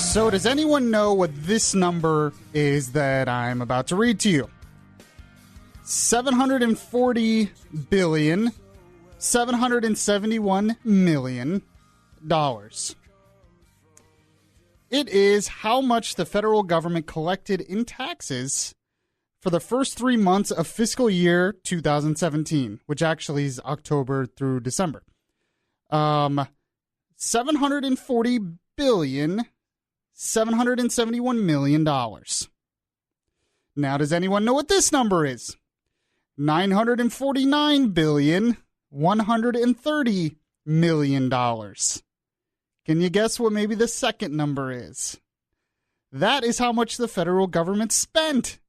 So does anyone know what this number is that I'm about to read to you? $740 billion, $771 million. It is how much the federal government collected in taxes for the first 3 months of fiscal year 2017, which actually is October through December. $740 billion, $771 million. Now, does anyone know what this number is? $949 billion, $130 million. Can you guess what maybe the second number is? That is how much the federal government spent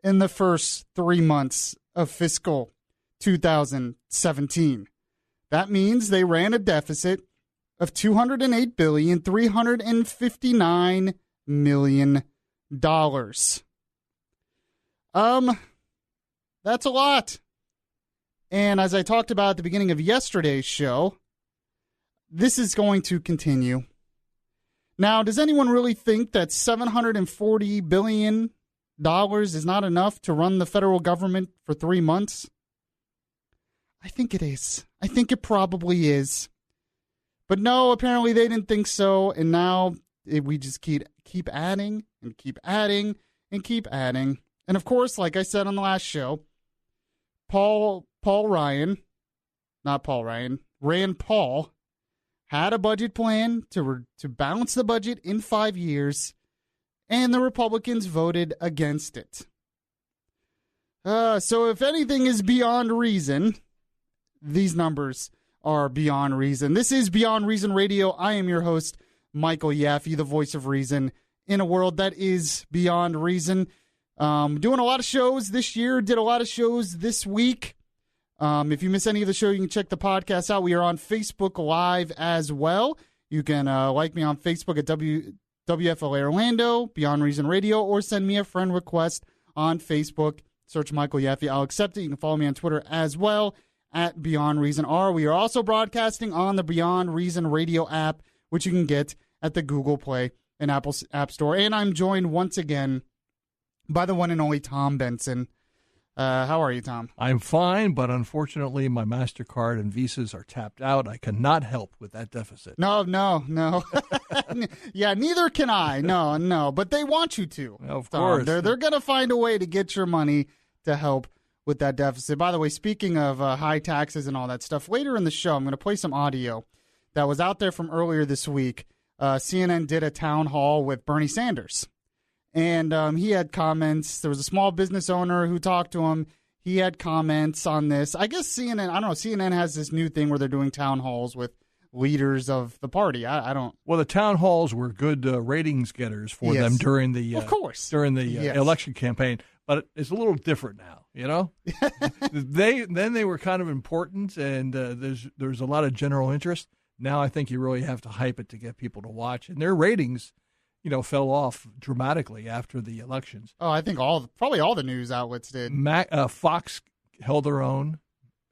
in the first 3 months of fiscal 2017. That means they ran a deficit of $208,359 million. That's a lot. And as I talked about at the beginning of yesterday's show, this is going to continue. Now, does anyone really think that $740 billion is not enough to run the federal government for 3 months? I think it is. I think it probably is. But no, apparently they didn't think so, and now we just keep adding and keep adding and keep adding. And of course, like I said on the last show, Rand Paul had a budget plan to balance the budget in 5 years, and the Republicans voted against it. So if anything is beyond reason, these numbers are beyond reason. This is Beyond Reason Radio. I am your host, Michael Yaffee, the voice of reason in a world that is beyond reason. Doing a lot of shows this year, did a lot of shows this week. If you miss any of the show, you can check the podcast out. We are on Facebook Live as well. You can like me on Facebook at WFLA Orlando, Beyond Reason Radio, or send me a friend request on Facebook. Search Michael Yaffee. I'll accept it. You can follow me on Twitter as well, at Beyond Reason R. We are also broadcasting on the Beyond Reason Radio app, which you can get at the Google Play and Apple App Store. And I'm joined once again by the one and only Tom Benson. How are you, Tom? I'm fine, but unfortunately my MasterCard and Visas are tapped out. I cannot help with that deficit. No. Yeah, neither can I. No. But they want you to. Of Tom. course. They're going to find a way to get your money to help with that deficit. By the way, speaking of high taxes and all that stuff, later in the show I'm going to play some audio that was out there from earlier this week. CNN did a town hall with Bernie Sanders. And he had comments. There was a small business owner who talked to him. He had comments on this. I guess CNN has this new thing where they're doing town halls with leaders of the party. I don't. Well, the town halls were good ratings getters for them during the election campaign. But it's a little different now, you know. They were kind of important, and there's a lot of general interest. Now I think you really have to hype it to get people to watch, and their ratings, fell off dramatically after the elections. Oh, I think probably all the news outlets did. Fox held their own,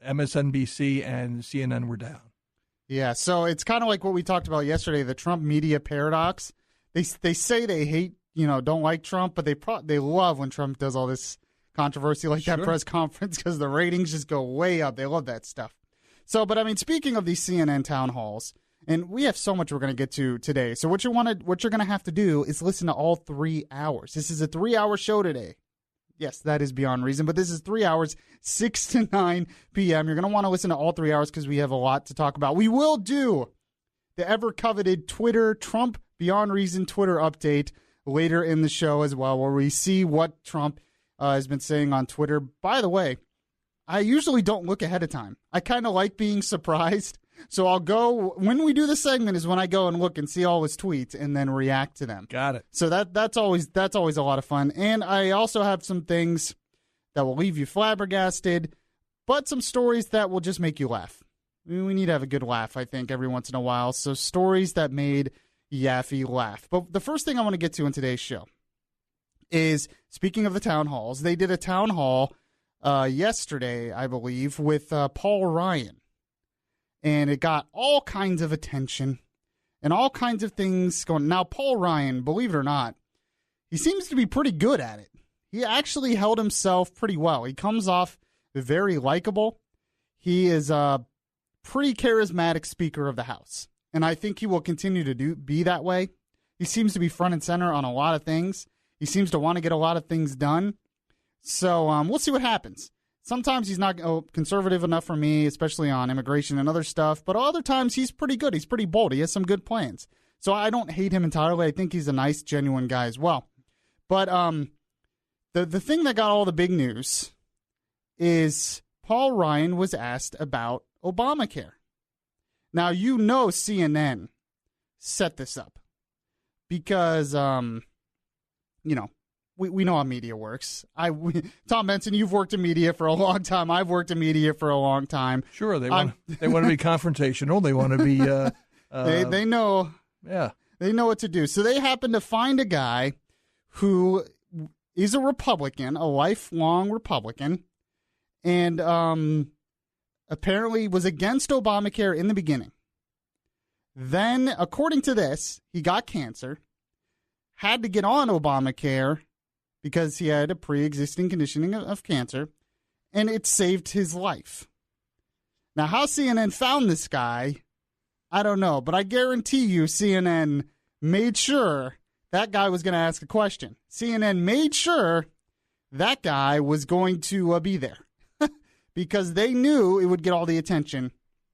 MSNBC and CNN were down. Yeah, so it's kind of like what we talked about yesterday, the Trump media paradox. They say they hate, don't like Trump, but they love when Trump does all this controversy like that press conference because the ratings just go way up. They love that stuff. So, but I mean, speaking of these CNN town halls, and we have so much we're going to get to today. So what you're going to have to do is listen to all 3 hours. This is a 3-hour show today. Yes, that is Beyond Reason, but this is 3 hours, 6 to 9 p.m. You're going to want to listen to all 3 hours because we have a lot to talk about. We will do the ever-coveted Trump Beyond Reason Twitter update later in the show as well, where we see what Trump has been saying on Twitter. By the way, I usually don't look ahead of time. I kind of like being surprised. So I'll go, when we do the segment is when I go and look and see all his tweets and then react to them. Got it. So that's always a lot of fun. And I also have some things that will leave you flabbergasted, but some stories that will just make you laugh. We need to have a good laugh, I think, every once in a while. So stories that made Yaffee laugh. But the first thing I want to get to in today's show is, speaking of the town halls, they did a town hall yesterday, I believe, with Paul Ryan. And it got all kinds of attention. and all kinds of things going. Now, Paul Ryan, believe it or not, he seems to be pretty good at it. He actually held himself pretty well. He comes off very likable. He is a pretty charismatic Speaker of the House, and I think he will continue to be that way. He seems to be front and center on a lot of things. He seems to want to get a lot of things done. So we'll see what happens. Sometimes he's not conservative enough for me, especially on immigration and other stuff. But other times he's pretty good. He's pretty bold. He has some good plans. So I don't hate him entirely. I think he's a nice, genuine guy as well. But the thing that got all the big news is Paul Ryan was asked about Obamacare. Now, you know CNN set this up because, we know how media works. Tom Benson, you've worked in media for a long time. I've worked in media for a long time. Sure, they want to be confrontational. They want to be. They know. Yeah, they know what to do. So they happen to find a guy who is a Republican, a lifelong Republican, and apparently was against Obamacare in the beginning. Then, according to this, he got cancer, had to get on Obamacare because he had a pre-existing conditioning of cancer, and it saved his life. Now, how CNN found this guy, I don't know, but I guarantee you CNN made sure that guy was going to ask a question. CNN made sure that guy was going to be there because they knew it would get all the attention,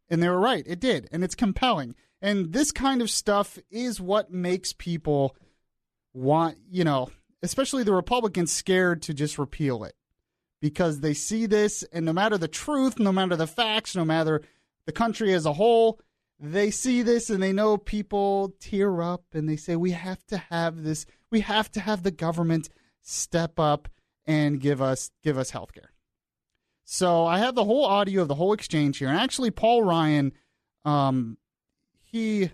and they were right. It did, and it's compelling. And this kind of stuff is what makes people want, especially the Republicans, scared to just repeal it because they see this, and no matter the truth, no matter the facts, no matter the country as a whole, they see this and they know people tear up and they say, we have to have this. We have to have the government step up and give us health care. So I have the whole audio of the whole exchange here. And actually, Paul Ryan, he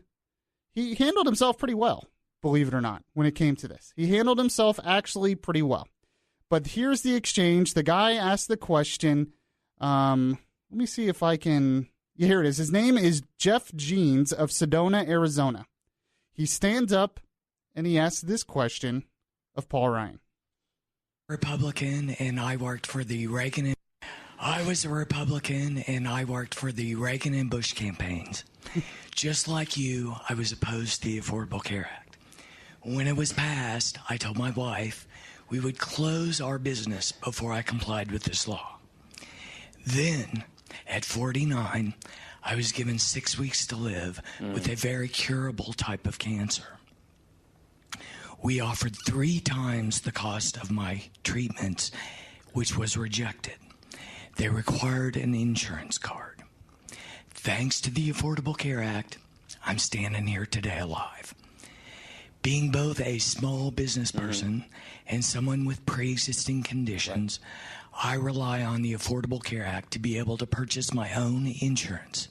handled himself pretty well, believe it or not, when it came to this. He handled himself actually pretty well. But here's the exchange. The guy asked the question. Let me see if I can. Yeah, here it is. His name is Jeff Jeans of Sedona, Arizona. He stands up and he asks this question of Paul Ryan. Republican, and I worked for the Reagan. I was a Republican, and I worked for the Reagan and Bush campaigns. Just like you, I was opposed to the Affordable Care Act. When it was passed, I told my wife we would close our business before I complied with this law. Then, at 49, I was given 6 weeks to live with a very curable type of cancer. We offered 3 times the cost of my treatments, which was rejected. They required an insurance card. Thanks to the Affordable Care Act, I'm standing here today alive. Being both a small business person and someone with pre-existing conditions, I rely on the Affordable Care Act to be able to purchase my own insurance.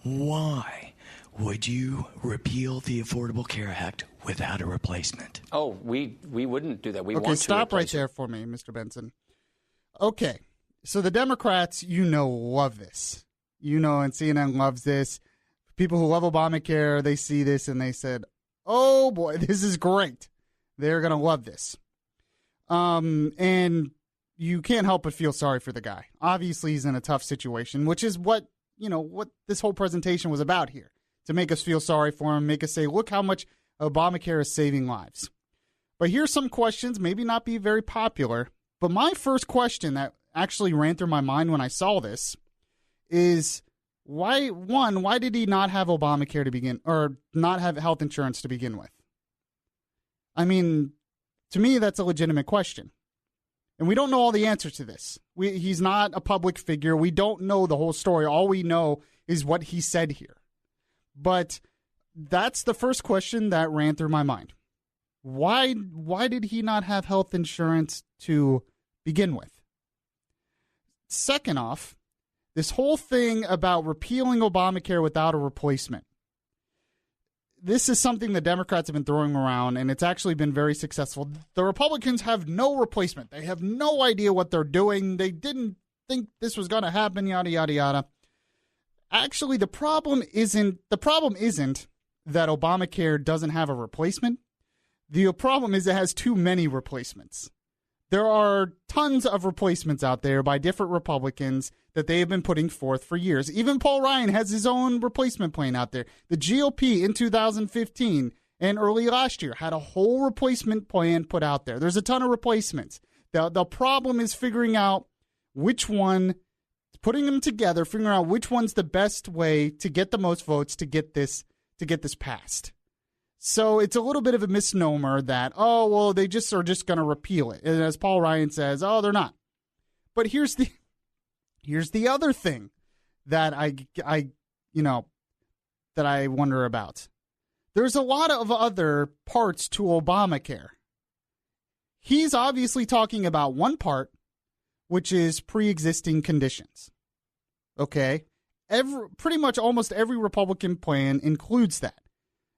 Why would you repeal the Affordable Care Act without a replacement? Oh, we wouldn't do that. We want to stop right there for me, Mr. Benson. Okay, so the Democrats, love this. And CNN loves this. People who love Obamacare, they see this and they said, oh boy, this is great. They're going to love this. And you can't help but feel sorry for the guy. Obviously, he's in a tough situation, which is what this whole presentation was about here, to make us feel sorry for him, make us say, look how much Obamacare is saving lives. But here's some questions, maybe not be very popular, but my first question that actually ran through my mind when I saw this is, why did he not have Obamacare to begin, or not have health insurance to begin with? I mean, to me, that's a legitimate question. And we don't know all the answers to this. He's not a public figure. We don't know the whole story. All we know is what he said here. But that's the first question that ran through my mind. Why did he not have health insurance to begin with? Second off, this whole thing about repealing Obamacare without a replacement. This is something the Democrats have been throwing around, and it's actually been very successful. The Republicans have no replacement. They have no idea what they're doing. They didn't think this was going to happen, yada, yada, yada. Actually, the problem isn't that Obamacare doesn't have a replacement. The problem is it has too many replacements. There are tons of replacements out there by different Republicans that they have been putting forth for years. Even Paul Ryan has his own replacement plan out there. The GOP in 2015 and early last year had a whole replacement plan put out there. There's a ton of replacements. The problem is figuring out which one, putting them together, figuring out which one's the best way to get the most votes to get this passed. So it's a little bit of a misnomer that, oh, well, they just are just going to repeal it. And as Paul Ryan says, oh, they're not. But here's the other thing that I wonder about. There's a lot of other parts to Obamacare. He's obviously talking about one part, which is pre-existing conditions. Okay? Pretty much almost every Republican plan includes that.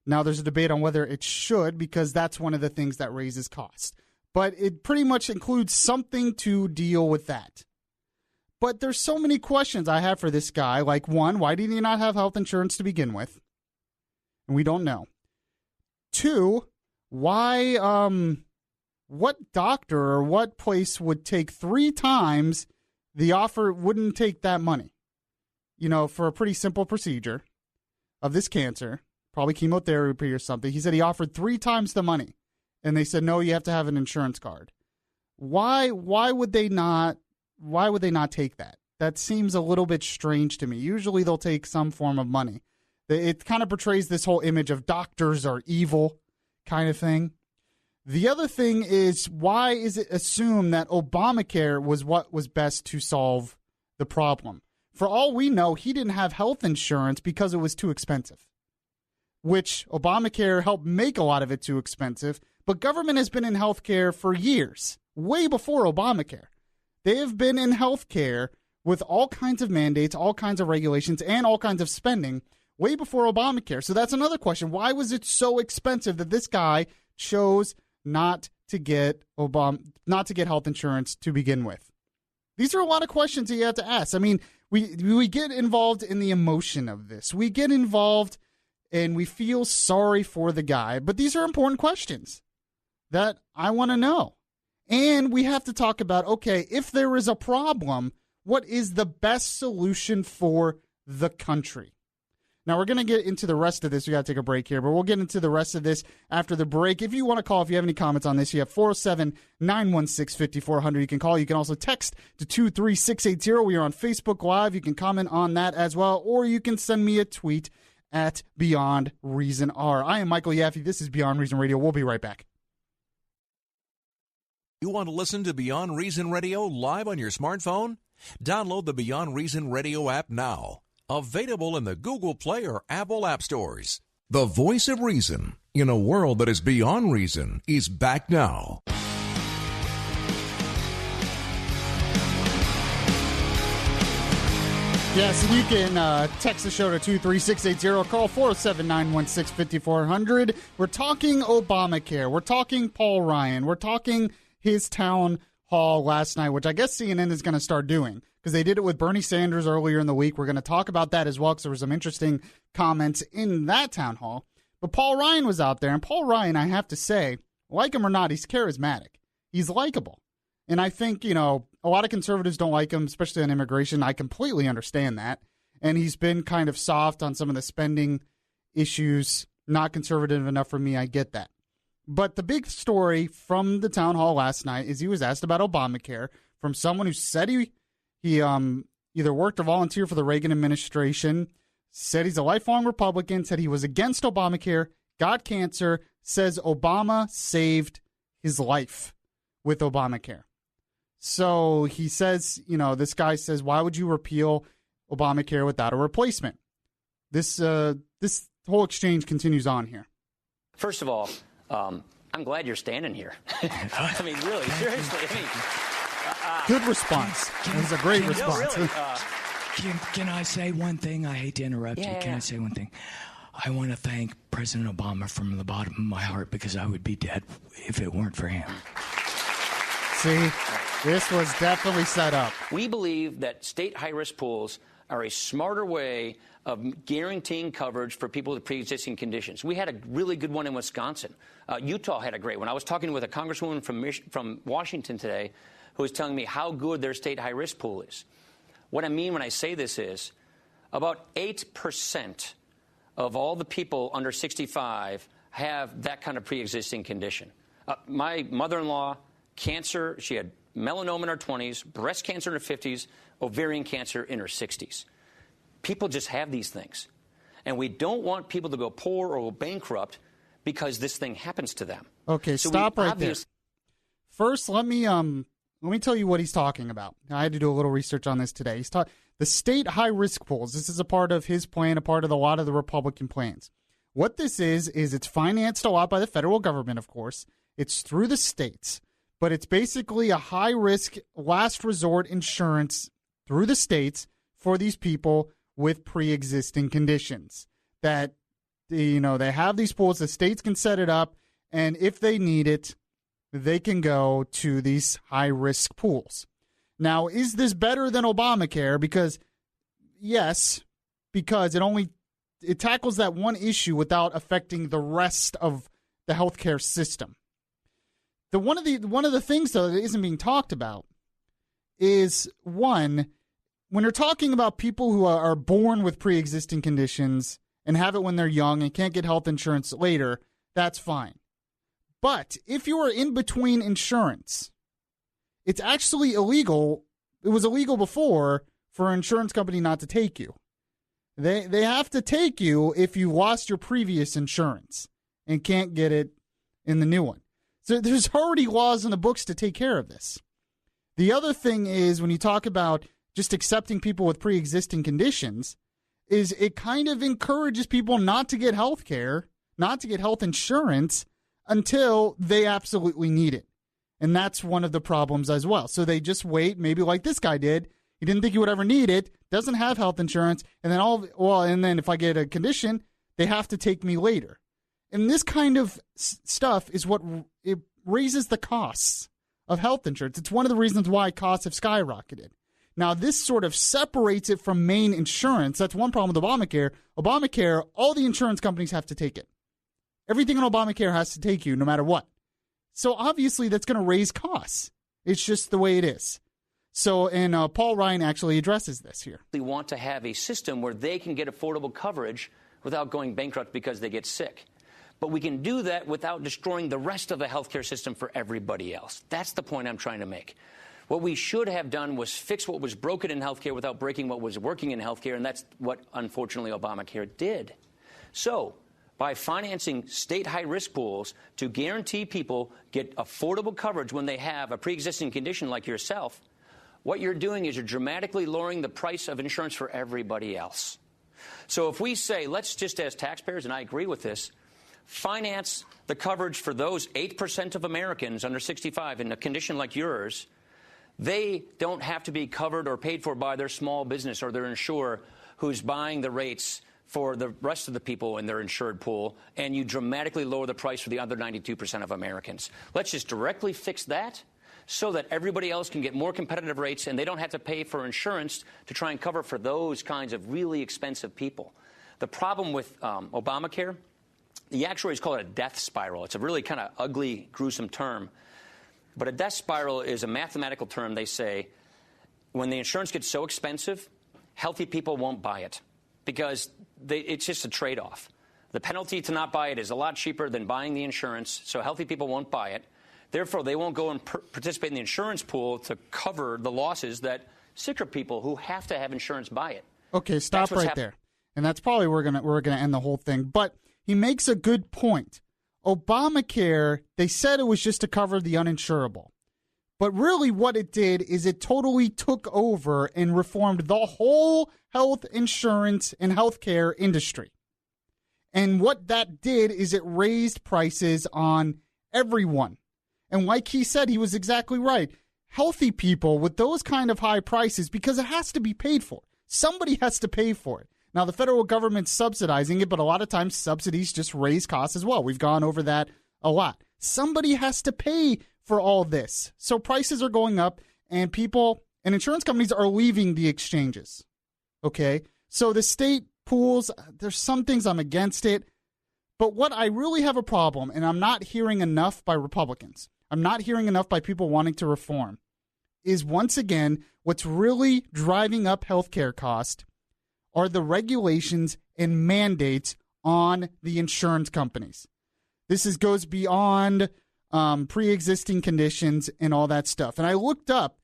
Now, there's a debate on whether it should, because that's one of the things that raises costs. But it pretty much includes something to deal with that. But there's so many questions I have for this guy. Like, one, why did he not have health insurance to begin with? And we don't know. Two, why, what doctor or what place would take 3 times the offer wouldn't take that money? For a pretty simple procedure of this cancer. Probably chemotherapy or something. He said he offered 3 times the money. And they said, no, you have to have an insurance card. Why would they not take that? That seems a little bit strange to me. Usually they'll take some form of money. It kind of portrays this whole image of doctors are evil kind of thing. The other thing is, why is it assumed that Obamacare was what was best to solve the problem? For all we know, he didn't have health insurance because it was too expensive, which Obamacare helped make a lot of it too expensive. But government has been in healthcare for years, way before Obamacare. They have been in healthcare with all kinds of mandates, all kinds of regulations, and all kinds of spending way before Obamacare. So that's another question. Why was it so expensive that this guy chose not to get health insurance to begin with? These are a lot of questions that you have to ask. I mean, we get involved in the emotion of this. We get involved and we feel sorry for the guy. But these are important questions that I want to know. And we have to talk about, okay, if there is a problem, what is the best solution for the country? Now, we're going to get into the rest of this. We got to take a break here, but we'll get into the rest of this after the break. If you want to call, if you have any comments on this, you have 407-916-5400. You can call. You can also text to 23680. We are on Facebook Live. You can comment on that as well, or you can send me a tweet at Beyond Reason R. I am Michael Yaffee. This is Beyond Reason Radio. We'll be right back. You want to listen to Beyond Reason Radio live on your smartphone? Download the Beyond Reason Radio app now. Available in the Google Play or Apple App Stores. The voice of reason in a world that is beyond reason is back now. Yes, and you can text the show to 23680, call 407-916-5400. We're talking Obamacare. We're talking Paul Ryan. We're talking his town hall last night, which I guess CNN is going to start doing because they did it with Bernie Sanders earlier in the week. We're going to talk about that as well because there were some interesting comments in that town hall. But Paul Ryan was out there, and Paul Ryan, I have to say, like him or not, he's charismatic. He's likable. And I think, a lot of conservatives don't like him, especially on immigration. I completely understand that. And he's been kind of soft on some of the spending issues, not conservative enough for me. I get that. But the big story from the town hall last night is he was asked about Obamacare from someone who said he either worked or volunteered for the Reagan administration, said he's a lifelong Republican, said he was against Obamacare, got cancer, says Obama saved his life with Obamacare. So he says, this guy says, why would you repeal Obamacare without a replacement? This whole exchange continues on here. First of all, I'm glad you're standing here. I mean, really, seriously. Good response. It was a great response. Really, can I say one thing? I hate to interrupt you. Can I say one thing? I want to thank President Obama from the bottom of my heart because I would be dead if it weren't for him. See, this was definitely set up. We believe that state high-risk pools are a smarter way of guaranteeing coverage for people with pre-existing conditions. We had a really good one in Wisconsin. Utah had a great one. I was talking with a congresswoman from Washington today who was telling me how good their state high-risk pool is. What I mean when I say this is about 8% of all the people under 65 have that kind of pre-existing condition. My mother-in-law, cancer, she had melanoma in her 20s, breast cancer in her 50s, ovarian cancer in her 60s. People just have these things. And we don't want people to go poor or go bankrupt because this thing happens to them. Okay, so stop right there. First, let me tell you what he's talking about. I had to do a little research on this today. He's the state high-risk pools. This is a part of his plan, a part of a lot of the Republican plans. What this is it's financed a lot by the federal government, of course. It's through the states. But it's basically a high-risk, last-resort insurance through the states for these people with pre-existing conditions. That, they have these pools. The states can set it up, and if they need it, they can go to these high-risk pools. Now, is this better than Obamacare? Because, yes, because it tackles that one issue without affecting the rest of the healthcare system. One of the things, though, that isn't being talked about is, one, when you're talking about people who are born with pre-existing conditions and have it when they're young and can't get health insurance later, that's fine. But if you are in between insurance, it's actually illegal. It was illegal before for an insurance company not to take you. They have to take you if you lost your previous insurance and can't get it in the new one. So there's already laws in the books to take care of this. The other thing is when you talk about just accepting people with pre-existing conditions, is it kind of encourages people not to get health care, not to get health insurance until they absolutely need it. And that's one of the problems as well. So they just wait, maybe like this guy did. He didn't think he would ever need it, doesn't have health insurance, and then if I get a condition, they have to take me later. And this kind of stuff is what it raises the costs of health insurance. It's one of the reasons why costs have skyrocketed. Now, this sort of separates it from main insurance. That's one problem with Obamacare. Obamacare, all the insurance companies have to take it. Everything in Obamacare has to take you no matter what. So obviously that's going to raise costs. It's just the way it is. So, and Paul Ryan actually addresses this here. We want to have a system where they can get affordable coverage without going bankrupt because they get sick. But we can do that without destroying the rest of the healthcare system for everybody else. That's the point I'm trying to make. What we should have done was fix what was broken in healthcare without breaking what was working in healthcare, and that's what, unfortunately, Obamacare did. So, by financing state high-risk pools to guarantee people get affordable coverage when they have a pre-existing condition like yourself, what you're doing is you're dramatically lowering the price of insurance for everybody else. So if we say, let's just as taxpayers, and I agree with this, finance the coverage for those 8% of Americans under 65 in a condition like yours, they don't have to be covered or paid for by their small business or their insurer who's buying the rates for the rest of the people in their insured pool, and you dramatically lower the price for the other 92% of Americans. Let's just directly fix that so that everybody else can get more competitive rates and they don't have to pay for insurance to try and cover for those kinds of really expensive people. The problem with Obamacare, the actuaries call it a death spiral. It's a really kind of ugly, gruesome term. But a death spiral is a mathematical term. They say when the insurance gets so expensive, healthy people won't buy it because it's just a trade-off. The penalty to not buy it is a lot cheaper than buying the insurance, so healthy people won't buy it. Therefore, they won't go and participate in the insurance pool to cover the losses that sicker people who have to have insurance buy it. Okay, stop right there. And that's probably where we're gonna end the whole thing. But he makes a good point. Obamacare, they said it was just to cover the uninsurable. But really what it did is it totally took over and reformed the whole health insurance and healthcare industry. And what that did is it raised prices on everyone. And like he said, he was exactly right. Healthy people with those kind of high prices, because it has to be paid for. Somebody has to pay for it. Now, the federal government's subsidizing it, but a lot of times subsidies just raise costs as well. We've gone over that a lot. Somebody has to pay for all this. So prices are going up, and people and insurance companies are leaving the exchanges. Okay? So the state pools, there's some things I'm against it. But what I really have a problem, and I'm not hearing enough by Republicans, I'm not hearing enough by people wanting to reform, is once again, what's really driving up healthcare costs are the regulations and mandates on the insurance companies. This goes beyond pre-existing conditions and all that stuff. And I looked up,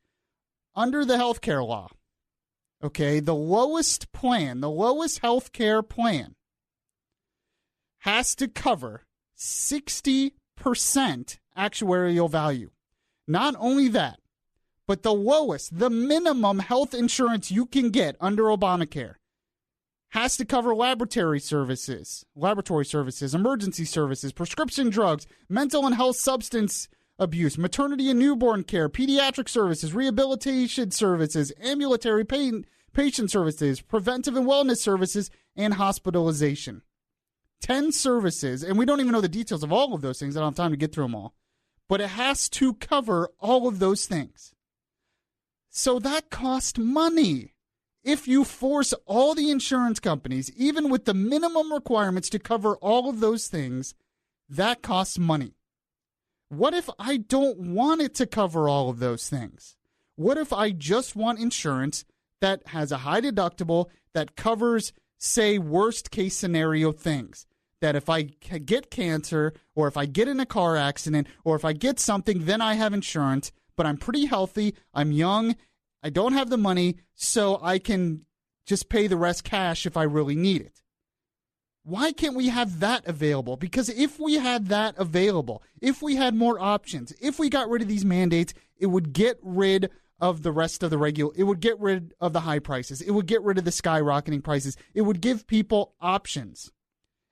under the healthcare law, okay, the lowest plan, the lowest healthcare plan has to cover 60% actuarial value. Not only that, but the lowest, the minimum health insurance you can get under Obamacare has to cover laboratory services, emergency services, prescription drugs, mental and health substance abuse, maternity and newborn care, pediatric services, rehabilitation services, ambulatory patient services, preventive and wellness services, and hospitalization. 10 services, and we don't even know the details of all of those things. I don't have time to get through them all. But it has to cover all of those things. So that costs money. If you force all the insurance companies, even with the minimum requirements to cover all of those things, that costs money. What if I don't want it to cover all of those things? What if I just want insurance that has a high deductible that covers, say, worst case scenario things? That if I get cancer, or if I get in a car accident, or if I get something, then I have insurance, but I'm pretty healthy, I'm young, I don't have the money, so I can just pay the rest cash if I really need it. Why can't we have that available? Because if we had that available, if we had more options, if we got rid of these mandates, it would get rid of the rest of the it would get rid of the high prices. It would get rid of the skyrocketing prices. It would give people options.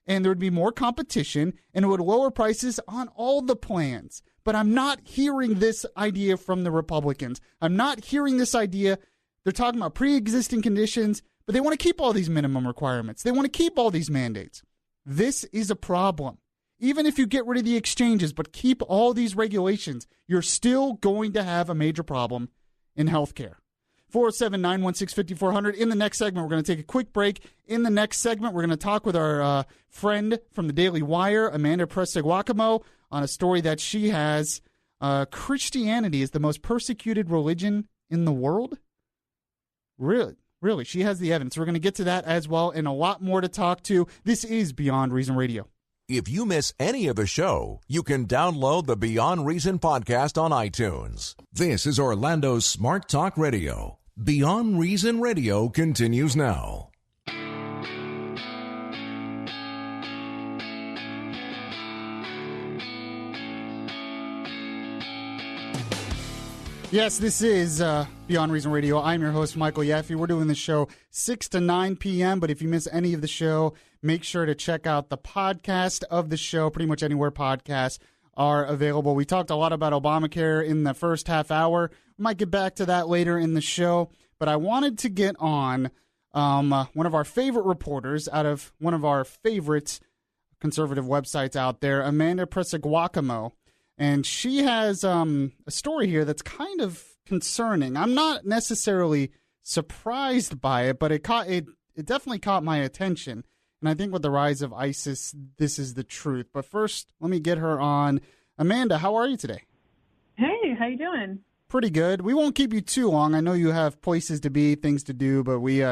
And there would be more competition, and it would lower prices on all the plans. But I'm not hearing this idea from the Republicans. I'm not hearing this idea. They're talking about pre-existing conditions, but they want to keep all these minimum requirements. They want to keep all these mandates. This is a problem. Even if you get rid of the exchanges but keep all these regulations, you're still going to have a major problem in healthcare. 407-916-5400. In the next segment, we're going to take a quick break. In the next segment, we're going to talk with our friend from the Daily Wire, Amanda Perseguacamo, on a story that she has. Christianity is the most persecuted religion in the world? Really, she has the evidence. We're going to get to that as well, and a lot more to talk to. This is Beyond Reason Radio. If you miss any of the show, you can download the Beyond Reason podcast on iTunes. This is Orlando's Smart Talk Radio. Beyond Reason Radio continues now. Yes, this is Beyond Reason Radio. I'm your host, Michael Yaffee. We're doing the show 6 to 9 p.m., but if you miss any of the show, make sure to check out the podcast of the show. Pretty much anywhere podcasts are available. We talked a lot about Obamacare in the first half hour. We might get back to that later in the show, but I wanted to get on one of our favorite reporters out of one of our favorite conservative websites out there, Amanda Perseguacamo. And she has a story here that's kind of concerning. I'm not necessarily surprised by it, but it definitely caught my attention. And I think with the rise of ISIS, this is the truth. But first, let me get her on. Amanda, how are you today? Hey, how you doing? Pretty good. We won't keep you too long. I know you have places to be, things to do, but we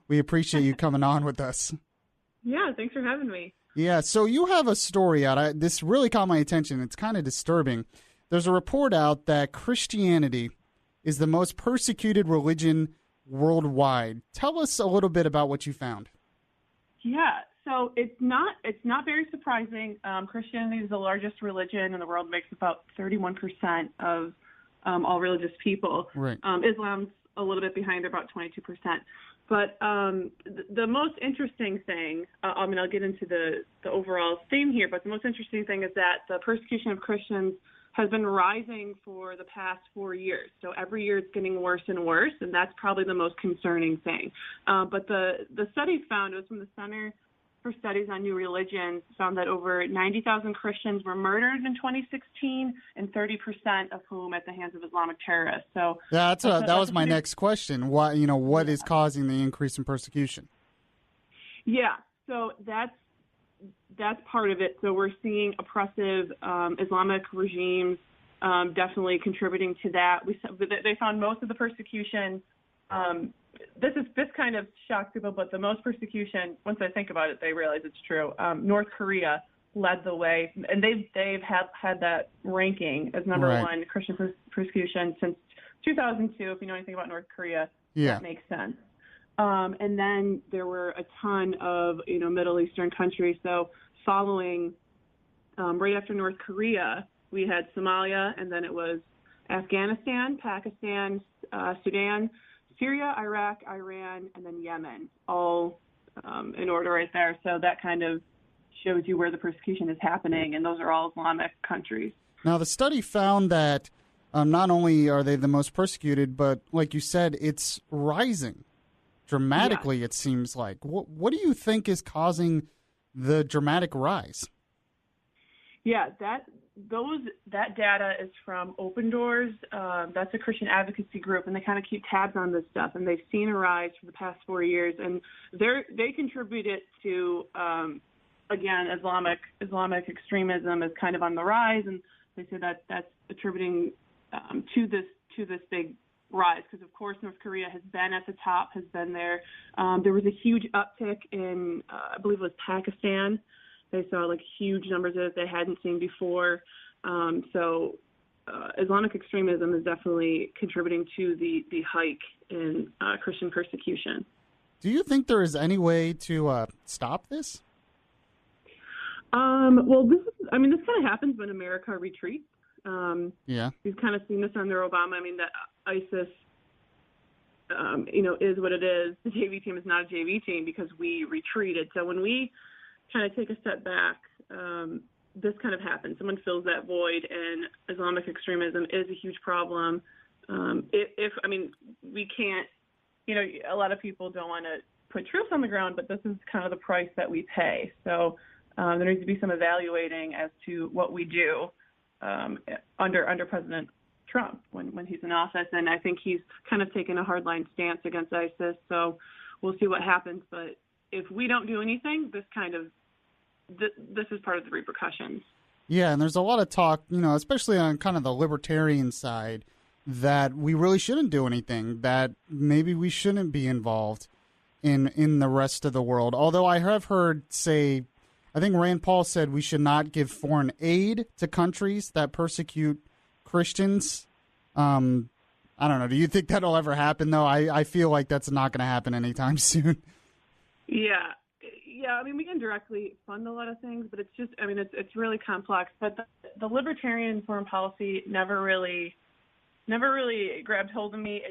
appreciate you coming on with us. Yeah, thanks for having me. Yeah, so you have a story out. This really caught my attention. It's kind of disturbing. There's a report out that Christianity is the most persecuted religion worldwide. Tell us a little bit about what you found. Yeah, so it's not very surprising. Christianity is the largest religion in the world, makes about 31% of all religious people. Right. Islam's a little bit behind, about 22%. But the most interesting thing, I'll get into the overall theme here, but the most interesting thing is that the persecution of Christians has been rising for the past 4 years. So every year it's getting worse and worse, and that's probably the most concerning thing. But the study found, it was from the Center for Studies on New Religions found that over 90,000 Christians were murdered in 2016, and 30% of whom at the hands of Islamic terrorists. So that was my next question. What is causing the increase in persecution? Yeah, so that's part of it. So we're seeing oppressive Islamic regimes definitely contributing to that. They found most of the persecution. This kind of shocks people, but the most persecution, once they think about it, they realize it's true. North Korea led the way, and they've had that ranking as number one Christian persecution since 2002. If you know anything about North Korea, that makes sense. And then there were a ton of Middle Eastern countries. So following right after North Korea, we had Somalia, and then it was Afghanistan, Pakistan, Sudan, Syria, Iraq, Iran, and then Yemen, all in order right there. So that kind of shows you where the persecution is happening, and those are all Islamic countries. Now, the study found that not only are they the most persecuted, but like you said, it's rising dramatically, it seems like. What do you think is causing the dramatic rise? Yeah, that data is from Open Doors. That's a Christian advocacy group, and they kind of keep tabs on this stuff. And they've seen a rise for the past 4 years, and they contribute it to again, Islamic extremism is kind of on the rise, and they say that that's attributing to this big rise, because of course North Korea has been at the top, has been there. There was a huge uptick in I believe it was Pakistan. They saw like huge numbers that they hadn't seen before. So Islamic extremism is definitely contributing to the hike in Christian persecution. Do you think there is any way to stop this? Well, this kind of happens when America retreats. We've kind of seen this under Obama. I mean, that ISIS, is what it is. The JV team is not a JV team because we retreated. So when we kind of take a step back, this kind of happens. Someone fills that void, and Islamic extremism is a huge problem. We can't, a lot of people don't want to put troops on the ground, but this is kind of the price that we pay. So there needs to be some evaluating as to what we do under President Trump when he's in office. And I think he's kind of taken a hardline stance against ISIS. So we'll see what happens. But if we don't do anything, this is part of the repercussions. Yeah, and there's a lot of talk, especially on kind of the libertarian side, that we really shouldn't do anything, that maybe we shouldn't be involved in the rest of the world. Although I have heard I think Rand Paul said we should not give foreign aid to countries that persecute Christians. I don't know. Do you think that'll ever happen, though? I feel like that's not going to happen anytime soon. Yeah. I mean, we can directly fund a lot of things, but it's just, it's really complex. But the libertarian foreign policy never really grabbed hold of me.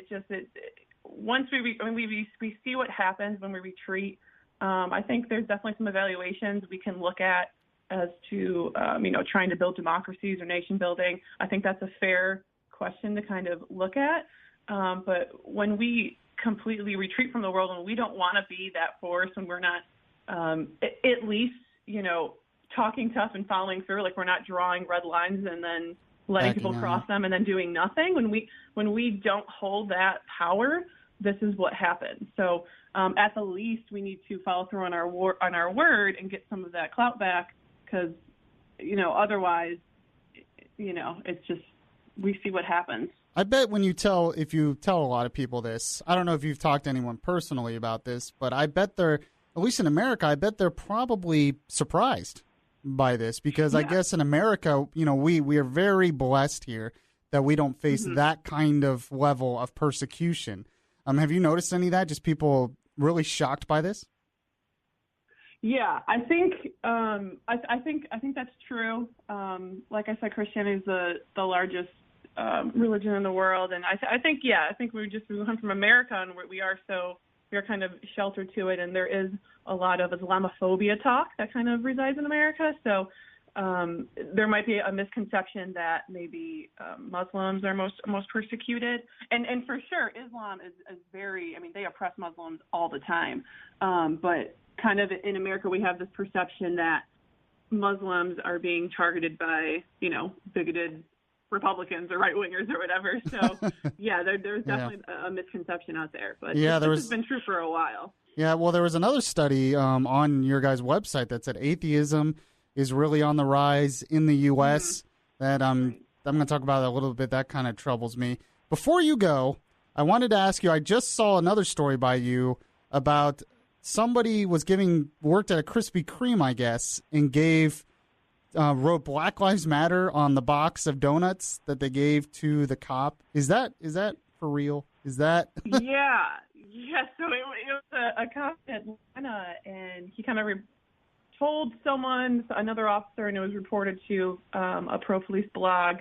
Once we see what happens when we retreat. I think there's definitely some evaluations we can look at as to, trying to build democracies or nation building. I think that's a fair question to kind of look at. But when we completely retreat from the world and we don't want to be that force, when we're not at least, talking tough and following through, like we're not drawing red lines and then letting people cross them and then doing nothing. When we don't hold that power, this is what happens. So at the least, we need to follow through on our word and get some of that clout back, because otherwise, it's just we see what happens. I bet if you tell a lot of people this, I don't know if you've talked to anyone personally about this, but I bet at least in America, I bet they're probably surprised by this, because I guess in America, we are very blessed here that we don't face that kind of level of persecution. Have you noticed any of that? Just people really shocked by this? Yeah, I think I think that's true. Like I said, Christianity is the largest religion in the world, and I think we come from America, and we are kind of sheltered to it, and there is a lot of Islamophobia talk that kind of resides in America. So there might be a misconception that maybe Muslims are most persecuted, and for sure Islam is very. I mean, they oppress Muslims all the time, but kind of in America we have this perception that Muslims are being targeted by bigoted Republicans or right-wingers or whatever. So yeah, there's definitely a misconception out there, but this has been true for a while. Yeah, well, there was another study on your guys' website that said atheism is really on the rise in the U.S. That I'm going to talk about it a little bit. That kind of troubles me. Before you go, I wanted to ask you, I just saw another story by you about somebody worked at a Krispy Kreme, I guess, and wrote Black Lives Matter on the box of donuts that they gave to the cop. Is that for real? Is that? Yeah. So it was a cop in Atlanta, and he kind of told another officer, and it was reported to a pro-police blog,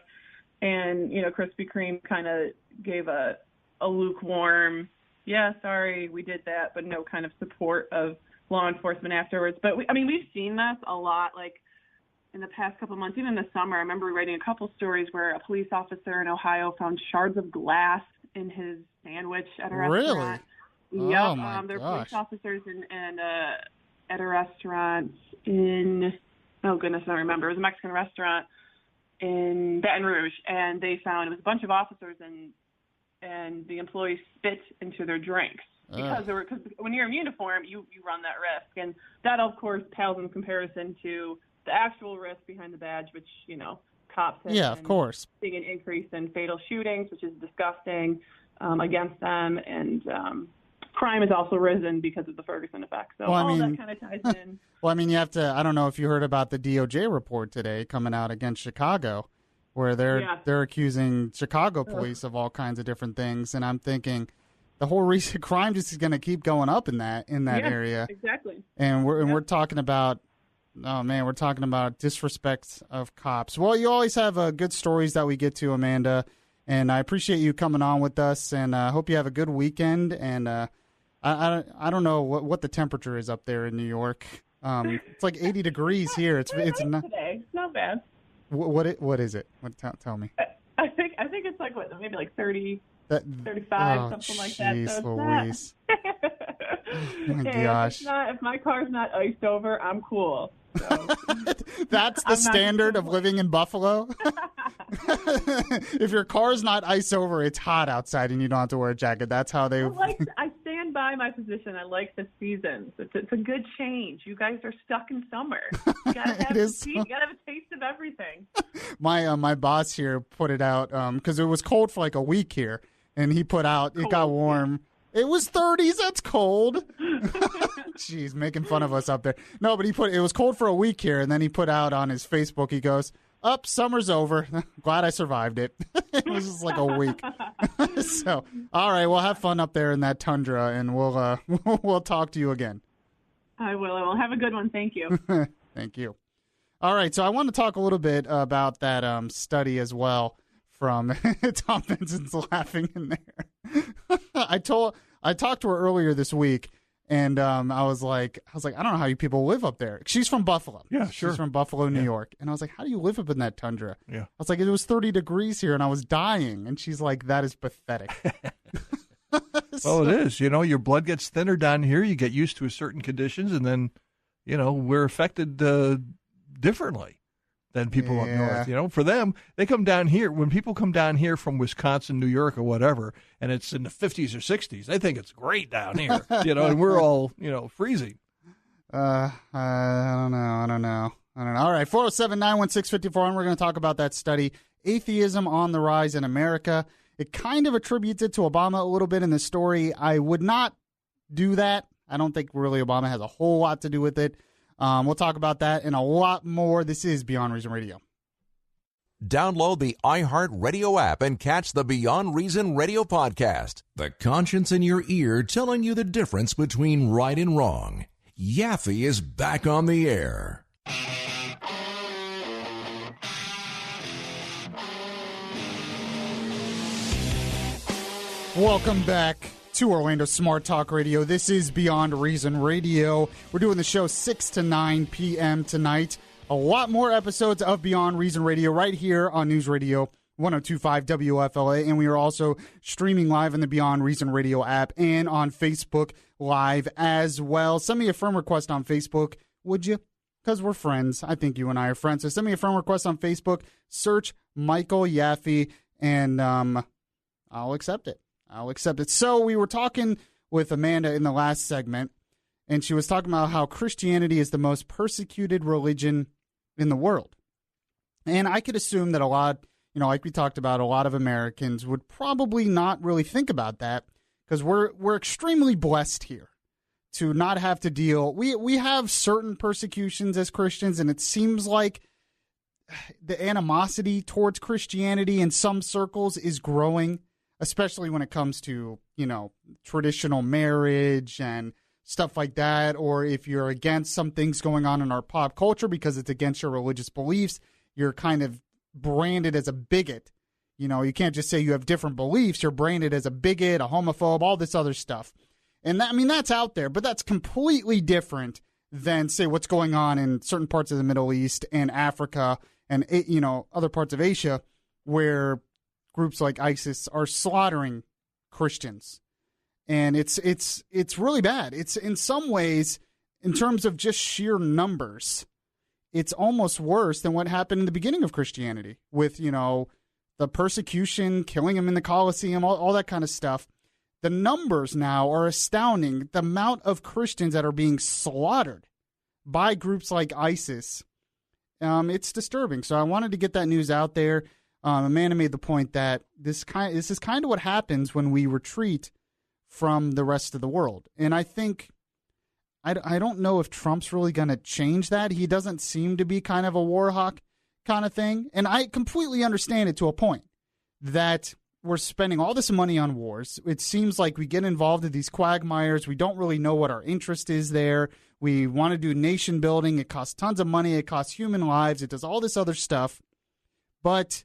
and Krispy Kreme kind of gave a lukewarm, yeah, sorry, we did that, but no kind of support of law enforcement afterwards. But we've seen this a lot, like in the past couple of months, even in the summer. I remember reading a couple stories where a police officer in Ohio found shards of glass in his sandwich at a restaurant. Really? Yep. Oh my there gosh. were police officers at a restaurant in, oh goodness, I don't remember. It was a Mexican restaurant in Baton Rouge, and they found it was a bunch of officers, and the employees spit into their drinks because when you're in uniform, you run that risk, and that of course pales in comparison to the actual risk behind the badge, which cops have of course seeing an increase in fatal shootings, which is disgusting against them, and crime has also risen because of the Ferguson effect. So that kind of ties in. Well, you have to. I don't know if you heard about the DOJ report today coming out against Chicago, where they're accusing Chicago police of all kinds of different things, and I'm thinking the whole recent crime just is going to keep going up in that area. Exactly. And we're talking about. Oh, man, we're talking about disrespect of cops. Well, you always have good stories that we get to, Amanda, and I appreciate you coming on with us, and I hope you have a good weekend. And I don't know what the temperature is up there in New York. It's like 80 degrees here. It's not today. It's not bad. What is it? Tell me. I think it's like maybe like 30, 35, something like that. Jeez So Louise. Oh my gosh. If my car's not iced over, I'm cool. So. That's the standard of living in Buffalo? If your car's not iced over, it's hot outside and you don't have to wear a jacket. That's how they... I stand by my position. I like the seasons. It's a good change. You guys are stuck in summer. You gotta have you gotta have a taste of everything. My boss here put it out because it was cold for like a week here, and he put out, it got warm. It was 30s. That's cold. Jeez, making fun of us up there. No, but it was cold for a week here, and then he put out on his Facebook, he goes, summer's over. Glad I survived it. It was just like a week. So, all right, well, have fun up there in that tundra, and we'll talk to you again. I will. Have a good one. Thank you. Thank you. All right, so I want to talk a little bit about that study as well from Tom Benson's laughing in there. I talked to her earlier this week, and I was like, I don't know how you people live up there. She's from Buffalo. Yeah, sure. She's from Buffalo, New York. And I was like, how do you live up in that tundra? Yeah. I was like, it was 30 degrees here, and I was dying. And she's like, that is pathetic. Well, it is. Your blood gets thinner down here. You get used to certain conditions, and then, we're affected differently than people up north. For them, they come down here. When people come down here from Wisconsin, New York, or whatever, and it's in the 50s or 60s, they think it's great down here, and we're all, freezing. I don't know. All right, 407-916-54, and we're going to talk about that study, Atheism on the Rise in America. It kind of attributes it to Obama a little bit in the story. I would not do that. I don't think really Obama has a whole lot to do with it. We'll talk about that and a lot more. This is Beyond Reason Radio. Download the iHeartRadio app and catch the Beyond Reason Radio podcast. The conscience in your ear telling you the difference between right and wrong. Yaffee is back on the air. Welcome back to Orlando Smart Talk Radio. This is Beyond Reason Radio. We're doing the show 6 to 9 p.m. tonight. a lot more episodes of Beyond Reason Radio right here on News Radio 102.5 WFLA, and we are also streaming live on the Beyond Reason Radio app and on Facebook Live as well. Send me a friend request on Facebook, would you? Because we're friends. I think you and I are friends. So send me a friend request on Facebook, search Michael Yaffee, and I'll accept it. So we were talking with Amanda in the last segment, and she was talking about how Christianity is the most persecuted religion in the world. And I could assume that a lot, like we talked about, a lot of Americans would probably not really think about that, because we're extremely blessed here to not have to deal. We have certain persecutions as Christians, and it seems like the animosity towards Christianity in some circles is growing, especially when it comes to, traditional marriage and stuff like that, or if you're against some things going on in our pop culture because it's against your religious beliefs, you're kind of branded as a bigot. You can't just say you have different beliefs. You're branded as a bigot, a homophobe, all this other stuff. And that's out there, but that's completely different than, say, what's going on in certain parts of the Middle East and Africa and, other parts of Asia, where groups like ISIS are slaughtering Christians. And it's really bad. It's, in some ways, in terms of just sheer numbers, it's almost worse than what happened in the beginning of Christianity with, the persecution, killing them in the Colosseum, all that kind of stuff. The numbers now are astounding. The amount of Christians that are being slaughtered by groups like ISIS, it's disturbing. So I wanted to get that news out there. Amanda made the point that this is kind of what happens when we retreat from the rest of the world. And I think, I don't know if Trump's really going to change that. He doesn't seem to be kind of a war hawk kind of thing. And I completely understand it to a point that we're spending all this money on wars. It seems like we get involved in these quagmires. We don't really know what our interest is there. We want to do nation building. It costs tons of money. It costs human lives. It does all this other stuff. But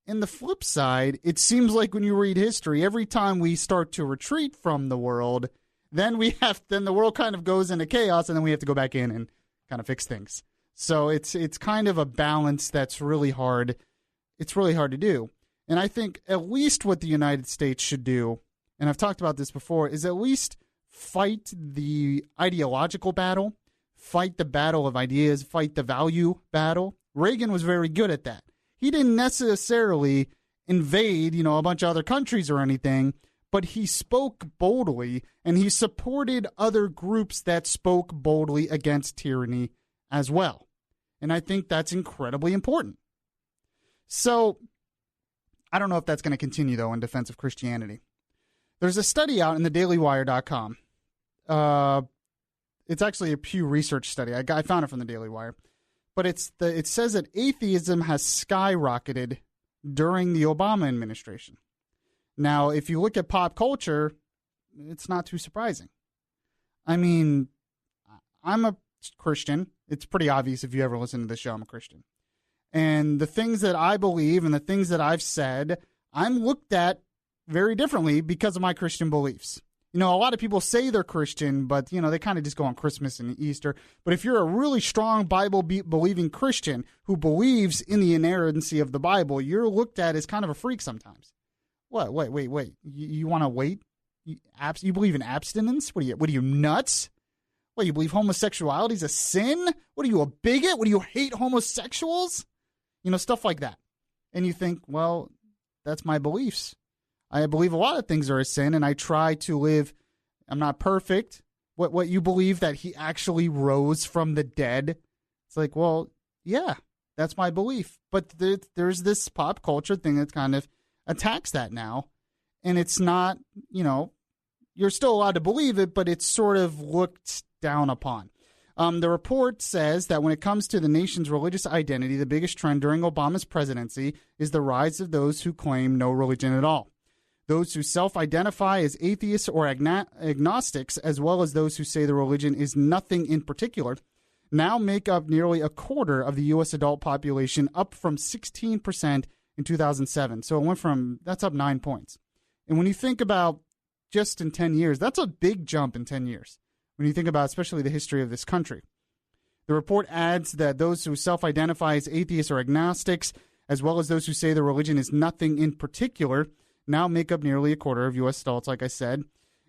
in the flip side, it seems like when you read history, every time we start to retreat from the world, then the world kind of goes into chaos, and then we have to go back in and kind of fix things. So it's kind of a balance that's really hard. It's really hard to do. And I think at least what the United States should do, and I've talked about this before, is at least fight the ideological battle, fight the battle of ideas, fight the value battle. Reagan was very good at that. He didn't necessarily invade, a bunch of other countries or anything, but he spoke boldly, and he supported other groups that spoke boldly against tyranny as well. And I think that's incredibly important. So I don't know if that's going to continue, though, in defense of Christianity. There's a study out in thedailywire.com. It's actually a Pew Research study. I found it from the Daily Wire. But it says that atheism has skyrocketed during the Obama administration. Now, if you look at pop culture, it's not too surprising. I mean, I'm a Christian. It's pretty obvious if you ever listen to this show, I'm a Christian. And the things that I believe and the things that I've said, I'm looked at very differently because of my Christian beliefs. A lot of people say they're Christian, but, they kind of just go on Christmas and Easter. But if you're a really strong Bible-believing Christian who believes in the inerrancy of the Bible, you're looked at as kind of a freak sometimes. What? Wait. You want to wait? You believe in abstinence? What are you, nuts? What, you believe homosexuality is a sin? What are you, a bigot? What, do you hate homosexuals? Stuff like that. And you think, well, that's my beliefs. I believe a lot of things are a sin, and I try to live. I'm not perfect. What you believe that he actually rose from the dead? It's like, well, yeah, that's my belief. But there's this pop culture thing that kind of attacks that now, and it's not, you're still allowed to believe it, but it's sort of looked down upon. The report says that when it comes to the nation's religious identity, the biggest trend during Obama's presidency is the rise of those who claim no religion at all. Those who self-identify as atheists or agnostics, as well as those who say the religion is nothing in particular, now make up nearly a quarter of the U.S. adult population, up from 16% in 2007. So it went that's up 9 points. And when you think about just in 10 years, that's a big jump in 10 years. When you think about especially the history of this country. The report adds that those who self-identify as atheists or agnostics, as well as those who say their religion is nothing in particular, now make up nearly a quarter of U.S. adults, like I said.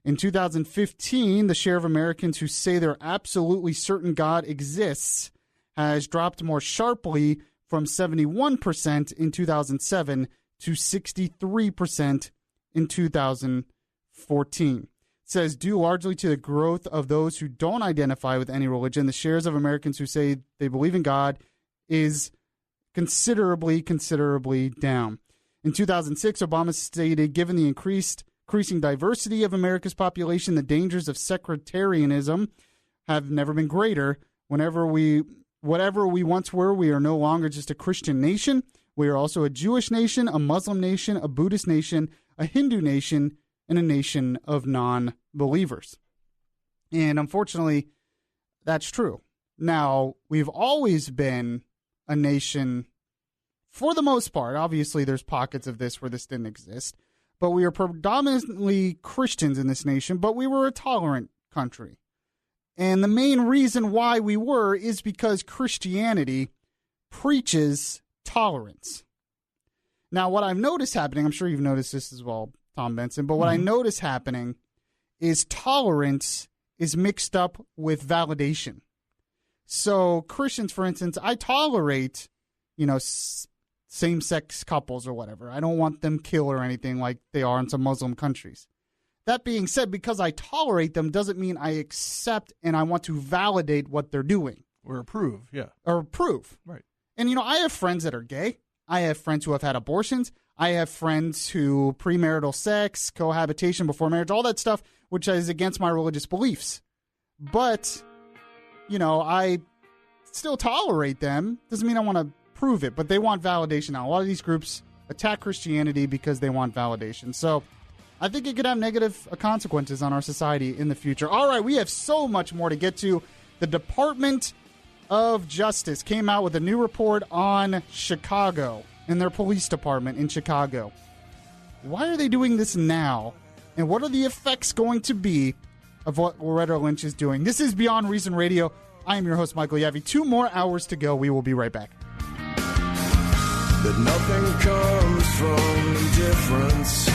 In 2015, the share of Americans who say they're absolutely certain God exists has dropped more sharply from 71% in 2007 to 63% in 2014. It says, due largely to the growth of those who don't identify with any religion, the shares of Americans who say they believe in God is considerably down. In 2006, Obama stated, given the increasing diversity of America's population, the dangers of sectarianism have never been greater. Whatever we once were, we are no longer just a Christian nation. We are also a Jewish nation, a Muslim nation, a Buddhist nation, a Hindu nation, and a nation of non-believers. And unfortunately, that's true. Now, we've always been a nation, for the most part. Obviously, there's pockets of this where this didn't exist. But we are predominantly Christians in this nation, but we were a tolerant country. And the main reason why we were is because Christianity preaches tolerance. Now, what I've noticed happening, I'm sure you've noticed this as well, Tom Benson, but what I notice happening is tolerance is mixed up with validation. So Christians, for instance, I tolerate, same-sex couples or whatever. I don't want them killed or anything like they are in some Muslim countries. That being said, because I tolerate them doesn't mean I accept and I want to validate what they're doing. Or approve, yeah. Or approve. Right. And, I have friends that are gay. I have friends who have had abortions. I have friends who premarital sex, cohabitation before marriage, all that stuff, which is against my religious beliefs. But, I still tolerate them. Doesn't mean I want to prove it, but they want validation now. A lot of these groups attack Christianity because they want validation. So I think it could have negative consequences on our society in the future. All right, we have so much more to get to. The Department of Justice came out with a new report on Chicago and their police department in Chicago. Why are they doing this now? And what are the effects going to be of what Loretta Lynch is doing? This is Beyond Reason Radio. I am your host, Michael Yaffee. 2 more hours to go. We will be right back. That nothing comes from indifference.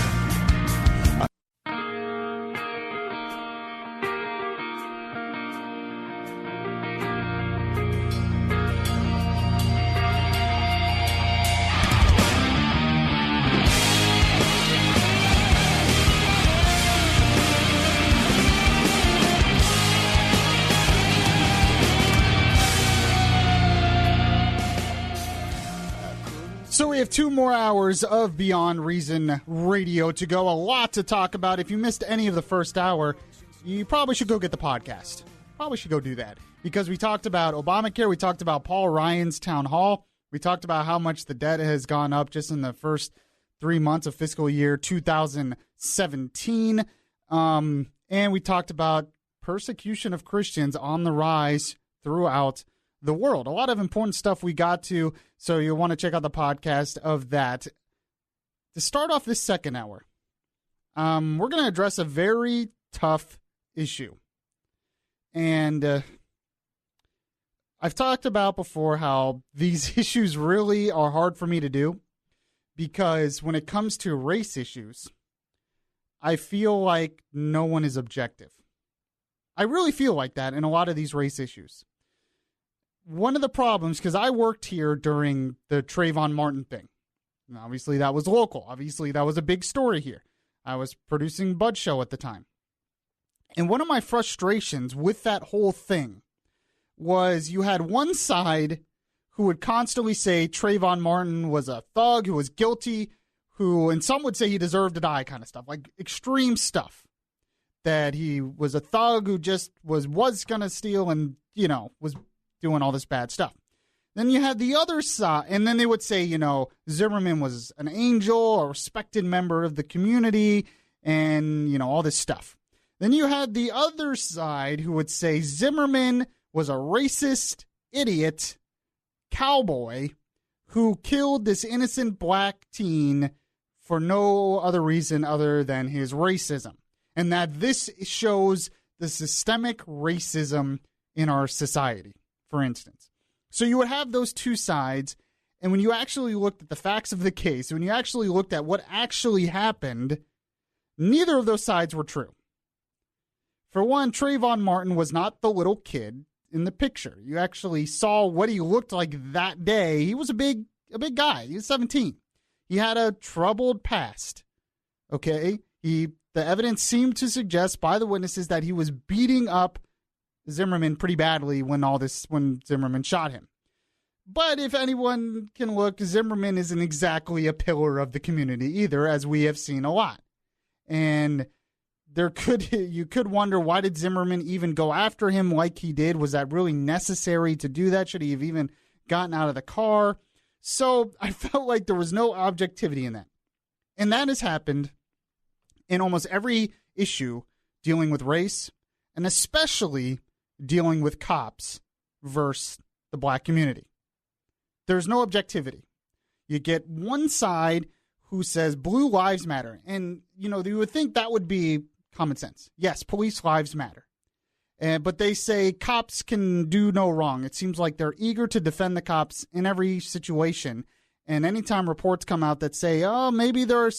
So we have 2 more hours of Beyond Reason Radio to go. A lot to talk about. If you missed any of the first hour, you probably should go get the podcast. Probably should go do that. Because we talked about Obamacare. We talked about Paul Ryan's town hall. We talked about how much the debt has gone up just in the first 3 months of fiscal year 2017. And we talked about persecution of Christians on the rise throughout the world. A lot of important stuff we got to, so you'll want to check out the podcast of that. To start off this second hour, we're going to address a very tough issue. And I've talked about before how these issues really are hard for me to do, because when it comes to race issues, I feel like no one is objective. I really feel like that in a lot of these race issues. One of the problems, because I worked here during the Trayvon Martin thing. And obviously, that was local. Obviously, that was a big story here. I was producing Bud Show at the time. And one of my frustrations with that whole thing was you had one side who would constantly say Trayvon Martin was a thug, who was guilty, and some would say he deserved to die kind of stuff, like extreme stuff. That he was a thug who just was going to steal and, was doing all this bad stuff. Then you had the other side, and then they would say, Zimmerman was an angel, a respected member of the community, and, all this stuff. Then you had the other side who would say Zimmerman was a racist, idiot, cowboy who killed this innocent black teen for no other reason other than his racism. And that this shows the systemic racism in our society. for instance. So you would have those two sides, and when you actually looked at the facts of the case, when you actually looked at what actually happened, neither of those sides were true. For one, Trayvon Martin was not the little kid in the picture. You actually saw what he looked like that day. He was a big guy. He was 17. He had a troubled past. Okay? The evidence seemed to suggest by the witnesses that he was beating up Zimmerman pretty badly when Zimmerman shot him. But if anyone can look, Zimmerman isn't exactly a pillar of the community either, as we have seen a lot. And you could wonder, why did Zimmerman even go after him like he did? Was that really necessary to do that? Should he have even gotten out of the car? So I felt like there was no objectivity in that. And that has happened in almost every issue dealing with race, and especially dealing with cops versus the black community. There's no objectivity. You get one side who says blue lives matter. And, you would think that would be common sense. Yes, police lives matter. But they say cops can do no wrong. It seems like they're eager to defend the cops in every situation. And anytime reports come out that say, oh, maybe there are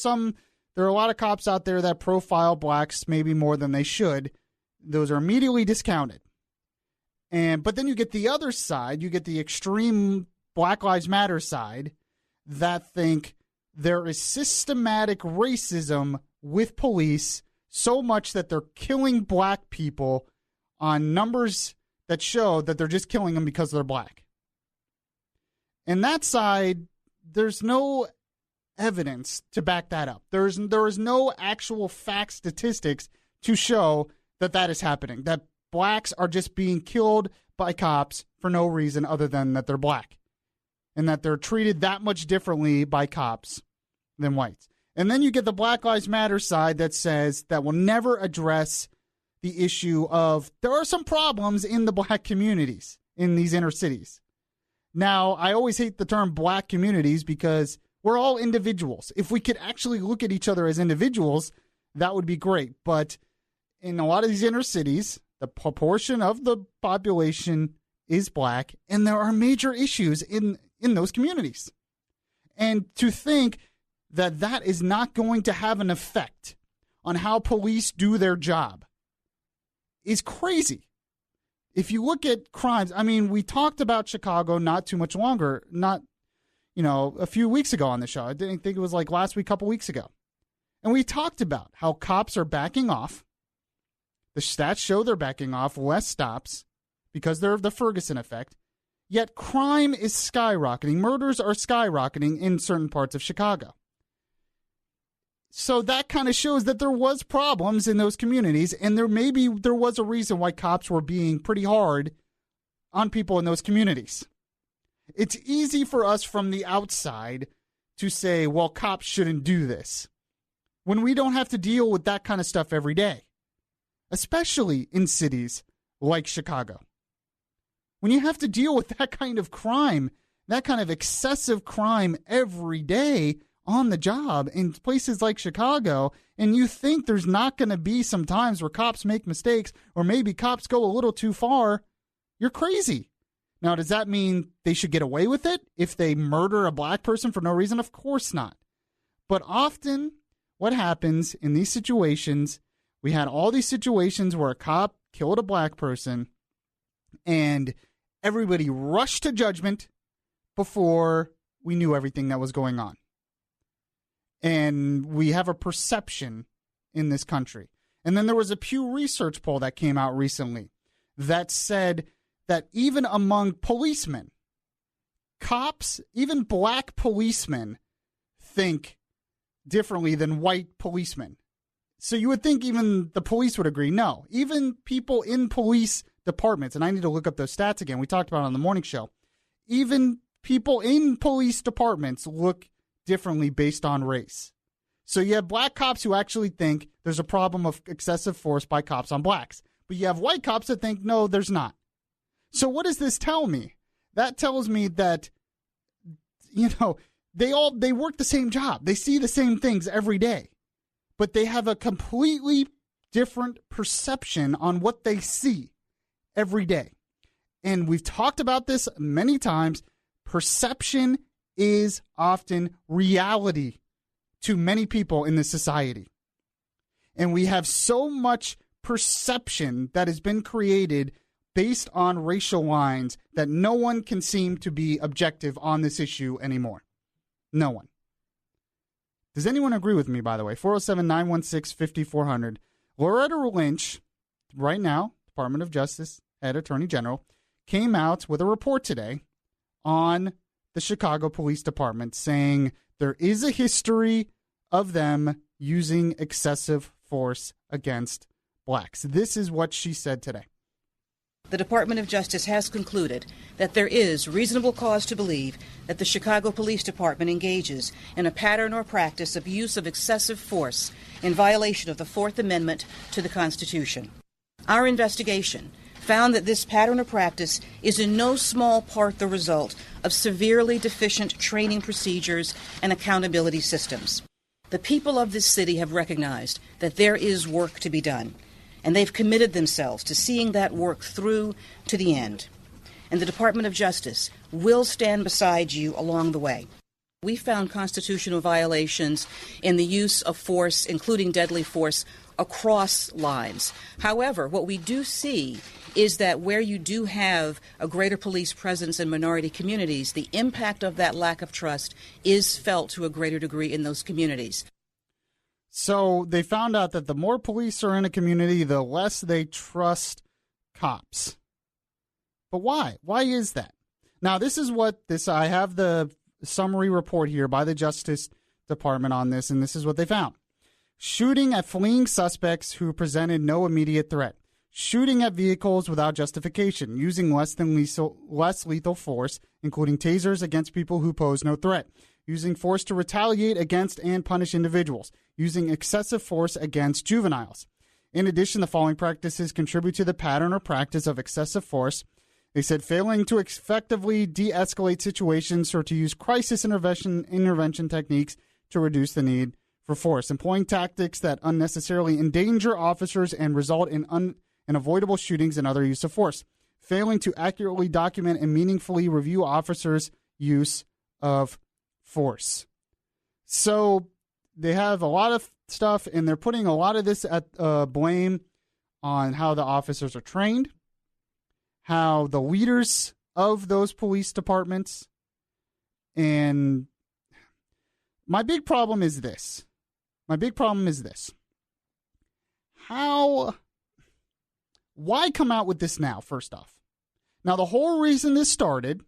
a lot of cops out there that profile blacks maybe more than they should, those are immediately discounted. But then you get the other side, you get the extreme Black Lives Matter side that think there is systematic racism with police so much that they're killing black people on numbers that show that they're just killing them because they're black. And that side, there's no evidence to back that up. There is no actual fact statistics to show that is happening, that blacks are just being killed by cops for no reason other than that they're black, and that they're treated that much differently by cops than whites. And then you get the Black Lives Matter side that says that will never address the issue of there are some problems in the black communities in these inner cities. Now, I always hate the term black communities because we're all individuals. If we could actually look at each other as individuals, that would be great. But in a lot of these inner cities, the proportion of the population is black, and there are major issues in those communities. And to think that is not going to have an effect on how police do their job is crazy. If you look at crimes, we talked about Chicago not too much longer, a few weeks ago on the show. I didn't think it was like last week, a couple weeks ago. And we talked about how cops are backing off. The stats show they're backing off, less stops because they're the Ferguson effect. Yet crime is skyrocketing. Murders are skyrocketing in certain parts of Chicago. So that kind of shows that there was problems in those communities, and there was a reason why cops were being pretty hard on people in those communities. It's easy for us from the outside to say, well, cops shouldn't do this, when we don't have to deal with that kind of stuff every day, especially in cities like Chicago. When you have to deal with that kind of crime, that kind of excessive crime every day on the job in places like Chicago, and you think there's not going to be some times where cops make mistakes or maybe cops go a little too far, you're crazy. Now, does that mean they should get away with it if they murder a black person for no reason? Of course not. But often what happens in these situations, we had all these situations where a cop killed a black person and everybody rushed to judgment before we knew everything that was going on. And we have a perception in this country. And then there was a Pew Research poll that came out recently that said that even among policemen, cops, even black policemen, think differently than white policemen. So you would think even the police would agree. No, even people in police departments, and I need to look up those stats again. We talked about it on the morning show. Even people in police departments look differently based on race. So you have black cops who actually think there's a problem of excessive force by cops on blacks. But you have white cops that think, no, there's not. So what does this tell me? That tells me that, they work the same job. They see the same things every day. But they have a completely different perception on what they see every day. And we've talked about this many times. Perception is often reality to many people in this society. And we have so much perception that has been created based on racial lines that no one can seem to be objective on this issue anymore. No one. Does anyone agree with me, by the way? 407-916-5400. Loretta Lynch, right now, Department of Justice, head attorney general, came out with a report today on the Chicago Police Department saying there is a history of them using excessive force against blacks. This is what she said today. The Department of Justice has concluded that there is reasonable cause to believe that the Chicago Police Department engages in a pattern or practice of use of excessive force in violation of the Fourth Amendment to the Constitution. Our investigation found that this pattern or practice is in no small part the result of severely deficient training procedures and accountability systems. The people of this city have recognized that there is work to be done, and they've committed themselves to seeing that work through to the end. And the Department of Justice will stand beside you along the way. We found constitutional violations in the use of force, including deadly force, across lines. However, what we do see is that where you do have a greater police presence in minority communities, the impact of that lack of trust is felt to a greater degree in those communities. So they found out that the more police are in a community, the less they trust cops. But why? Why is that? Now, this is what I have the summary report here by the Justice Department on this, and this is what they found. Shooting at fleeing suspects who presented no immediate threat. Shooting at vehicles without justification. Using less lethal force, including tasers, against people who pose no threat. Using force to retaliate against and punish individuals. Using excessive force against juveniles. In addition, the following practices contribute to the pattern or practice of excessive force. They said failing to effectively de-escalate situations or to use crisis intervention techniques to reduce the need for force. Employing tactics that unnecessarily endanger officers and result in avoidable shootings and other use of force. Failing to accurately document and meaningfully review officers' use of force. So they have a lot of stuff, and they're putting a lot of this at blame on how the officers are trained, how the leaders of those police departments, and my big problem is this. Why come out with this now, first off? Now, the whole reason this started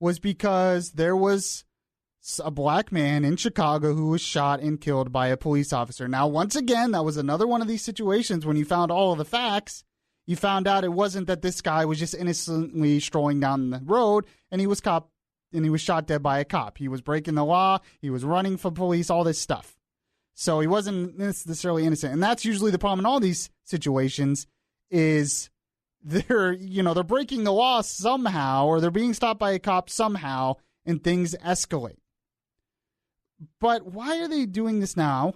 was because there was a black man in Chicago who was shot and killed by a police officer. Now, once again, that was another one of these situations when you found all of the facts. You found out it wasn't that this guy was just innocently strolling down the road and he was shot dead by a cop. He was breaking the law. He was running from police, all this stuff. So he wasn't necessarily innocent. And that's usually the problem in all these situations is they're breaking the law somehow, or they're being stopped by a cop somehow, and things escalate. But why are they doing this now?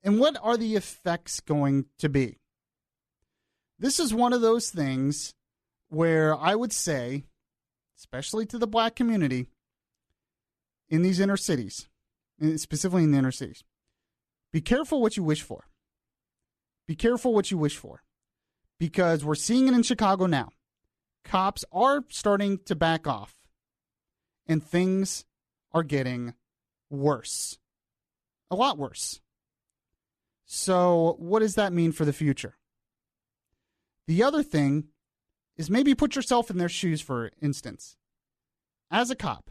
And what are the effects going to be? This is one of those things where I would say, especially to the black community in these inner cities, specifically in the inner cities, be careful what you wish for. Be careful what you wish for. Because we're seeing it in Chicago now. Cops are starting to back off. And things are getting worse. A lot worse. So what does that mean for the future? The other thing is maybe put yourself in their shoes, for instance. As a cop,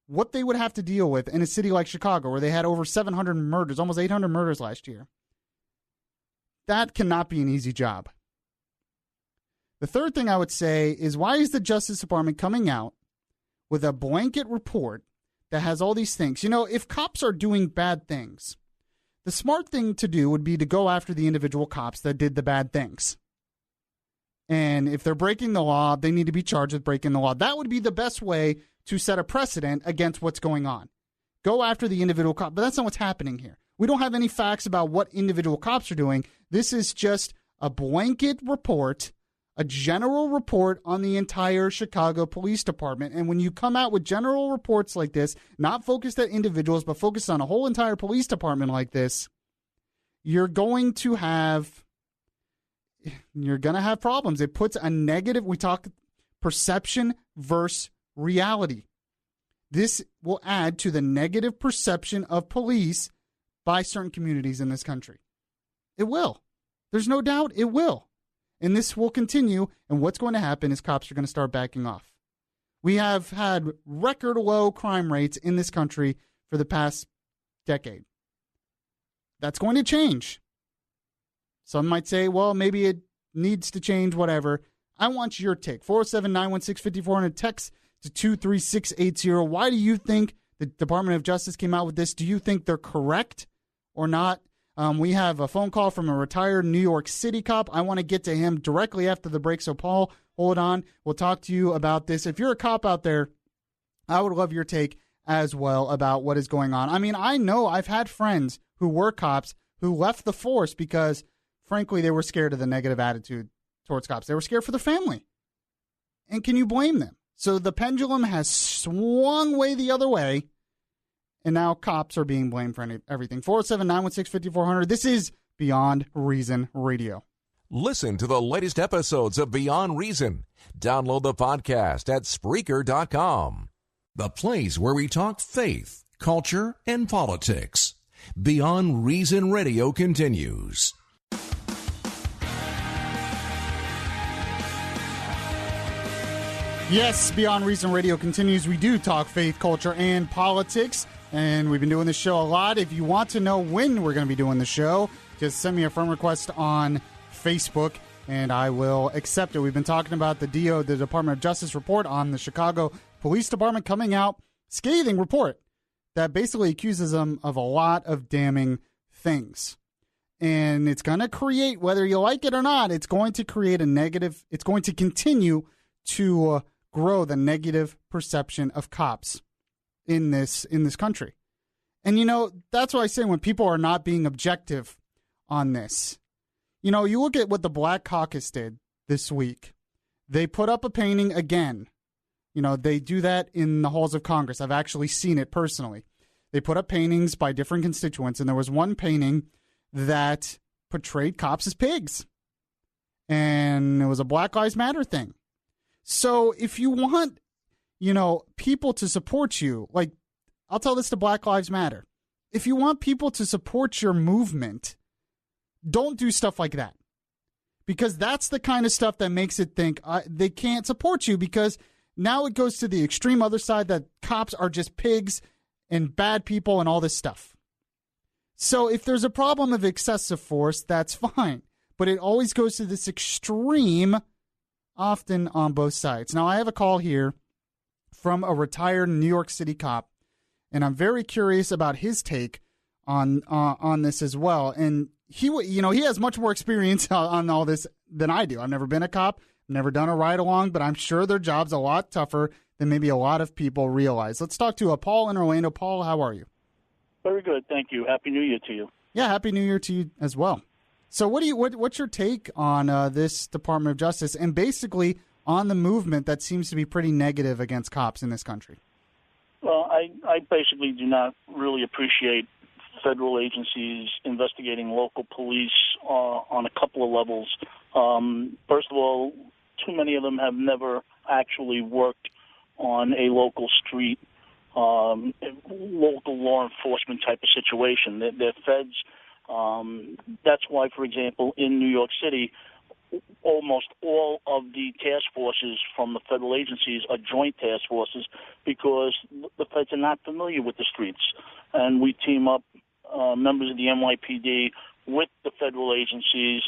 what they would have to deal with in a city like Chicago, where they had over 700 murders, almost 800 murders last year. That cannot be an easy job. The third thing I would say is, why is the Justice Department coming out with a blanket report that has all these things? If cops are doing bad things, the smart thing to do would be to go after the individual cops that did the bad things. And if they're breaking the law, they need to be charged with breaking the law. That would be the best way to set a precedent against what's going on. Go after the individual cop. But that's not what's happening here. We don't have any facts about what individual cops are doing. This is just a blanket report a general report on the entire Chicago Police Department. And when you come out with general reports like this, not focused at individuals, but focused on a whole entire police department like this, you're going to have problems. It puts a negative, we talk perception versus reality. This will add to the negative perception of police by certain communities in this country. It will. There's no doubt it will. And this will continue, and what's going to happen is cops are going to start backing off. We have had record low crime rates in this country for the past decade. That's going to change. Some might say, well, maybe it needs to change, whatever. I want your take. 407-916-5400, text to 23680. Why do you think the Department of Justice came out with this? Do you think they're correct or not? We have a phone call from a retired New York City cop. I want to get to him directly after the break. So, Paul, hold on. We'll talk to you about this. If you're a cop out there, I would love your take as well about what is going on. I mean, I know I've had friends who were cops who left the force because, frankly, they were scared of the negative attitude towards cops. They were scared for their family. And can you blame them? So the pendulum has swung way the other way. And now cops are being blamed for everything. 407-916-5400. This is Beyond Reason Radio. Listen to the latest episodes of Beyond Reason. Download the podcast at Spreaker.com. The place where we talk faith, culture, and politics. Beyond Reason Radio continues. Yes, Beyond Reason Radio continues. We do talk faith, culture, and politics. And we've been doing this show a lot. If you want to know when we're going to be doing the show, just send me a friend request on Facebook, and I will accept it. We've been talking about the Department of Justice report on the Chicago Police Department coming out, scathing report that basically accuses them of a lot of damning things. And it's going to create, whether you like it or not, it's going to create a negative, it's going to continue to grow the negative perception of cops in this country. And, you know, that's why I say when people are not being objective on this, you know, you look at what the Black Caucus did this week. They put up a painting again. You know, they do that in the halls of Congress. I've actually seen it personally. They put up paintings by different constituents, and there was one painting that portrayed cops as pigs. And it was a Black Lives Matter thing. So if you want, you know, people to support you, like, I'll tell this to Black Lives Matter. If you want people to support your movement, don't do stuff like that. Because that's the kind of stuff that makes it think they can't support you, because now it goes to the extreme other side that cops are just pigs and bad people and all this stuff. So if there's a problem of excessive force, that's fine. But it always goes to this extreme, often on both sides. Now, I have a call here from a retired New York City cop, and I'm very curious about his take on this as well. And he has much more experience on all this than I do. I've never been a cop, never done a ride-along, but I'm sure their job's a lot tougher than maybe a lot of people realize. Let's talk to Paul in Orlando. Paul, how are you? Very good, thank you. Happy New Year to you. Yeah, Happy New Year to you as well. So what's your take on this Department of Justice and basically on the movement that seems to be pretty negative against cops in this country? Well, I basically do not really appreciate federal agencies investigating local police on a couple of levels. First of all, too many of them have never actually worked on a local street, local law enforcement type of situation. They're feds. That's why, for example, in New York City, almost all of the task forces from the federal agencies are joint task forces because the feds are not familiar with the streets. And we team up members of the NYPD with the federal agencies,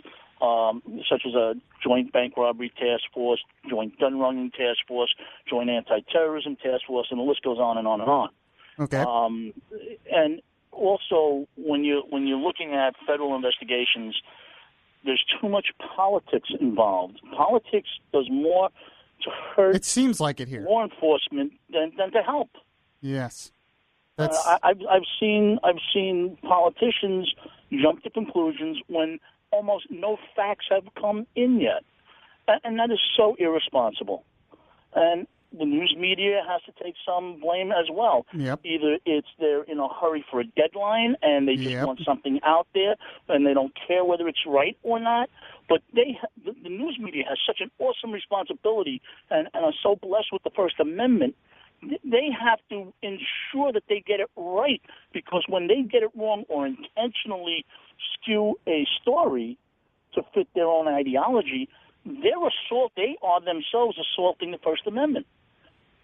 such as a joint bank robbery task force, joint gun running task force, joint anti-terrorism task force, and the list goes on and on and on. Okay. And also, when you're looking at federal investigations, there's too much politics involved. Politics does more to hurt. It seems like it here. Law enforcement than to help. Yes. I've seen politicians jump to conclusions when almost no facts have come in yet. And that is so irresponsible. And the news media has to take some blame as well. Yep. Either it's they're in a hurry for a deadline and they just want something out there and they don't care whether it's right or not. But the news media has such an awesome responsibility and are so blessed with the First Amendment. They have to ensure that they get it right, because when they get it wrong or intentionally skew a story to fit their own ideology, they are themselves assaulting the First Amendment.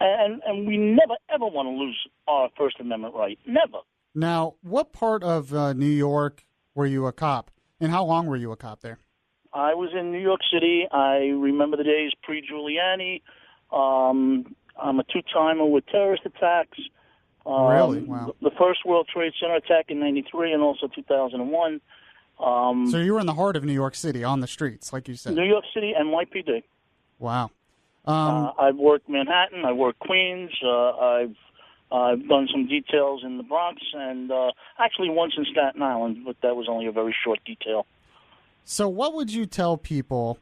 And we never, ever want to lose our First Amendment right. Never. Now, what part of New York were you a cop, and how long were you a cop there? I was in New York City. I remember the days pre-Giuliani. I'm a two-timer with terrorist attacks. Really? Wow. The first World Trade Center attack in 93 and also 2001. So you were in the heart of New York City, on the streets, like you said. New York City, NYPD. Wow. I've worked Manhattan. I worked Queens. I've done some details in the Bronx, and actually once in Staten Island, but that was only a very short detail. So what would you tell people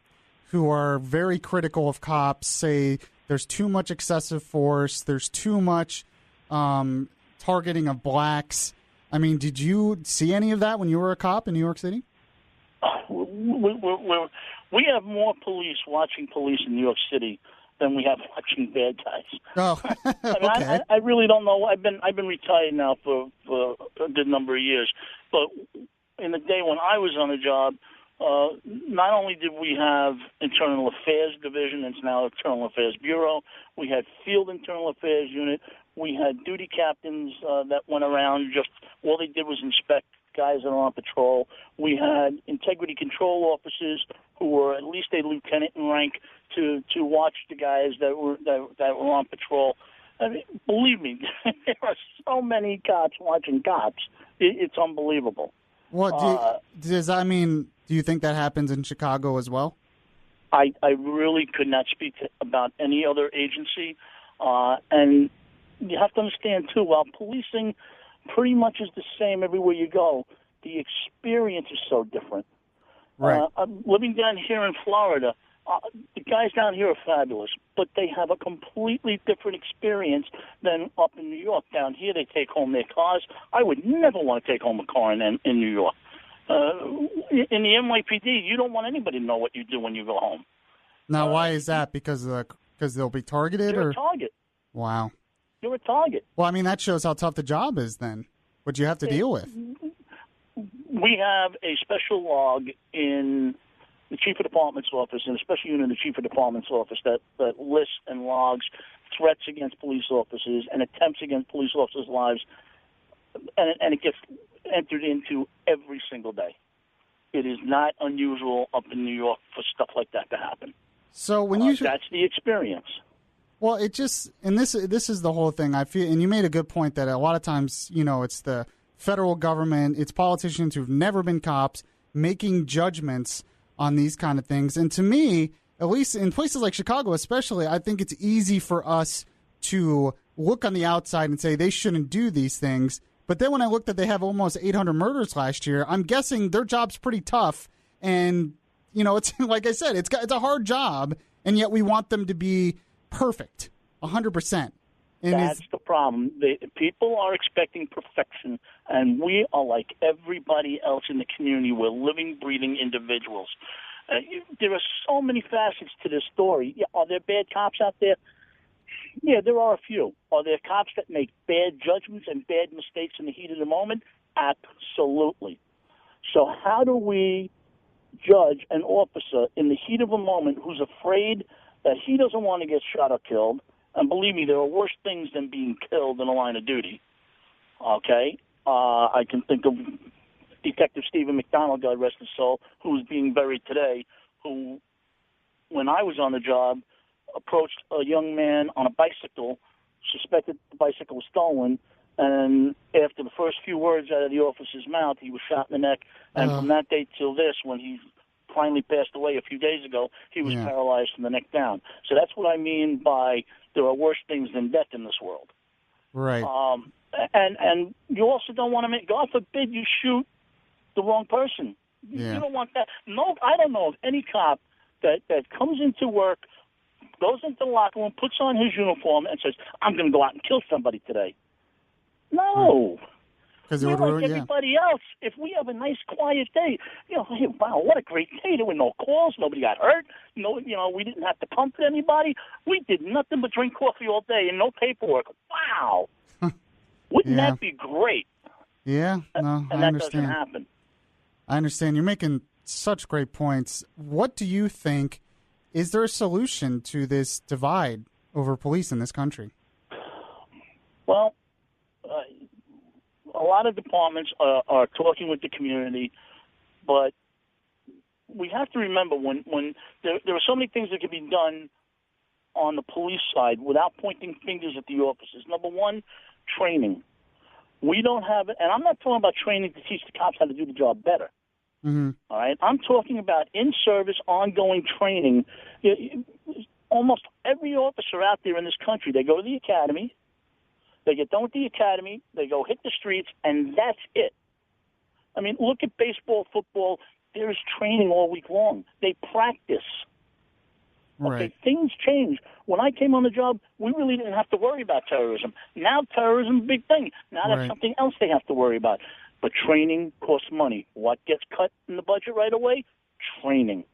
who are very critical of cops, say there's too much excessive force, there's too much targeting of blacks? I mean, did you see any of that when you were a cop in New York City? We have more police watching police in New York City than we have watching bad guys. Oh, okay. I really don't know. I've been retired now for a good number of years, but in the day when I was on the job, not only did we have Internal Affairs Division, it's now Internal Affairs Bureau, we had Field Internal Affairs Unit, we had duty captains that went around, just all they did was inspect guys that are on patrol. We had integrity control officers who were at least a lieutenant in rank to watch the guys that were on patrol. I mean, believe me, there are so many cops watching cops. It's unbelievable. Well, do you think that happens in Chicago as well? I really could not speak about any other agency. And you have to understand, too, while policing pretty much is the same everywhere you go, the experience is so different. Right. I'm living down here in Florida. The guys down here are fabulous, but they have a completely different experience than up in New York. Down here, they take home their cars. I would never want to take home a car in New York. In the NYPD, you don't want anybody to know what you do when you go home. Now, why is that? Because they'll be targeted? You're a target. Wow. You're a target. Well, I mean, that shows how tough the job is then, what you have to deal with. We have a special log in the Chief of Department's office, and a special unit in the Chief of Department's office that lists and logs threats against police officers and attempts against police officers' lives, and it gets entered into every single day. It is not unusual up in New York for stuff like that to happen. So when that's the experience. Well, it just, and this is the whole thing. I feel, and you made a good point that a lot of times, it's the federal government, it's politicians who've never been cops making judgments on these kind of things. And to me, at least in places like Chicago especially, I think it's easy for us to look on the outside and say they shouldn't do these things. But then when I looked that they have almost 800 murders last year, I'm guessing their job's pretty tough. And, it's like I said, it's a hard job, and yet we want them to be perfect, 100%. And that's the problem. People are expecting perfection, and we are like everybody else in the community. We're living, breathing individuals. There are so many facets to this story. Yeah, are there bad cops out there? Yeah, there are a few. Are there cops that make bad judgments and bad mistakes in the heat of the moment? Absolutely. So how do we judge an officer in the heat of a moment who's afraid that he doesn't want to get shot or killed? And believe me, there are worse things than being killed in a line of duty. Okay? I can think of Detective Stephen McDonald, God rest his soul, who's being buried today, who, when I was on the job, approached a young man on a bicycle, suspected the bicycle was stolen, and after the first few words out of the officer's mouth, he was shot in the neck. And from that day till this, when he finally passed away a few days ago, he was paralyzed from the neck down. So that's what I mean by there are worse things than death in this world. Right. And you also don't want to make, God forbid you shoot the wrong person. You don't want that. No, I don't know of any cop that comes into work, goes into the locker room, puts on his uniform, and says, I'm going to go out and kill somebody today. No. Because we're like everybody else. If we have a nice, quiet day, hey, wow, what a great day. There were no calls. Nobody got hurt. No, we didn't have to comfort anybody. We did nothing but drink coffee all day and no paperwork. Wow. Wouldn't that be great? Yeah, no, and I understand. That doesn't happen. I understand. You're making such great points. What do you think? Is there a solution to this divide over police in this country? Well, a lot of departments are talking with the community, but we have to remember when there are so many things that can be done on the police side without pointing fingers at the officers. Number one, training. We don't have it, and I'm not talking about training to teach the cops how to do the job better. Mm-hmm. All right, I'm talking about in-service, ongoing training. Almost every officer out there in this country, they go to the academy, they get done with the academy, they go hit the streets, and that's it. I mean, look at baseball, football. There's training all week long. They practice. Right. Okay, things change. When I came on the job, we really didn't have to worry about terrorism. Now terrorism is a big thing. Now that's something else they have to worry about. But training costs money. What gets cut in the budget right away? Training.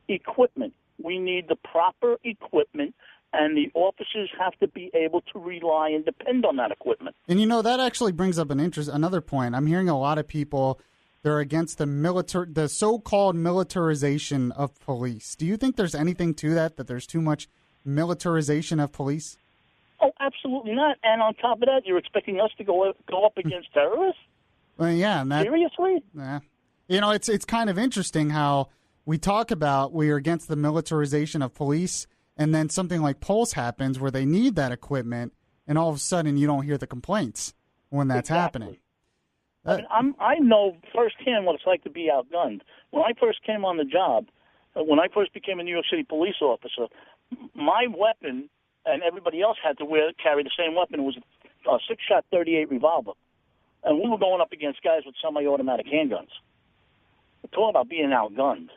Equipment. We need the proper equipment, and the officers have to be able to rely and depend on that equipment. And, that actually brings up another point. I'm hearing a lot of people, they're against the so-called militarization of police. Do you think there's anything to that there's too much militarization of police? Oh, absolutely not. And on top of that, you're expecting us to go up against terrorists? Well, yeah. And seriously? Yeah. It's kind of interesting how we talk about we are against the militarization of police, and then something like Pulse happens where they need that equipment, and all of a sudden you don't hear the complaints when that's happening. I know firsthand what it's like to be outgunned. When I first came on the job, when I first became a New York City police officer, my weapon, and everybody else had to carry the same weapon, was a 6-shot .38 revolver. And we were going up against guys with semi-automatic handguns. We're talking about being outgunned.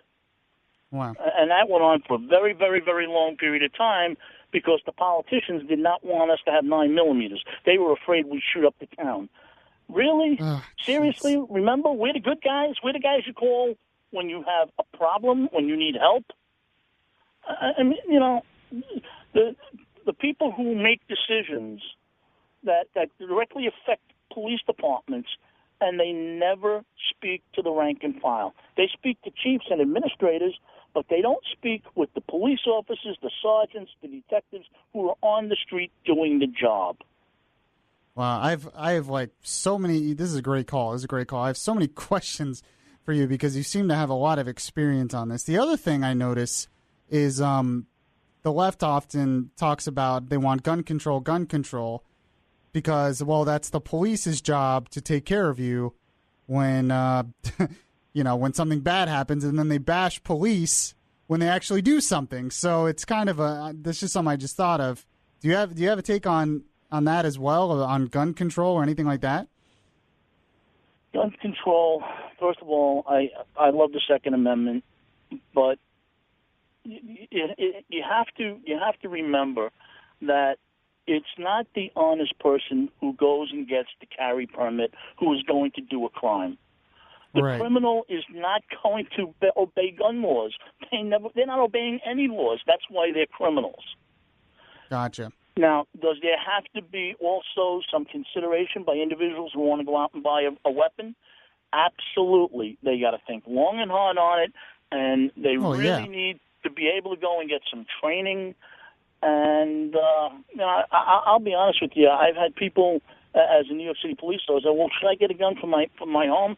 Wow. And that went on for a very, very, very long period of time because the politicians did not want us to have 9mm. They were afraid we'd shoot up the town. Really? Seriously? Geez. Remember, we're the good guys. We're the guys you call when you have a problem, when you need help. I mean, the people who make decisions that directly affect police departments, and they never speak to the rank and file. They speak to chiefs and administrators, but they don't speak with the police officers, the sergeants, the detectives who are on the street doing the job. Wow, I have like so many. This is a great call. I have so many questions for you because you seem to have a lot of experience on this. The other thing I notice is the left often talks about they want gun control. Because, well, that's the police's job to take care of you when, when something bad happens, and then they bash police when they actually do something. So it's kind of that's just something I just thought of. Do you have a take on that as well, on gun control or anything like that? Gun control, first of all, I love the Second Amendment, but you have to remember that it's not the honest person who goes and gets the carry permit who is going to do a crime. The criminal is not going to obey gun laws. They're not obeying any laws. That's why they're criminals. Gotcha. Now, does there have to be also some consideration by individuals who want to go out and buy a weapon? Absolutely. They got to think long and hard on it, and they need to be able to go and get some training. And I'll be honest with you. I've had people, as a New York City police officer, well, should I get a gun from my home?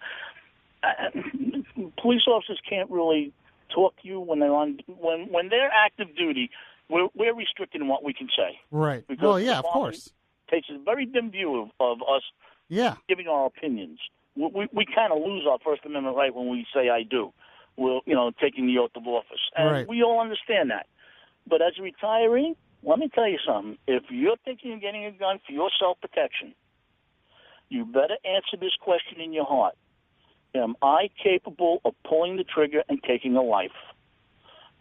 Police officers can't really talk to you when they're when they're active duty. We're restricted in what we can say. Right. Because well, yeah, of course. Takes a very dim view of us. Yeah. Giving our opinions. We kind of lose our First Amendment right when we say I do. We're taking the oath of office, and we all understand that. But as a retiree, let me tell you something. If you're thinking of getting a gun for your self-protection, you better answer this question in your heart. Am I capable of pulling the trigger and taking a life?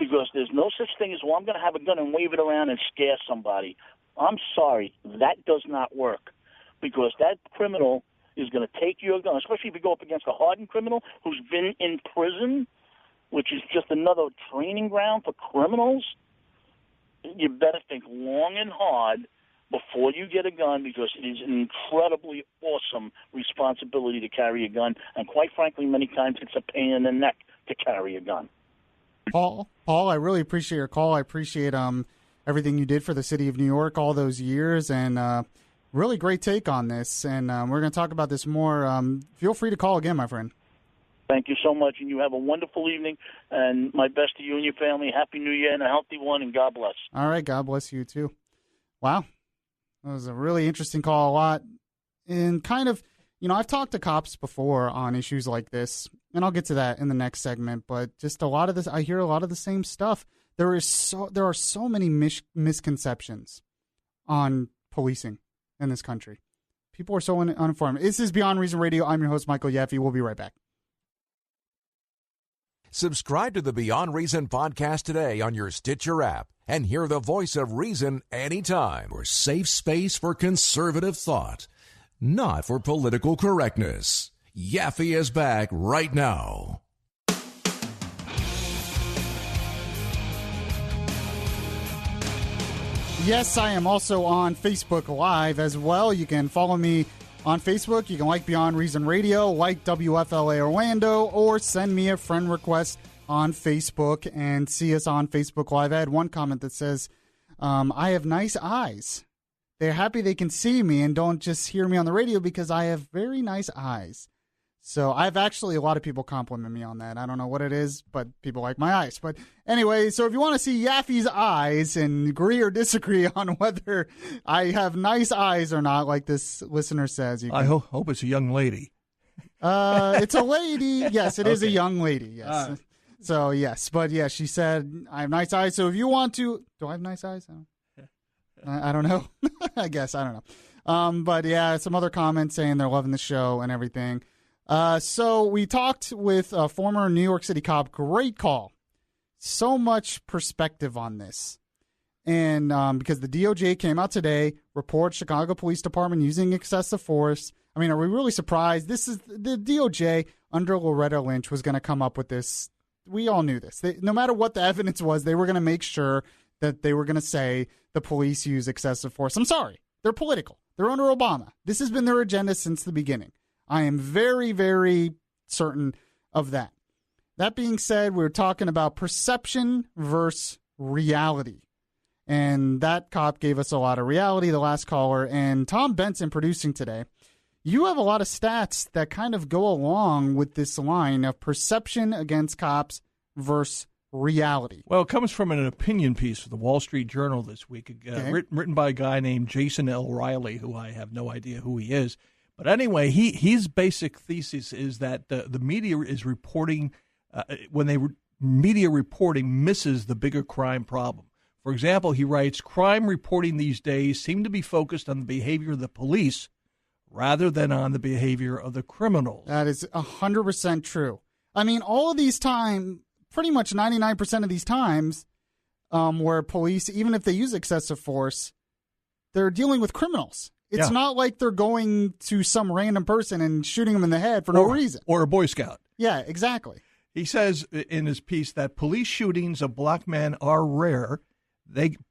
because there's no such thing as, well, I'm going to have a gun and wave it around and scare somebody. I'm sorry, that does not work, because that criminal is going to take your gun, especially if you go up against a hardened criminal who's been in prison, which is just another training ground for criminals. You better think long and hard before you get a gun, because it is an incredibly awesome responsibility to carry a gun, and quite frankly, many times it's a pain in the neck to carry a gun. Paul, I really appreciate your call. I appreciate everything you did for the city of New York all those years, and really great take on this. And we're going to talk about this more. Feel free to call again, my friend. Thank you so much, and you have a wonderful evening, and my best to you and your family. Happy New Year and a healthy one, and God bless. All right, God bless you too. Wow. That was a really interesting call, a lot. And kind of, I've talked to cops before on issues like this, and I'll get to that in the next segment, but just a lot of this, I hear a lot of the same stuff. There are so many misconceptions on policing in this country. People are so uninformed. This is Beyond Reason Radio. I'm your host, Michael Yaffee. We'll be right back. Subscribe to the Beyond Reason podcast today on your Stitcher app and hear the voice of reason anytime. Your safe space for conservative thought, not for political correctness. Yaffee is back right now. Yes, I am also on Facebook Live as well. You can follow me on Facebook. You can like Beyond Reason Radio, like WFLA Orlando, or send me a friend request on Facebook and see us on Facebook Live. I had one comment that says, I have nice eyes. They're happy they can see me and don't just hear me on the radio because I have very nice eyes. So I've actually, a lot of people compliment me on that. I don't know what it is, but people like my eyes. But anyway, so if you want to see Yaffee's eyes and agree or disagree on whether I have nice eyes or not, like this listener says. You can, I hope it's a young lady. It's a lady. Yes, it is a young lady. Yes. So, yes. But, yeah, she said, I have nice eyes. So if you want to, do I have nice eyes? I don't know. I guess. I don't know. But, yeah, some other comments saying they're loving the show and everything. So we talked with a former New York City cop. Great call. So much perspective on this. And because the DOJ came out today, reports Chicago Police Department using excessive force. I mean, are we really surprised? This is the DOJ under Loretta Lynch was going to come up with this. We all knew this. No matter what the evidence was, they were going to make sure that they were going to say the police use excessive force. I'm sorry. They're political. They're under Obama. This has been their agenda since the beginning. I am very, very certain of that. That being said, we're talking about perception versus reality. And that cop gave us a lot of reality, the last caller. And Tom Benson producing today, you have a lot of stats that kind of go along with this line of perception against cops versus reality. Well, it comes from an opinion piece for the Wall Street Journal this week, written by a guy named Jason L. Riley, who I have no idea who he is. But anyway, his basic thesis is that the media is reporting media reporting misses the bigger crime problem. For example, he writes, crime reporting these days seem to be focused on the behavior of the police rather than on the behavior of the criminals. That is 100% true. I mean, all of these times, pretty much 99% of these times where police, even if they use excessive force, they're dealing with criminals. It's not like they're going to some random person and shooting them in the head for no reason. Or a Boy Scout. Yeah, exactly. He says in his piece that police shootings of black men are rare,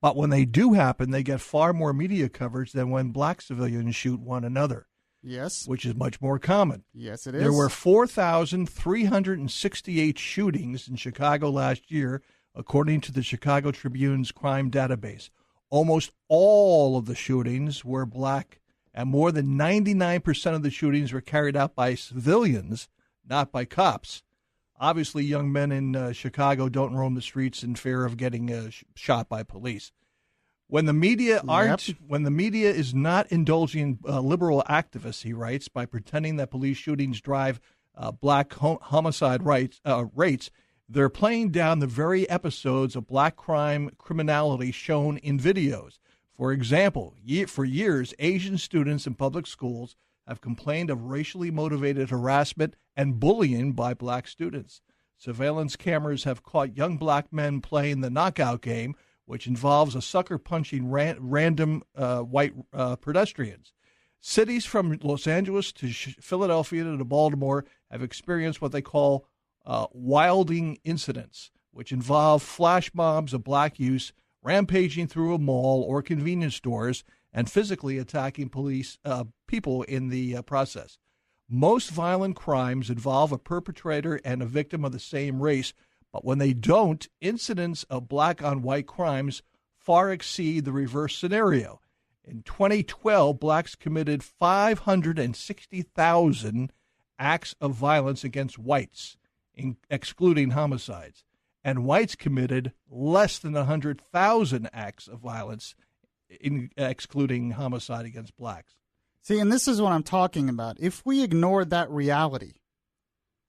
but when they do happen, they get far more media coverage than when black civilians shoot one another. Yes. Which is much more common. Yes, it is. There were 4,368 shootings in Chicago last year, according to the Chicago Tribune's crime database. Almost all of the shootings were black, and more than 99% of the shootings were carried out by civilians, not by cops. Obviously, young men in Chicago don't roam the streets in fear of getting shot by police. When the media is not indulging liberal activists, he writes, by pretending that police shootings drive black homicide rates, they're playing down the very episodes of black criminality shown in videos. For example, for years, Asian students in public schools have complained of racially motivated harassment and bullying by black students. Surveillance cameras have caught young black men playing the knockout game, which involves a sucker punching random white pedestrians. Cities from Los Angeles to Philadelphia to Baltimore have experienced what they call wilding incidents, which involve flash mobs of black youths rampaging through a mall or convenience stores and physically attacking people in the process. Most violent crimes involve a perpetrator and a victim of the same race, but when they don't, incidents of black-on-white crimes far exceed the reverse scenario. In 2012, blacks committed 560,000 acts of violence against whites, excluding homicides, and whites committed less than 100,000 acts of violence, excluding homicide against blacks. See, and this is what I'm talking about. If we ignore that reality,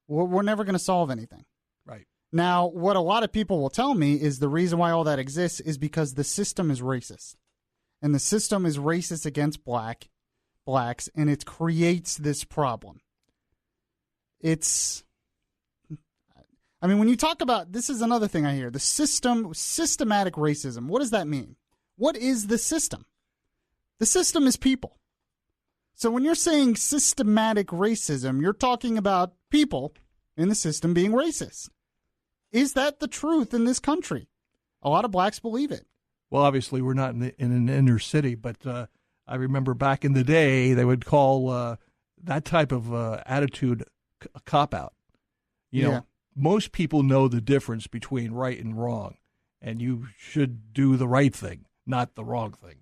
we're never going to solve anything. Right. Now, what a lot of people will tell me is the reason why all that exists is because the system is racist. And the system is racist against blacks, and it creates this problem. When you talk about, this is another thing I hear, the systematic racism. What does that mean? What is the system? The system is people. So when you're saying systematic racism, you're talking about people in the system being racist. Is that the truth in this country? A lot of blacks believe it. Well, obviously, we're not in an inner city, but I remember back in the day, they would call that type of attitude a cop-out. You know, most people know the difference between right and wrong, and you should do the right thing, not the wrong thing,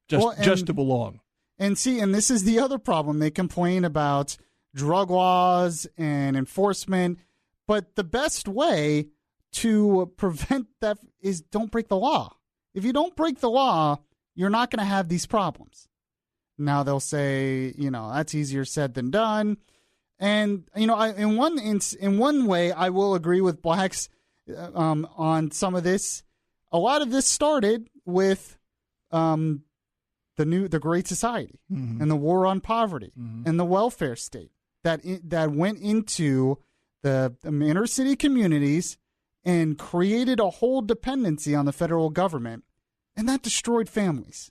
just to belong. And see, and this is the other problem. They complain about drug laws and enforcement, but the best way to prevent that is don't break the law. If you don't break the law, you're not going to have these problems. Now they'll say, that's easier said than done. And, in one way, I will agree with blacks on some of this. A lot of this started with the Great Society and the war on poverty and the welfare state that went into the inner city communities and created a whole dependency on the federal government, and that destroyed families.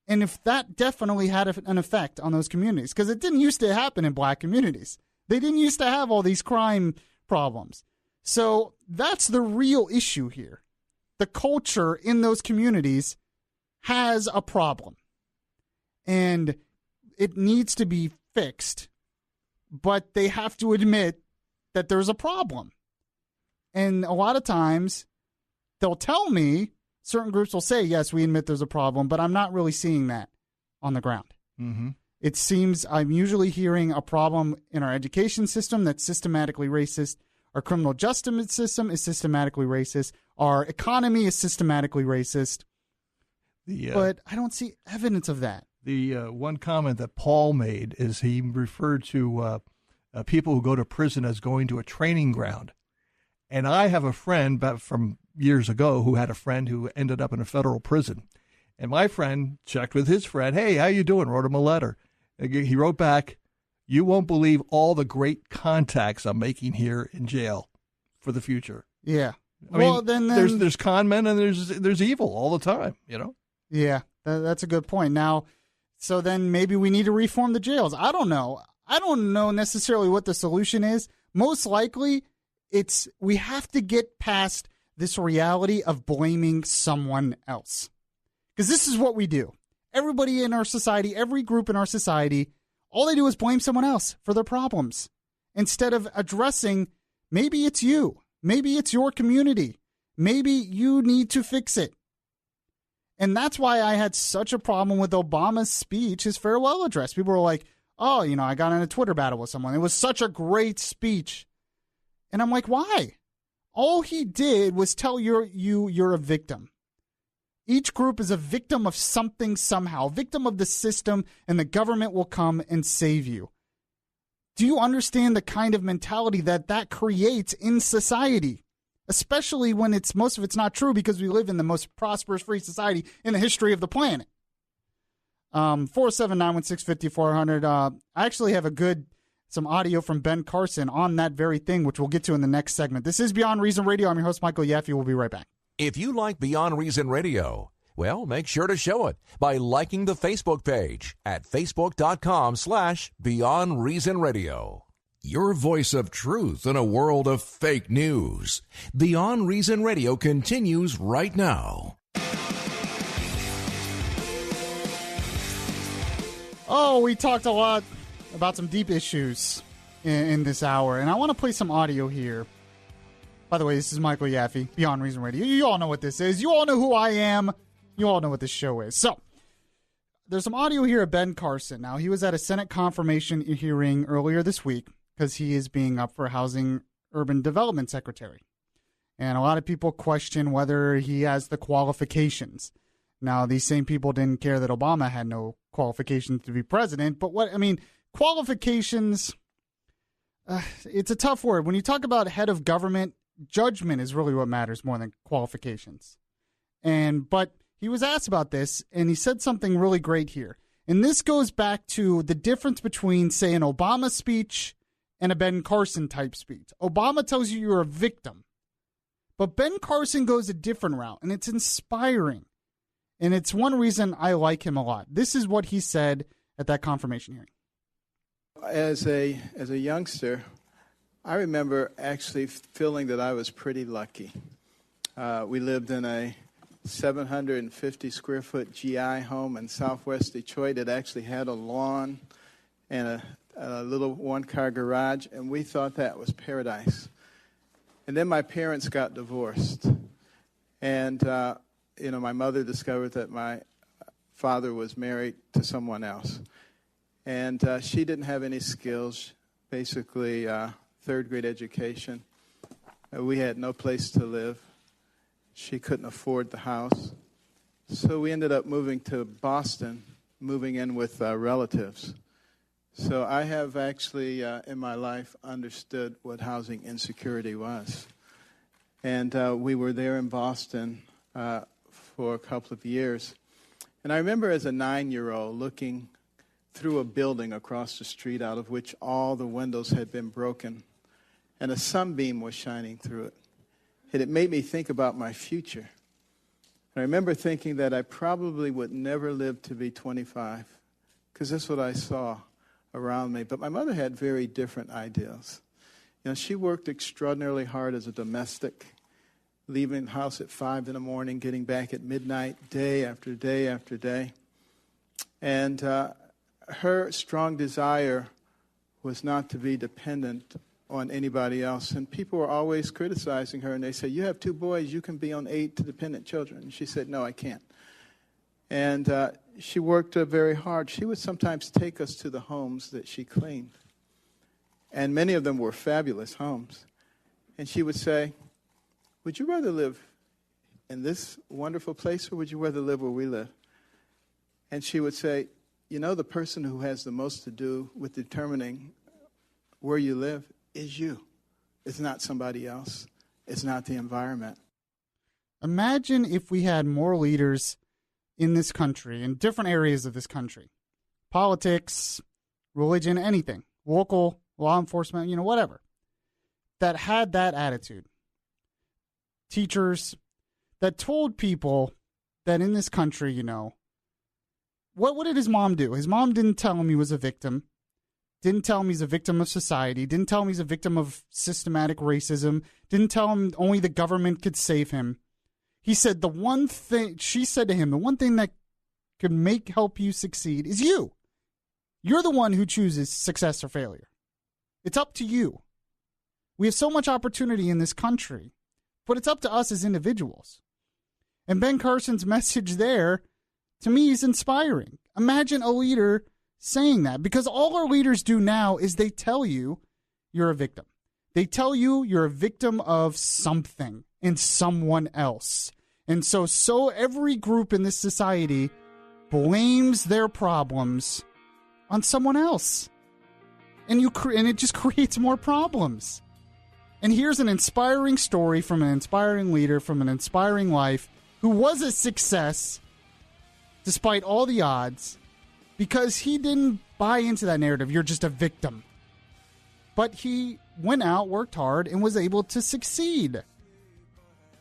And if that definitely had an effect on those communities, because it didn't used to happen in black communities. They didn't used to have all these crime problems. So that's the real issue here. The culture in those communities has a problem, and it needs to be fixed, but they have to admit that there's a problem. And a lot of times they'll tell me, certain groups will say, yes, we admit there's a problem, but I'm not really seeing that on the ground. Mm-hmm. It seems I'm usually hearing a problem in our education system that's systematically racist. Our criminal justice system is systematically racist. Our economy is systematically racist. But I don't see evidence of that. The one comment that Paul made is he referred to people who go to prison as going to a training ground. And I have a friend from years ago who had a friend who ended up in a federal prison. And my friend checked with his friend, hey, how you doing? Wrote him a letter. He wrote back, you won't believe all the great contacts I'm making here in jail for the future. Yeah. I mean, then there's con men and there's evil all the time, Yeah, that's a good point. Now, so then maybe we need to reform the jails. I don't know. I don't know necessarily what the solution is. Most likely, we have to get past this reality of blaming someone else. Because this is what we do. Everybody in our society, every group in our society, all they do is blame someone else for their problems. Instead of addressing, maybe it's you. Maybe it's your community. Maybe you need to fix it. And that's why I had such a problem with Obama's speech, his farewell address. People were like, oh, I got in a Twitter battle with someone. It was such a great speech. And I'm like, why? All he did was tell you're a victim. Each group is a victim of something somehow, victim of the system, and the government will come and save you. Do you understand the kind of mentality that creates in society? Especially when most of it's not true because we live in the most prosperous free society in the history of the planet. 47916-5400. I actually have a good some audio from Ben Carson on that very thing, which we'll get to in the next segment. This is Beyond Reason Radio. I'm your host, Michael Yaffee. We'll be right back. If you like Beyond Reason Radio, well, make sure to show it by liking the Facebook page at facebook.com/Beyond Reason Radio. Your voice of truth in a world of fake news. Beyond Reason Radio continues right now. Oh, we talked a lot about some deep issues in this hour, and I want to play some audio here. By the way, this is Michael Yaffee, Beyond Reason Radio. You all know what this is. You all know who I am. You all know what this show is. So, there's some audio here of Ben Carson. Now, he was at a Senate confirmation hearing earlier this week because he is being up for Housing Urban Development Secretary. And a lot of people question whether he has the qualifications. Now, these same people didn't care that Obama had no qualifications to be president. But qualifications, it's a tough word. When you talk about head of government, judgment is really what matters more than qualifications. But he was asked about this, and he said something really great here. And this goes back to the difference between, say, an Obama speech and a Ben Carson type speech. Obama tells you you're a victim. But Ben Carson goes a different route, and it's inspiring. And it's one reason I like him a lot. This is what he said at that confirmation hearing. As a youngster, I remember actually feeling that I was pretty lucky. We lived in a 750-square-foot GI home in southwest Detroit. It actually had a lawn and a little one-car garage, and we thought that was paradise. And then my parents got divorced. And my mother discovered that my father was married to someone else. And she didn't have any skills, basically third-grade education. We had no place to live. She couldn't afford the house. So we ended up moving to Boston, moving in with relatives. So I have actually, in my life, understood what housing insecurity was. And we were there in Boston for a couple of years. And I remember as a 9-year-old looking through a building across the street out of which all the windows had been broken, and a sunbeam was shining through it. And it made me think about my future. I remember thinking that I probably would never live to be 25, because that's what I saw around me. But my mother had very different ideals. She worked extraordinarily hard as a domestic, leaving the house at 5 in the morning, getting back at midnight, day after day after day. And her strong desire was not to be dependent on anybody else. And people were always criticizing her, and they said, "You have 2 boys, you can be on 8 dependent children." And she said, "No, I can't." And she worked very hard. She would sometimes take us to the homes that she cleaned. And many of them were fabulous homes. And she would say, "Would you rather live in this wonderful place, or would you rather live where we live?" And she would say, "The person who has the most to do with determining where you live is you. It's not somebody else. It's not the environment." Imagine if we had more leaders in this country, in different areas of this country, politics, religion, anything, local, law enforcement, whatever, that had that attitude. Teachers that told people that in this country, what did his mom do? His mom didn't tell him he was a victim, didn't tell him he's a victim of society, didn't tell him he's a victim of systematic racism, didn't tell him only the government could save him. He said she said to him, the one thing that could help you succeed is you. You're the one who chooses success or failure. It's up to you. We have so much opportunity in this country, but it's up to us as individuals. And Ben Carson's message there, to me, is inspiring. Imagine a leader saying that, because all our leaders do now is they tell you you're a victim. They tell you you're a victim of something and someone else. And so every group in this society blames their problems on someone else. And it just creates more problems. And here's an inspiring story from an inspiring leader, from an inspiring life, who was a success despite all the odds, because he didn't buy into that narrative. You're just a victim. But he went out, worked hard, and was able to succeed.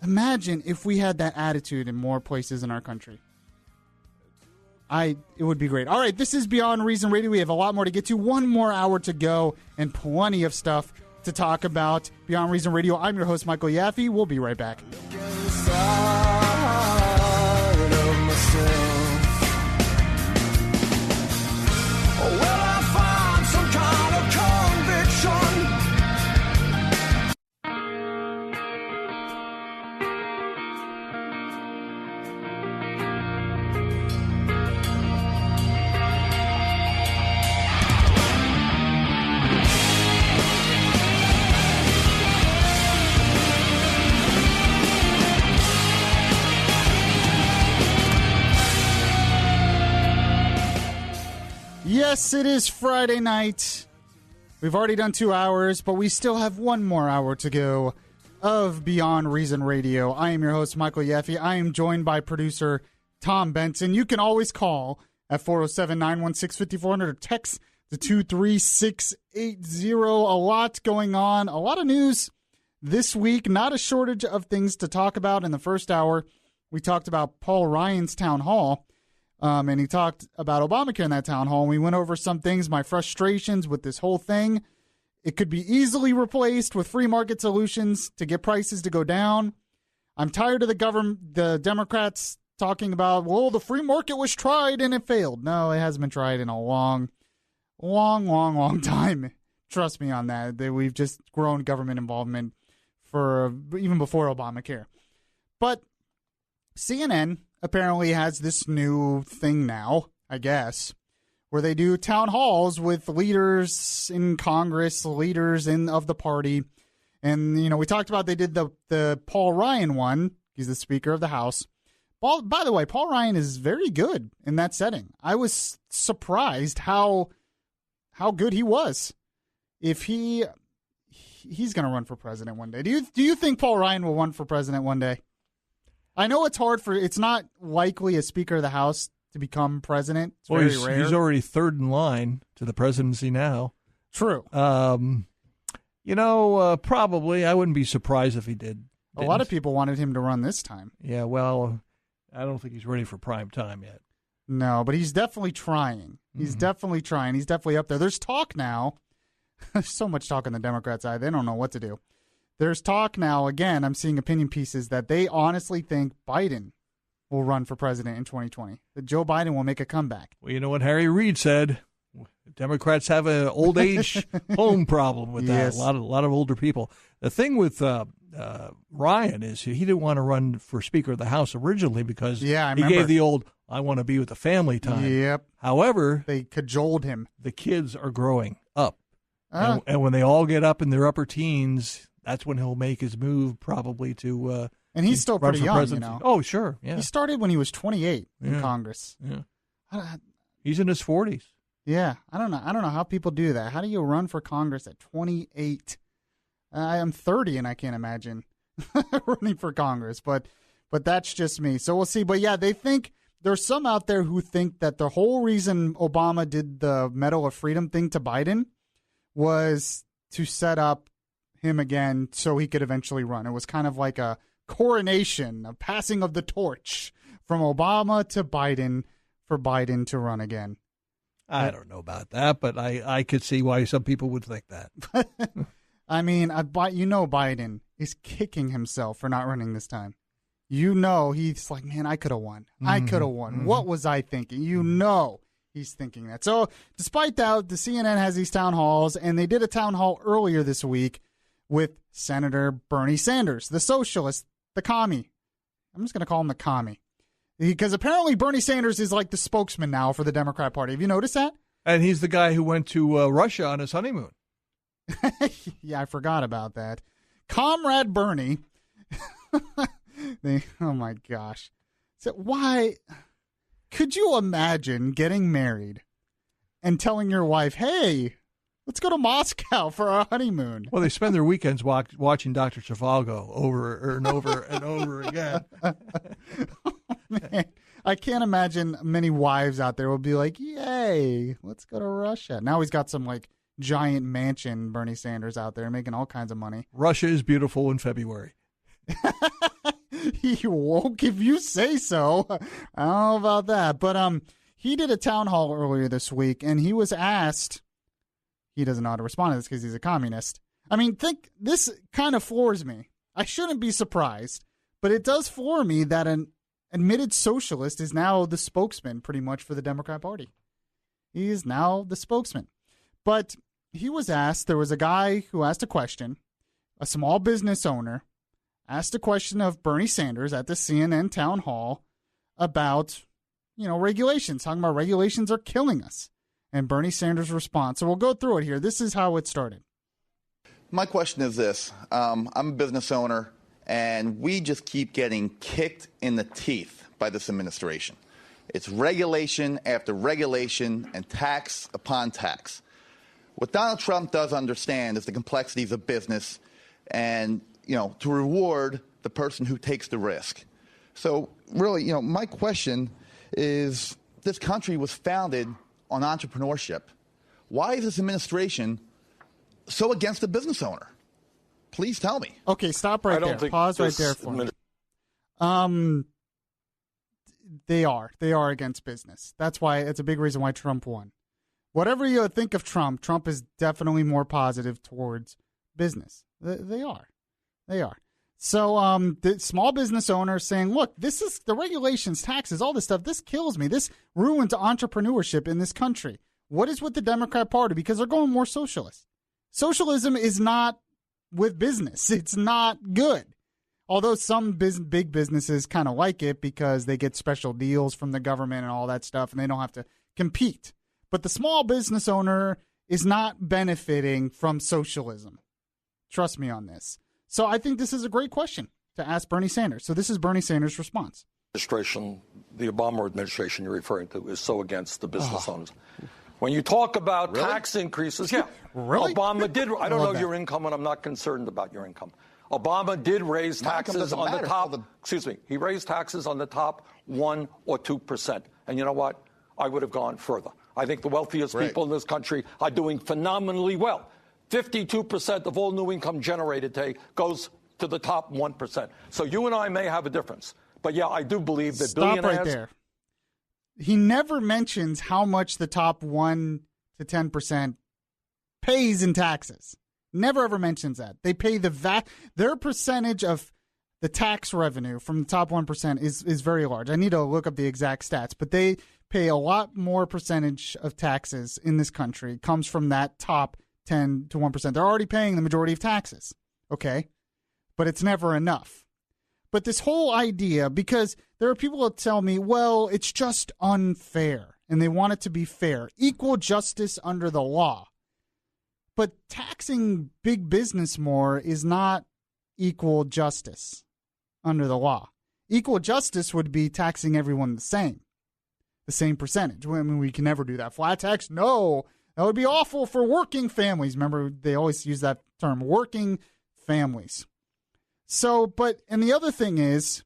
Imagine if we had that attitude in more places in our country. It would be great. All right, this is Beyond Reason Radio. We have a lot more to get to. One more hour to go and plenty of stuff to talk about. Beyond Reason Radio. I'm your host, Michael Yaffee. We'll be right back. Yes, it is Friday night. We've already done 2 hours, but we still have one more hour to go of Beyond Reason Radio. I am your host, Michael Yaffee. I am joined by producer Tom Benson. You can always call at 407-916-5400 or text to 23680. A lot going on, a lot of news this week. Not a shortage of things to talk about. In the first hour, we talked about Paul Ryan's town hall. And he talked about Obamacare in that town hall. And we went over some things, my frustrations with this whole thing. It could be easily replaced with free market solutions to get prices to go down. I'm tired of the Democrats talking about, well, the free market was tried and it failed. No, it hasn't been tried in a long time. Trust me on that. We've just grown government involvement for even before Obamacare. But CNN apparently has this new thing now, I guess, where they do town halls with leaders in Congress, leaders of the party. And, we talked about they did the Paul Ryan one. He's the Speaker of the House. By the way, Paul Ryan is very good in that setting. I was surprised how good he was. If he's going to run for president one day. Do you think Paul Ryan will run for president one day? I know it's not likely a Speaker of the House to become president. It's very rare. He's already third in line to the presidency now. True. Probably. I wouldn't be surprised if he did. A lot of people wanted him to run this time. Yeah, well, I don't think he's ready for prime time yet. No, but he's definitely trying. He's definitely trying. He's definitely up there. There's talk now. There's so much talk on the Democrat side. They don't know what to do. There's talk now, again, I'm seeing opinion pieces that they honestly think Biden will run for president in 2020. That Joe Biden will make a comeback. Well, you know what Harry Reid said? Democrats have an old age home problem with that. Yes. A lot of older people. The thing with Ryan is he didn't want to run for Speaker of the House originally because he gave the old, I want to be with the family time. Yep. However, they cajoled him. The kids are growing up. And when they all get up in their upper teens, that's when he'll make his move probably to and he's still pretty young, Oh, sure. Yeah. He started when he was 28 in Congress. Yeah. He's in his 40s. Yeah. I don't know how people do that. How do you run for Congress at 28? I am 30 and I can't imagine running for Congress, but that's just me. So we'll see. But yeah, they think there's some out there who think that the whole reason Obama did the Medal of Freedom thing to Biden was to set up him again so he could eventually run. It was kind of like a coronation, a passing of the torch from Obama to Biden for Biden to run again. I don't know about that, but I could see why some people would think that. I mean, Biden is kicking himself for not running this time. He's like, man, I could have won. I could have won. What was I thinking? He's thinking that. So despite that, the CNN has these town halls, and they did a town hall earlier this week with Senator Bernie Sanders, the socialist, the commie. I'm just going to call him the commie. Because apparently Bernie Sanders is like the spokesman now for the Democrat Party. Have you noticed that? And he's the guy who went to Russia on his honeymoon. Yeah, I forgot about that. Comrade Bernie. Oh, my gosh. So why could you imagine getting married and telling your wife, hey, let's go to Moscow for our honeymoon? Well, they spend their weekends watching Dr. Zhivago over and over and over again. Man, I can't imagine many wives out there will be like, yay, let's go to Russia. Now he's got some giant mansion, Bernie Sanders out there making all kinds of money. Russia is beautiful in February. He won't if you say so. I don't know about that. But he did a town hall earlier this week, and he was asked, he doesn't know how to respond to this because he's a communist. I mean, this kind of floors me. I shouldn't be surprised, but it does floor me that an admitted socialist is now the spokesman pretty much for the Democrat Party. He is now the spokesman. But he was asked, there was a guy who asked a question, a small business owner, asked a question of Bernie Sanders at the CNN town hall about, regulations, talking about regulations are killing us. And Bernie Sanders' response. So we'll go through it here. This is how it started. My question is this. I'm a business owner, and we just keep getting kicked in the teeth by this administration. It's regulation after regulation and tax upon tax. What Donald Trump does understand is the complexities of business and, to reward the person who takes the risk. So really, my question is, this country was founded on entrepreneurship. Why is this administration so against the business owner? Please tell me. Okay, stop right there. Pause right there for me. They are against business. That's why it's a big reason why Trump won. Whatever you think of Trump, Trump is definitely more positive towards business. They are. So the small business owner saying, look, this is the regulations, taxes, all this stuff. This kills me. This ruins entrepreneurship in this country. What is with the Democrat Party? Because they're going more socialist. Socialism is not with business. It's not good. Although some big businesses kind of like it because they get special deals from the government and all that stuff, and they don't have to compete. But the small business owner is not benefiting from socialism. Trust me on this. So I think this is a great question to ask Bernie Sanders. So this is Bernie Sanders' response. The Obama administration you're referring to is so against the business owners. When you talk about tax increases, really? Obama did. I don't know your income, and I'm not concerned about your income. Obama did raise taxes on the top. He raised taxes on the top 1 or 2%. And you know what? I would have gone further. I think the wealthiest people in this country are doing phenomenally well. 52% of all new income generated today goes to the top 1%. So you and I may have a difference. But, I do believe that billionaires... Stop right there. He never mentions how much the top 1 to 10% pays in taxes. Never ever mentions that. They pay their percentage of the tax revenue from the top 1% is very large. I need to look up the exact stats, but they pay a lot more percentage of taxes in this country. It comes from that top 10 to 1%. They're already paying the majority of taxes, okay? But it's never enough. But this whole idea, because there are people that tell me, well, it's just unfair, and they want it to be fair. Equal justice under the law. But taxing big business more is not equal justice under the law. Equal justice would be taxing everyone the same percentage. I mean, we can never do that. Flat tax? No. That would be awful for working families. Remember, they always use that term, working families. So, and the other thing is,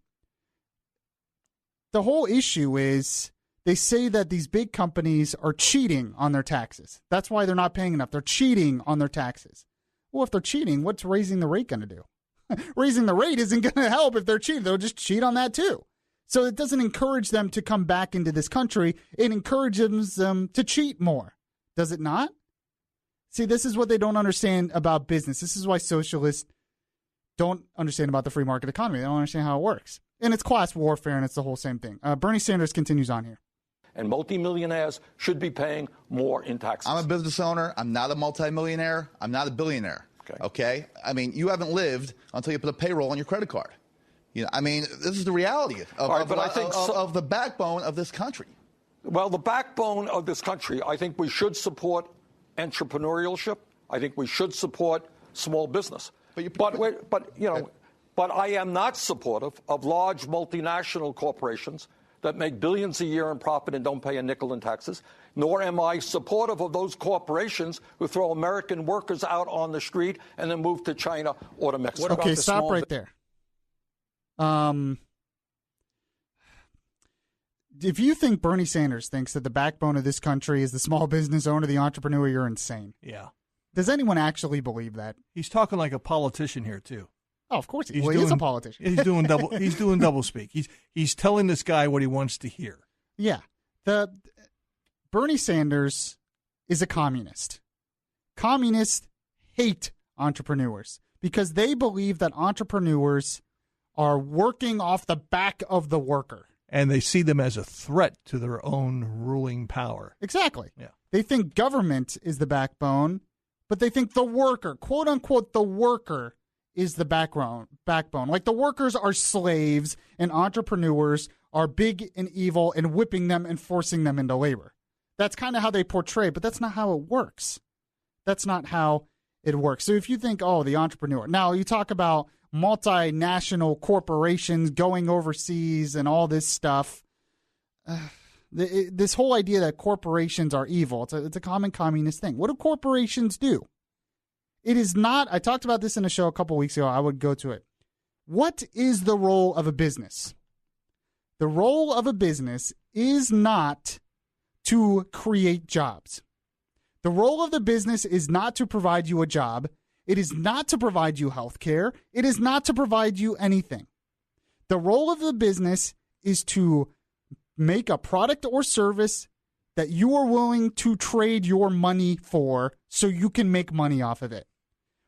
the whole issue is they say that these big companies are cheating on their taxes. That's why they're not paying enough. They're cheating on their taxes. Well, if they're cheating, what's raising the rate going to do? Raising the rate isn't going to help if they're cheating. They'll just cheat on that too. So it doesn't encourage them to come back into this country. It encourages them to cheat more. Does it not? See, this is what they don't understand about business. This is why socialists don't understand about the free market economy. They don't understand how it works. And it's class warfare, and it's the whole same thing. Bernie Sanders continues on here. And multimillionaires should be paying more in taxes. I'm a business owner. I'm not a multimillionaire. I'm not a billionaire. Okay? I mean, you haven't lived until you put a payroll on your credit card. This is the reality of the backbone of this country. Well, the backbone of this country, I think we should support entrepreneurship. I think we should support small business. But I am not supportive of large multinational corporations that make billions a year in profit and don't pay a nickel in taxes, nor am I supportive of those corporations who throw American workers out on the street and then move to China or to Mexico. Okay, stop right there. If you think Bernie Sanders thinks that the backbone of this country is the small business owner, the entrepreneur, you're insane. Yeah. Does anyone actually believe that? He's talking like a politician here, too. Oh, of course he is a politician. He's doing double speak. He's telling this guy what he wants to hear. Yeah. Bernie Sanders is a communist. Communists hate entrepreneurs because they believe that entrepreneurs are working off the back of the worker. And they see them as a threat to their own ruling power. Exactly. Yeah. They think government is the backbone, but they think the worker, quote unquote, the worker is the backbone. Like the workers are slaves and entrepreneurs are big and evil and whipping them and forcing them into labor. That's kind of how they portray, but that's not how it works. That's not how it works. So if you think, oh, the entrepreneur. Now you talk about multinational corporations going overseas and all this stuff. This whole idea that corporations are evil, it's a common communist thing. What do corporations do? It is not, I talked about this in a show a couple weeks ago. I would go to it. What is the role of a business? The role of a business is not to create jobs. The role of the business is not to provide you a job. It is not to provide you health care. It is not to provide you anything. The role of the business is to make a product or service that you are willing to trade your money for so you can make money off of it.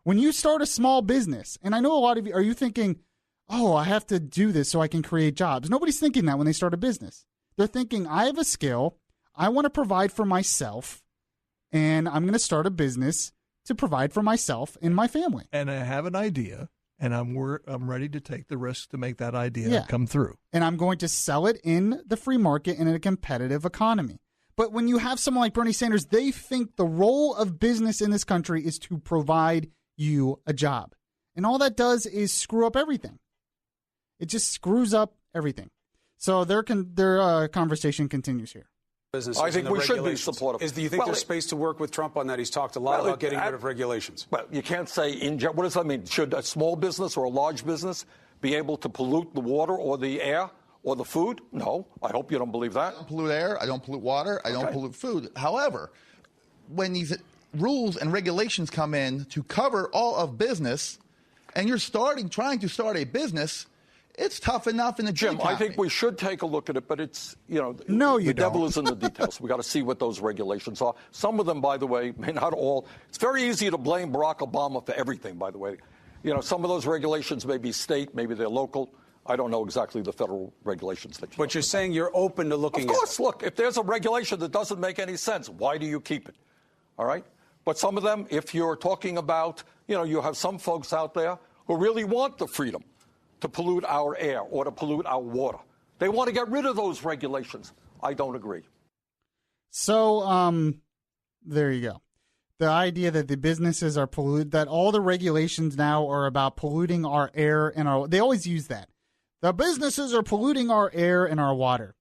When you start a small business, and I know a lot of you, are you thinking, oh, I have to do this so I can create jobs? Nobody's thinking that when they start a business. They're thinking, I have a skill, I want to provide for myself, and I'm going to start a business to provide for myself and my family. And I have an idea, and I'm ready to take the risk to make that idea come through. And I'm going to sell it in the free market in a competitive economy. But when you have someone like Bernie Sanders, they think the role of business in this country is to provide you a job. And all that does is screw up everything. It just screws up everything. So their conversation continues here. I think we should be supportive. Do you think there's space to work with Trump on that? He's talked a lot about getting rid of regulations. Well, you can't say what does that mean? Should a small business or a large business be able to pollute the water or the air or the food? No. I hope you don't believe that. I don't pollute air. I don't pollute water. I don't pollute food. However, when these rules and regulations come in to cover all of business, and you're trying to start a business, it's tough enough in the Jim, I think we should take a look at it, but it's, the devil is in the details. We got to see what those regulations are. Some of them, by the way, may not all. It's very easy to blame Barack Obama for everything, by the way. Some of those regulations may be state, maybe they're local. I don't know exactly the federal regulations that you But you're saying you're open to looking at it. Of course, look, if there's a regulation that doesn't make any sense, why do you keep it? All right? But some of them, if you're talking about, you have some folks out there who really want the freedom to pollute our air or to pollute our water. They want to get rid of those regulations. I don't agree. So, there you go. The idea that the businesses are polluted, that all the regulations now are about polluting our air and they always use that. The businesses are polluting our air and our water.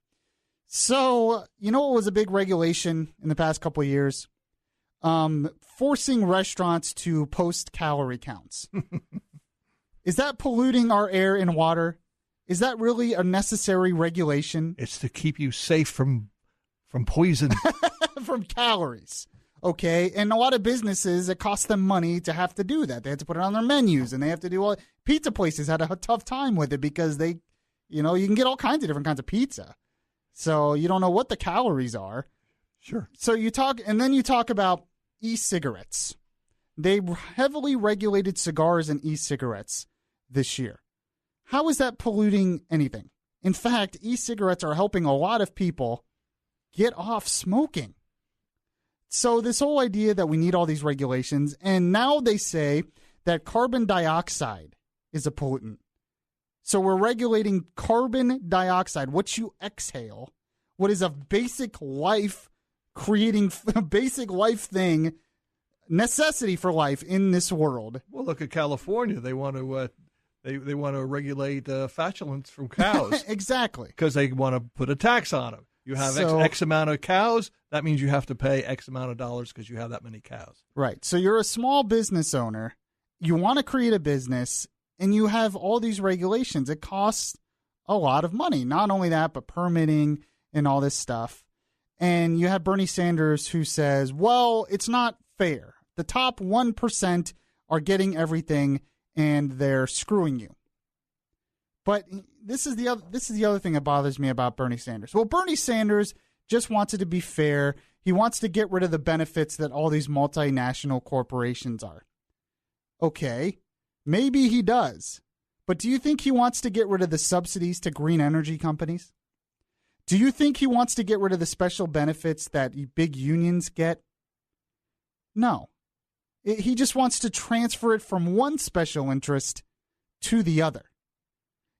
So, what was a big regulation in the past couple of years? Forcing restaurants to post calorie counts. Is that polluting our air and water? Is that really a necessary regulation? It's to keep you safe from poison. From calories. Okay. And a lot of businesses, it costs them money to have to do that. They have to put it on their menus, and they have to do all. Pizza places had a tough time with it because they, you can get all kinds of different kinds of pizza. So you don't know what the calories are. Sure. So you talk about e-cigarettes. They heavily regulated cigars and e-cigarettes this year. How is that polluting anything? In fact, e-cigarettes are helping a lot of people get off smoking. So this whole idea that we need all these regulations, and now they say that carbon dioxide is a pollutant. So we're regulating carbon dioxide, what you exhale, what is a basic life thing, necessity for life in this world. Well, look at California. They want to they want to regulate flatulence from cows. Exactly. Because they want to put a tax on them. You have X amount of cows, that means you have to pay X amount of dollars because you have that many cows. Right. So you're a small business owner. You want to create a business, and you have all these regulations. It costs a lot of money. Not only that, but permitting and all this stuff. And you have Bernie Sanders who says, well, it's not fair. the top 1% are getting everything and they're screwing you. But this is the other thing that bothers me about Bernie Sanders. Well, Bernie Sanders just wants it to be fair. He wants to get rid of the benefits that all these multinational corporations are. Okay, maybe he does. But do you think he wants to get rid of the subsidies to green energy companies? Do you think he wants to get rid of the special benefits that big unions get? No. He just wants to transfer it from one special interest to the other.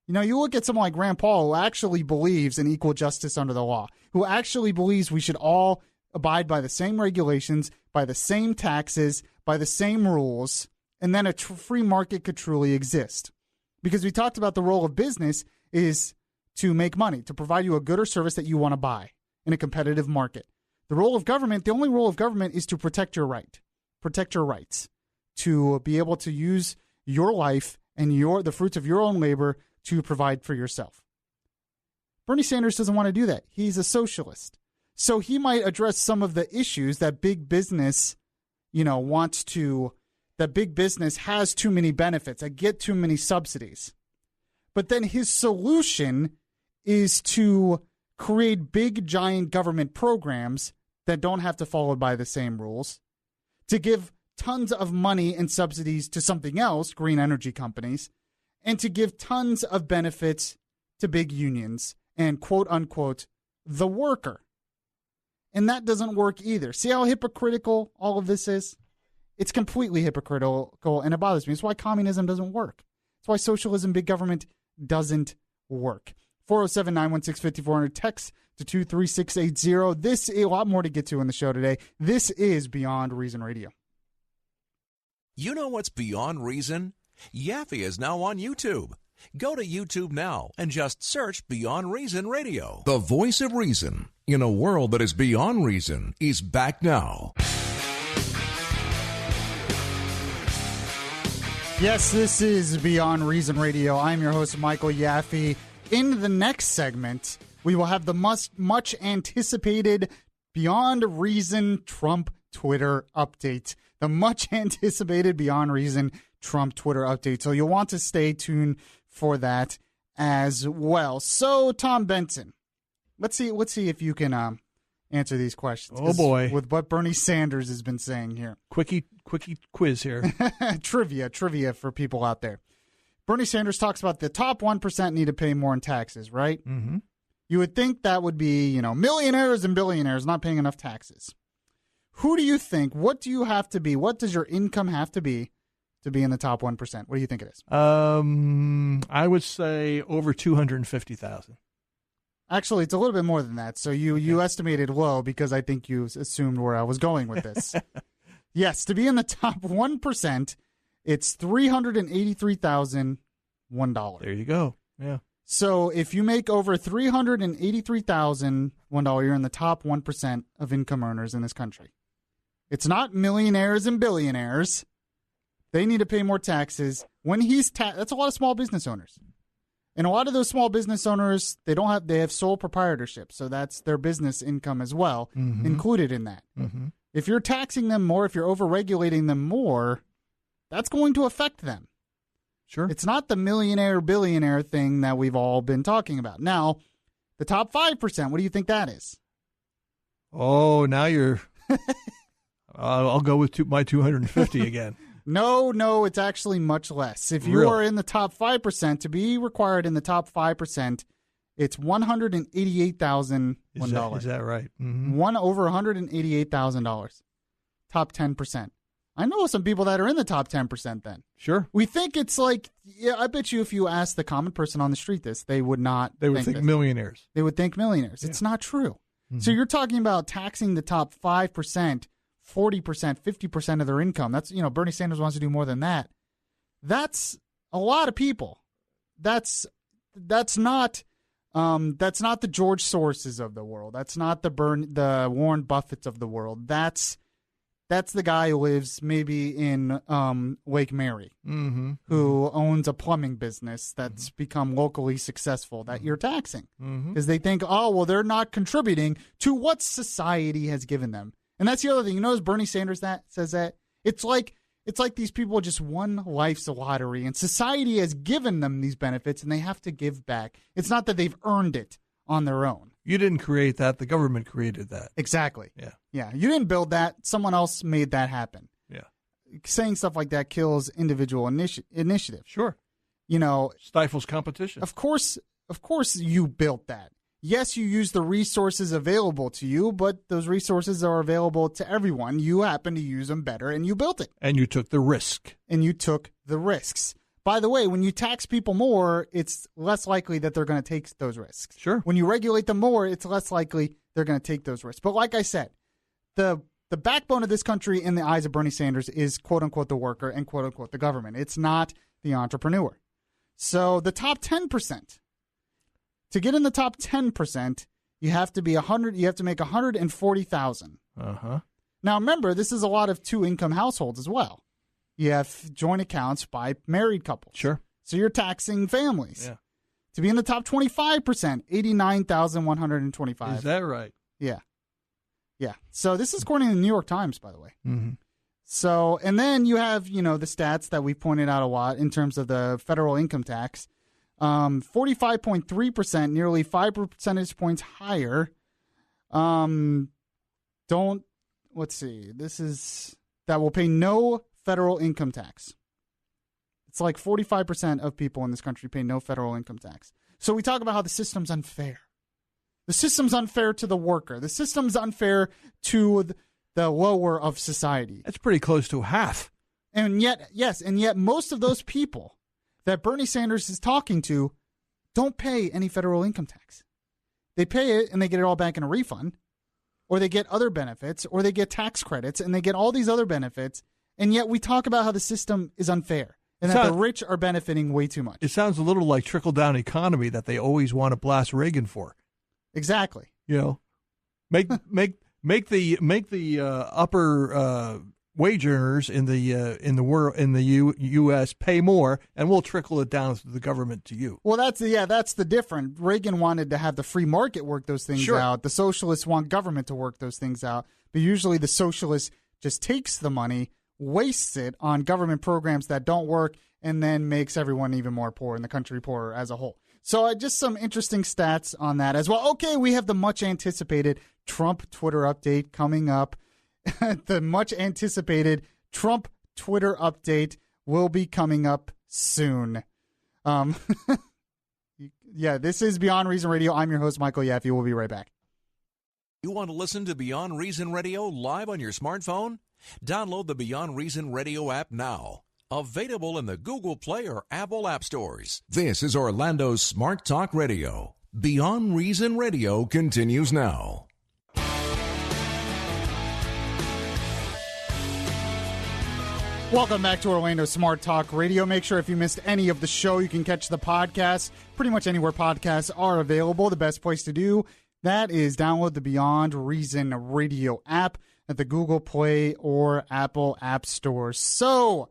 You know, you look at someone like Rand Paul, who actually believes in equal justice under the law, who actually believes we should all abide by the same regulations, by the same taxes, by the same rules, and then a free market could truly exist. Because we talked about the role of business is to make money, to provide you a good or service that you want to buy in a competitive market. The role of government, the only role of government is to protect your rights, to be able to use your life and the fruits of your own labor to provide for yourself. Bernie Sanders doesn't want to do that. He's a socialist. So he might address some of the issues that big business, that big business has too many benefits, that get too many subsidies. But then his solution is to create big, giant government programs that don't have to follow by the same rules, to give tons of money and subsidies to something else, green energy companies, and to give tons of benefits to big unions and, quote unquote, the worker. And that doesn't work either. See how hypocritical all of this is? It's completely hypocritical, and it bothers me. It's why communism doesn't work. It's why socialism, big government doesn't work. 407-916-5400, text to 23680. This is a lot more to get to in the show today. This is Beyond Reason Radio. You know what's beyond reason? Yaffee is now on YouTube. Go to YouTube now and just search Beyond Reason Radio. The voice of reason in a world that is beyond reason is back now. Yes, this is Beyond Reason Radio. I'm your host, Michael Yaffee. In the next segment, we will have the much anticipated Beyond Reason Trump Twitter update. The much anticipated Beyond Reason Trump Twitter update. So you'll want to stay tuned for that as well. So, Tom Benson, let's see if you can answer these questions. Oh boy, with what Bernie Sanders has been saying here. Quickie quiz here. Trivia for people out there. Bernie Sanders talks about the top 1% need to pay more in taxes, right? Mm-hmm. You would think that would be, millionaires and billionaires not paying enough taxes. Who do you think? What do you have to be? What does your income have to be in the top 1%? What do you think it is? I would say over 250,000. Actually, it's a little bit more than that. So you estimated low because I think you assumed where I was going with this. Yes, to be in the top 1%, it's $383,001. There you go. Yeah. So if you make over $383,001, you're in the top 1% of income earners in this country. It's not millionaires and billionaires. They need to pay more taxes. When that's a lot of small business owners. And a lot of those small business owners, they have sole proprietorship. So that's their business income as well, included in that. Mm-hmm. If you're taxing them more, if you're overregulating them more, that's going to affect them. Sure. It's not the millionaire, billionaire thing that we've all been talking about. Now, the top 5%, what do you think that is? Oh, now you're... I'll go with my 250 again. No, it's actually much less. If you are in the top 5%, to be required in the top 5%, it's $188,001. Is that right? Mm-hmm. Over $188,000. Top 10%. I know some people that are in the top 10% then. Sure. We think it's like, I bet you if you ask the common person on the street this, they would not They would think millionaires. They would think millionaires. Yeah. It's not true. Mm-hmm. So you're talking about taxing the top 5%, 40%, 50% of their income. That's, Bernie Sanders wants to do more than that. That's a lot of people. That's not the George Soroses of the world. That's not the Warren Buffetts of the world. That's the guy who lives maybe in Lake Mary, who owns a plumbing business that's become locally successful that you're taxing. Because they think, they're not contributing to what society has given them. And that's the other thing. You notice Bernie Sanders says that? It's like these people just won life's lottery, and society has given them these benefits, and they have to give back. It's not that they've earned it on their own. You didn't create that. The government created that. Exactly. Yeah. You didn't build that. Someone else made that happen. Yeah. Saying stuff like that kills individual initiative. Sure. Stifles competition. Of course you built that. Yes, you use the resources available to you, but those resources are available to everyone. You happen to use them better, and you built it. And you took the risk. And you took the risks. By the way, when you tax people more, it's less likely that they're going to take those risks. Sure. When you regulate them more, it's less likely they're going to take those risks. But like I said, the backbone of this country in the eyes of Bernie Sanders is quote-unquote the worker and quote-unquote the government. It's not the entrepreneur. So the top 10%. To get in the top 10%, you have to be 100. You have to make 140,000. Now remember, this is a lot of two-income households as well. You have joint accounts by married couples. Sure. So you're taxing families. Yeah. To be in the top 25%, 89,125. Is that right? Yeah. So this is according to the New York Times, by the way. Mm-hmm. So, and then you have, the stats that we pointed out a lot in terms of the federal income tax. 45.3%, nearly 5 percentage points higher. Let's see. That will pay no federal income tax. It's like 45% of people in this country pay no federal income tax. So we talk about how the system's unfair. The system's unfair to the worker. The system's unfair to the lower of society. That's pretty close to half. And yet most of those people that Bernie Sanders is talking to don't pay any federal income tax. They pay it and they get it all back in a refund, or they get other benefits, or they get tax credits, and they get all these other benefits, and yet we talk about how the system is unfair and that the rich are benefiting way too much. It sounds a little like trickle-down economy that they always want to blast Reagan for. Exactly. Make the upper wage earners in the U.S. pay more, and we'll trickle it down to the government to you. Well, that's the difference. Reagan wanted to have the free market work those things out. The socialists want government to work those things out. But usually the socialist just takes the money, wastes it on government programs that don't work, and then makes everyone even more poor and the country poorer as a whole. So just some interesting stats on that as well. Okay, we have the much-anticipated Trump Twitter update coming up. The much-anticipated Trump Twitter update will be coming up soon. This is Beyond Reason Radio. I'm your host, Michael Yaffee. We'll be right back. You want to listen to Beyond Reason Radio live on your smartphone? Download the Beyond Reason Radio app now. Available in the Google Play or Apple App Stores. This is Orlando's Smart Talk Radio. Beyond Reason Radio continues now. Welcome back to Orlando Smart Talk Radio. Make sure if you missed any of the show, you can catch the podcast pretty much anywhere podcasts are available. The best place to do that is download the Beyond Reason Radio app at the Google Play or Apple App Stores. So,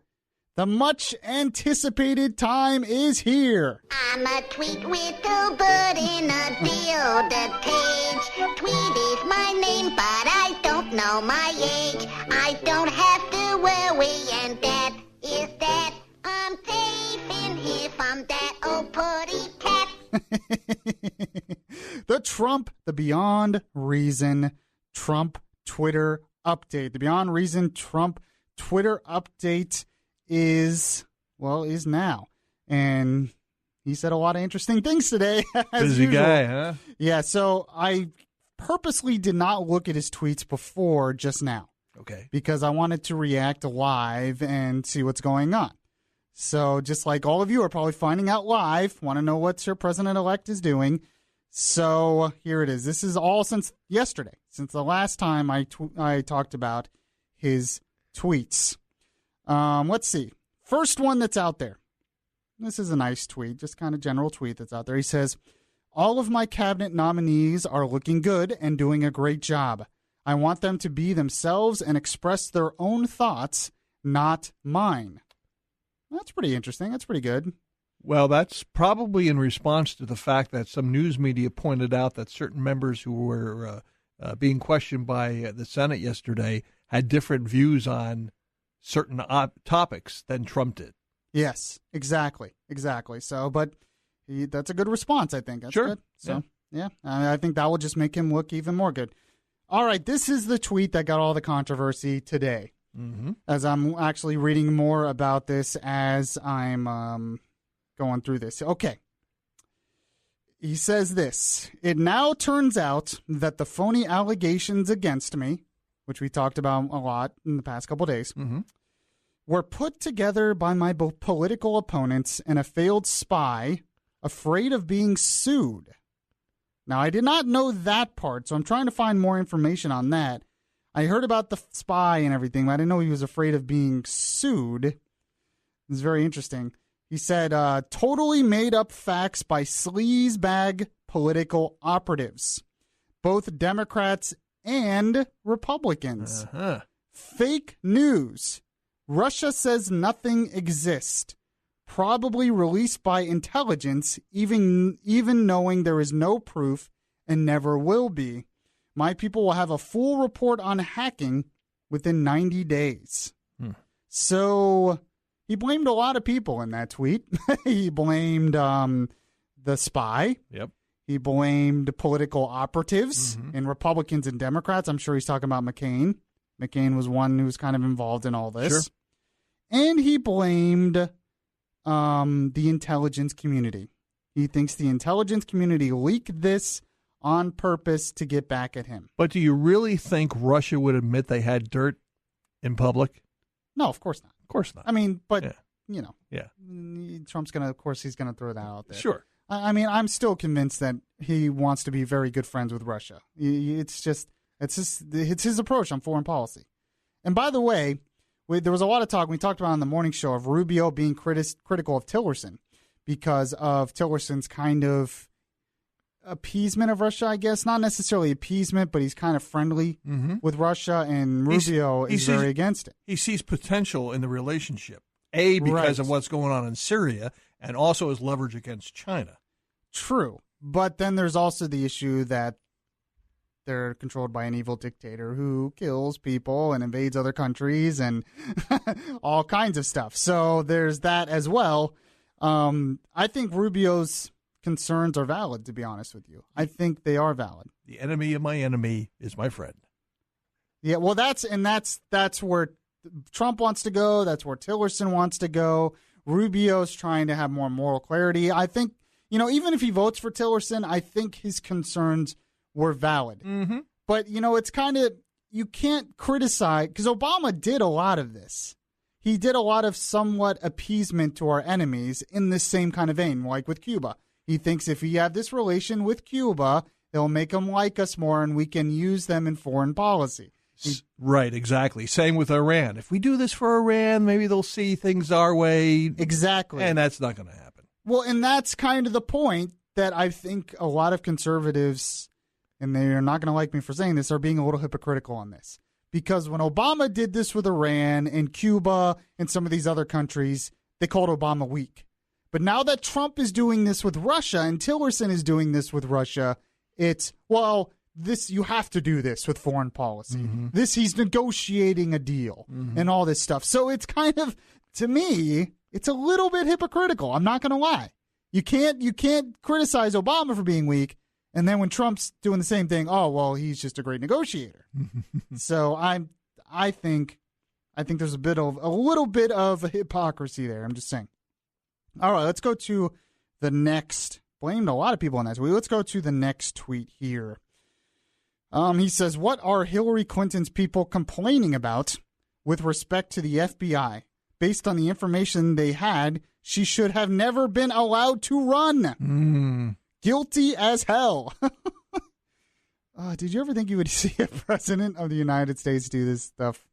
the much-anticipated time is here. I'm a tweet with a bird in a builder cage. Tweet is my name, but I don't know my age. I don't have to worry, and that is that. I'm safe in here from that old putty cat. The Beyond Reason Trump Twitter update. The Beyond Reason Trump Twitter update is now. And he said a lot of interesting things today. Busy guy, huh? Yeah, so I purposely did not look at his tweets before just now. Okay. Because I wanted to react live and see what's going on. So just like all of you are probably finding out live, want to know what your president-elect is doing. So here it is. This is all since yesterday, since the last time I talked about his tweets. Let's see. First one that's out there. This is a nice tweet, just kind of general tweet that's out there. He says, all of my cabinet nominees are looking good and doing a great job. I want them to be themselves and express their own thoughts, not mine. That's pretty interesting. That's pretty good. Well, that's probably in response to the fact that some news media pointed out that certain members who were being questioned by the Senate yesterday had different views on certain topics than Trump did. Yes, exactly. So, but that's a good response, I think. That's good. So, yeah, I think that will just make him look even more good. All right, this is the tweet that got all the controversy today. Mm-hmm. As I'm actually reading more about this as I'm going through this. Okay. He says this: "It now turns out that the phony allegations against me," which we talked about a lot in the past couple days, "were put together by my political opponents and a failed spy afraid of being sued." Now, I did not know that part, so I'm trying to find more information on that. I heard about the spy and everything, but I didn't know he was afraid of being sued. It's very interesting. He said, "Totally made up facts by sleazebag political operatives, both Democrats and Republicans. Fake news. Russia says nothing exists. Probably released by intelligence, even knowing there is no proof and never will be. My people will have a full report on hacking within 90 days. So he blamed a lot of people in that tweet. He blamed the spy. Yep. He blamed political operatives and Republicans and Democrats. I'm sure he's talking about McCain. McCain was one who was kind of involved in all this. Sure. And he blamed the intelligence community. He thinks the intelligence community leaked this on purpose to get back at him. But do you really think Russia would admit they had dirt in public? No, of course not. Of course not. I mean, but, you know. Yeah. Trump's going to, of course, he's going to throw that out there. Sure. I mean, I'm still convinced that he wants to be very good friends with Russia. It's his approach on foreign policy. And by the way, there was a lot of talk we talked about on the morning show of Rubio being critical of Tillerson because of Tillerson's kind of appeasement of Russia, I guess. Not necessarily appeasement, but he's kind of friendly with Russia, and Rubio is very against it. He sees potential in the relationship, because of what's going on in Syria, and also his leverage against China. True. But then there's also the issue that they're controlled by an evil dictator who kills people and invades other countries and all kinds of stuff. So there's that as well. I think Rubio's concerns are valid, to be honest with you. I think they are valid. The enemy of my enemy is my friend. Yeah, well, that's where Trump wants to go. That's where Tillerson wants to go. Rubio's trying to have more moral clarity. I think, even if he votes for Tillerson, I think his concerns were valid. But, it's kind of, you can't criticize, because Obama did a lot of this. He did a lot of somewhat appeasement to our enemies in this same kind of vein, like with Cuba. He thinks if we have this relation with Cuba, they'll make them like us more and we can use them in foreign policy. Right, exactly. Same with Iran. If we do this for Iran, maybe they'll see things our way. Exactly. And that's not going to happen. Well, and that's kind of the point that I think a lot of conservatives, and they're not going to like me for saying this, are being a little hypocritical on this. Because when Obama did this with Iran and Cuba and some of these other countries, they called Obama weak. But now that Trump is doing this with Russia and Tillerson is doing this with Russia, it's, you have to do this with foreign policy. He's negotiating a deal and all this stuff. So it's kind of, to me, it's a little bit hypocritical. I'm not going to lie. You can't criticize Obama for being weak, and then when Trump's doing the same thing, he's just a great negotiator. So I think there's a little bit of hypocrisy there. I'm just saying. All right, let's go to the next. Blamed a lot of people on that tweet. Let's go to the next tweet here. He says, "What are Hillary Clinton's people complaining about with respect to the FBI? Based on the information they had, she should have never been allowed to run. Guilty as hell." Did you ever think you would see a president of the United States do this stuff?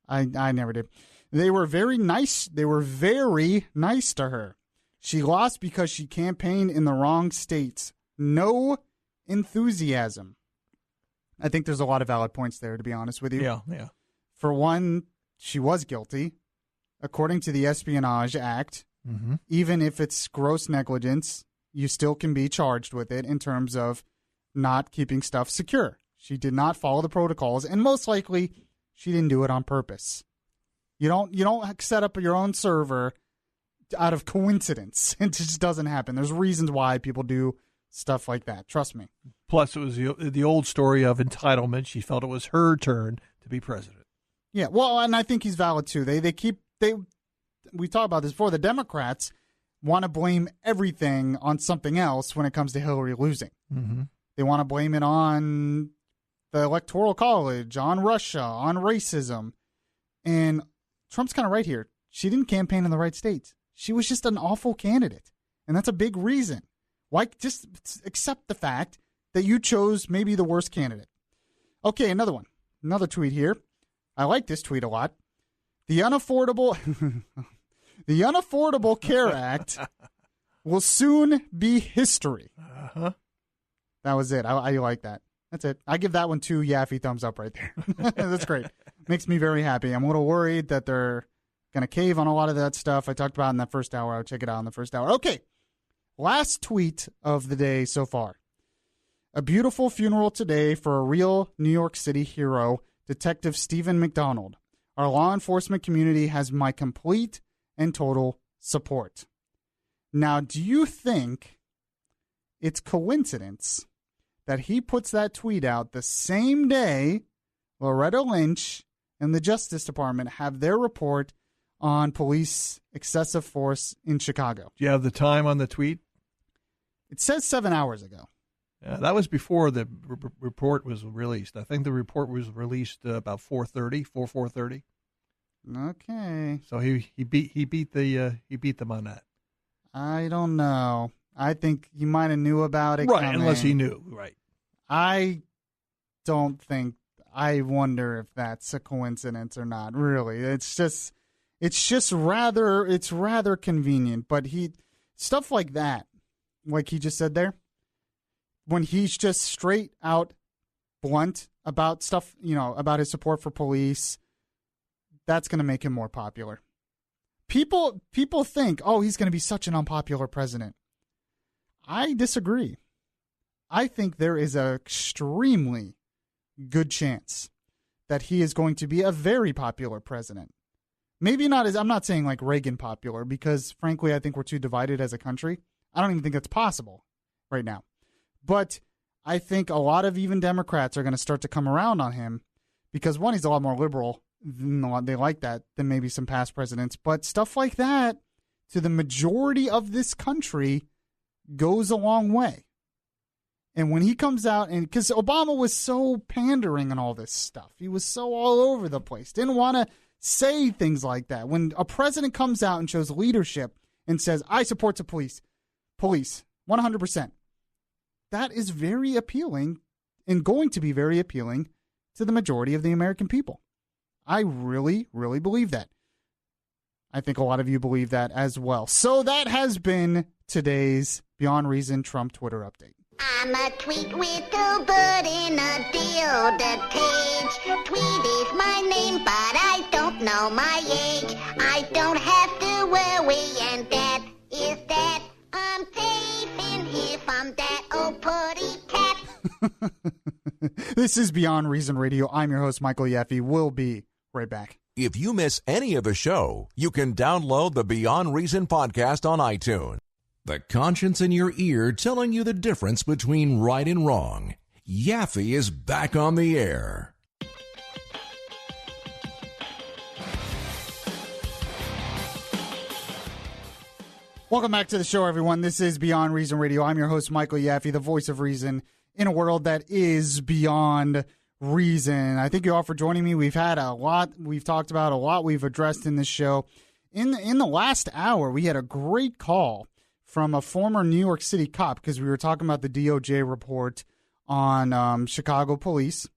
I never did. They were very nice. They were very nice to her. She lost because she campaigned in the wrong states. No enthusiasm. I think there's a lot of valid points there, to be honest with you. Yeah. For one, she was guilty. According to the Espionage Act, even if it's gross negligence, you still can be charged with it in terms of not keeping stuff secure. She did not follow the protocols, and most likely, she didn't do it on purpose. You don't set up your own server out of coincidence. It just doesn't happen. There's reasons why people do stuff like that. Trust me. Plus, it was the old story of entitlement. She felt it was her turn to be president. Yeah, well, and I think he's valid too. We talked about this before. The Democrats want to blame everything on something else when it comes to Hillary losing. Mm-hmm. They want to blame it on the Electoral College, on Russia, on racism. And Trump's kind of right here. She didn't campaign in the right states. She was just an awful candidate. And that's a big reason. Why just accept the fact that you chose maybe the worst candidate? Okay, another one. Another tweet here. I like this tweet a lot. The Unaffordable Care Act will soon be history. Uh-huh. That was it. I like that. That's it. I give that one 2 Yaffee thumbs up right there. That's great. Makes me very happy. I'm a little worried that they're going to cave on a lot of that stuff I talked about in that first hour. I'll check it out in the first hour. Okay. Last tweet of the day so far. A beautiful funeral today for a real New York City hero, Detective Stephen McDonald. Our law enforcement community has my complete and total support. Now, do you think it's coincidence that he puts that tweet out the same day Loretta Lynch and the Justice Department have their report on police excessive force in Chicago? Do you have the time on the tweet? It says 7 hours ago. Yeah, that was before the report was released. I think the report was released about 4:30. Okay. So he beat them on that. I don't know. I think he might have knew about it. Right, unless he knew. Right. I don't think. I wonder if that's a coincidence or not. Really, it's rather convenient. But stuff like that, like he just said there, when he's just straight out blunt about stuff, about his support for police, that's going to make him more popular. People think, oh, he's going to be such an unpopular president. I disagree. I think there is an extremely good chance that he is going to be a very popular president. Maybe not I'm not saying like Reagan popular, because frankly, I think we're too divided as a country. I don't even think that's possible right now. But I think a lot of even Democrats are going to start to come around on him because, one, he's a lot more liberal. They like that than maybe some past presidents. But stuff like that, to the majority of this country, goes a long way. And when he comes out, and because Obama was so pandering and all this stuff, he was so all over the place, didn't want to say things like that. When a president comes out and shows leadership and says, I support the police, 100%, that is very appealing and going to be very appealing to the majority of the American people. I really, really believe that. I think a lot of you believe that as well. So that has been today's Beyond Reason Trump Twitter update. I'm a tweet with a bird in a deodorant cage. Tweet is my name, but I don't know my age. I don't have to worry, and that is that. I'm safe in here from that old putty cat. This is Beyond Reason Radio. I'm your host, Michael Yaffee. We'll be right back. If you miss any of the show, you can download the Beyond Reason podcast on iTunes. The conscience in your ear telling you the difference between right and wrong. Yaffee is back on the air. Welcome back to the show, everyone. This is Beyond Reason Radio. I'm your host, Michael Yaffee, the voice of reason in a world that is beyond reason. I thank you all for joining me. We've had a lot. We've talked about a lot we've addressed in this show. In the last hour, we had a great call from a former New York City cop, because we were talking about the DOJ report on Chicago police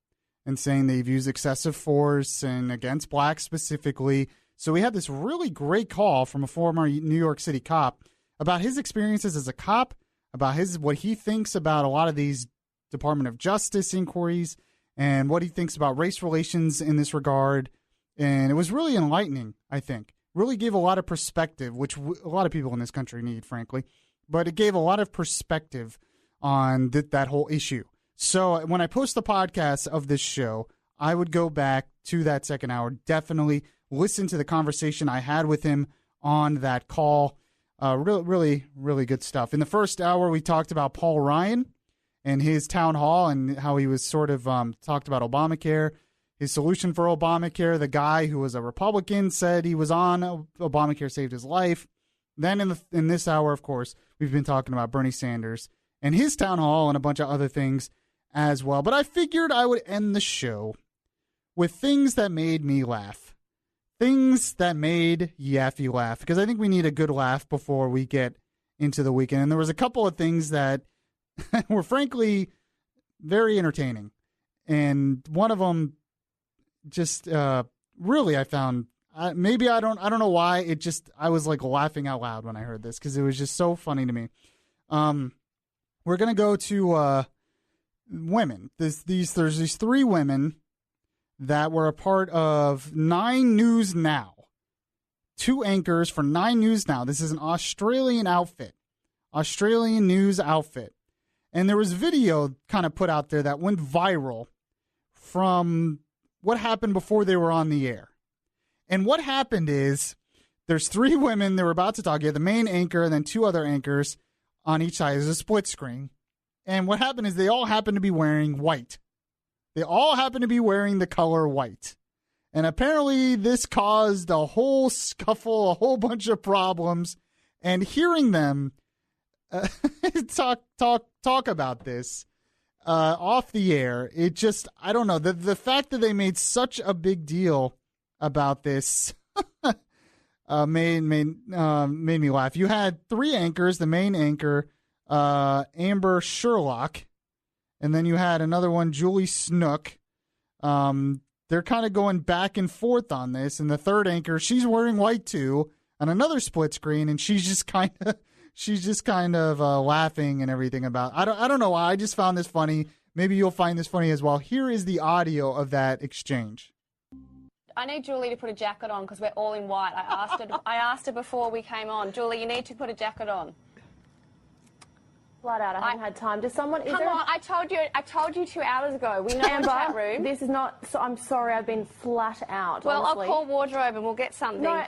and saying they've used excessive force and against blacks specifically. So we had this really great call from a former New York City cop about his experiences as a cop, about what he thinks about a lot of these Department of Justice inquiries, and what he thinks about race relations in this regard. And it was really enlightening, I think. Really gave a lot of perspective, which a lot of people in this country need, frankly. But it gave a lot of perspective on that whole issue. So when I post the podcast of this show, I would go back to that second hour, definitely listen to the conversation I had with him on that call. Really, really good stuff. In the first hour, we talked about Paul Ryan and his town hall and how he was sort of talked about Obamacare, his solution for Obamacare. The guy who was a Republican said he was on Obamacare, saved his life. Then in this hour, of course, we've been talking about Bernie Sanders and his town hall and a bunch of other things as well. But I figured I would end the show with things that made me laugh. Things that made Yaffee laugh, because I think we need a good laugh before we get into the weekend. And there was a couple of things that were frankly very entertaining. And one of them just really I found, maybe I don't know why, I was like laughing out loud when I heard this because it was just so funny to me. We're going to go to women. There's these three women that were a part of 9 News Now. 2 anchors for 9 News Now. This is an Australian news outfit. And there was video kind of put out there that went viral from what happened before they were on the air. And what happened is there's 3 women, they were about to talk. You had the main anchor and then 2 other anchors on each side. There's a split screen. And what happened is they all happened to be wearing white. They all happen to be wearing the color white. And apparently this caused a whole scuffle, a whole bunch of problems. And hearing them talk about this off the air, it just, I don't know. The fact that they made such a big deal about this made me laugh. You had 3 anchors, the main anchor, Amber Sherlock, and then you had another one, Julie Snook. They're kind of going back and forth on this. And the third anchor, she's wearing white too, on another split screen, and she's just kind of laughing and everything about. I don't know why. I just found this funny. Maybe you'll find this funny as well. Here is the audio of that exchange. I need Julie to put a jacket on because we're all in white. I asked her before we came on. Julie, you need to put a jacket on. Flat out, I haven't had time. Does someone? Come on! I told you 2 hours ago. We know in the chat room. This is not. So I'm sorry. I've been flat out. Well, honestly. I'll call wardrobe and we'll get something. No,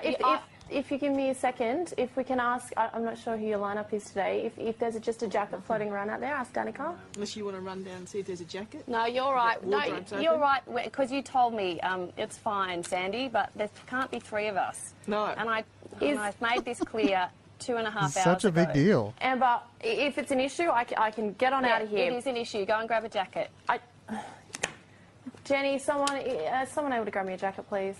if you give me a second, if we can ask, I'm not sure who your lineup is today. If there's just a jacket floating around out there, ask Danica. Unless you want to run down and see if there's a jacket. No, you're right. No, you're right because you told me it's fine, Sandy, but there can't be 3 of us. No. And I've made this clear 2.5 hours ago. Such a big deal. Amber, if it's an issue, I can get on out of here. It is an issue. Go and grab a jacket. Jenny, someone able to grab me a jacket, please?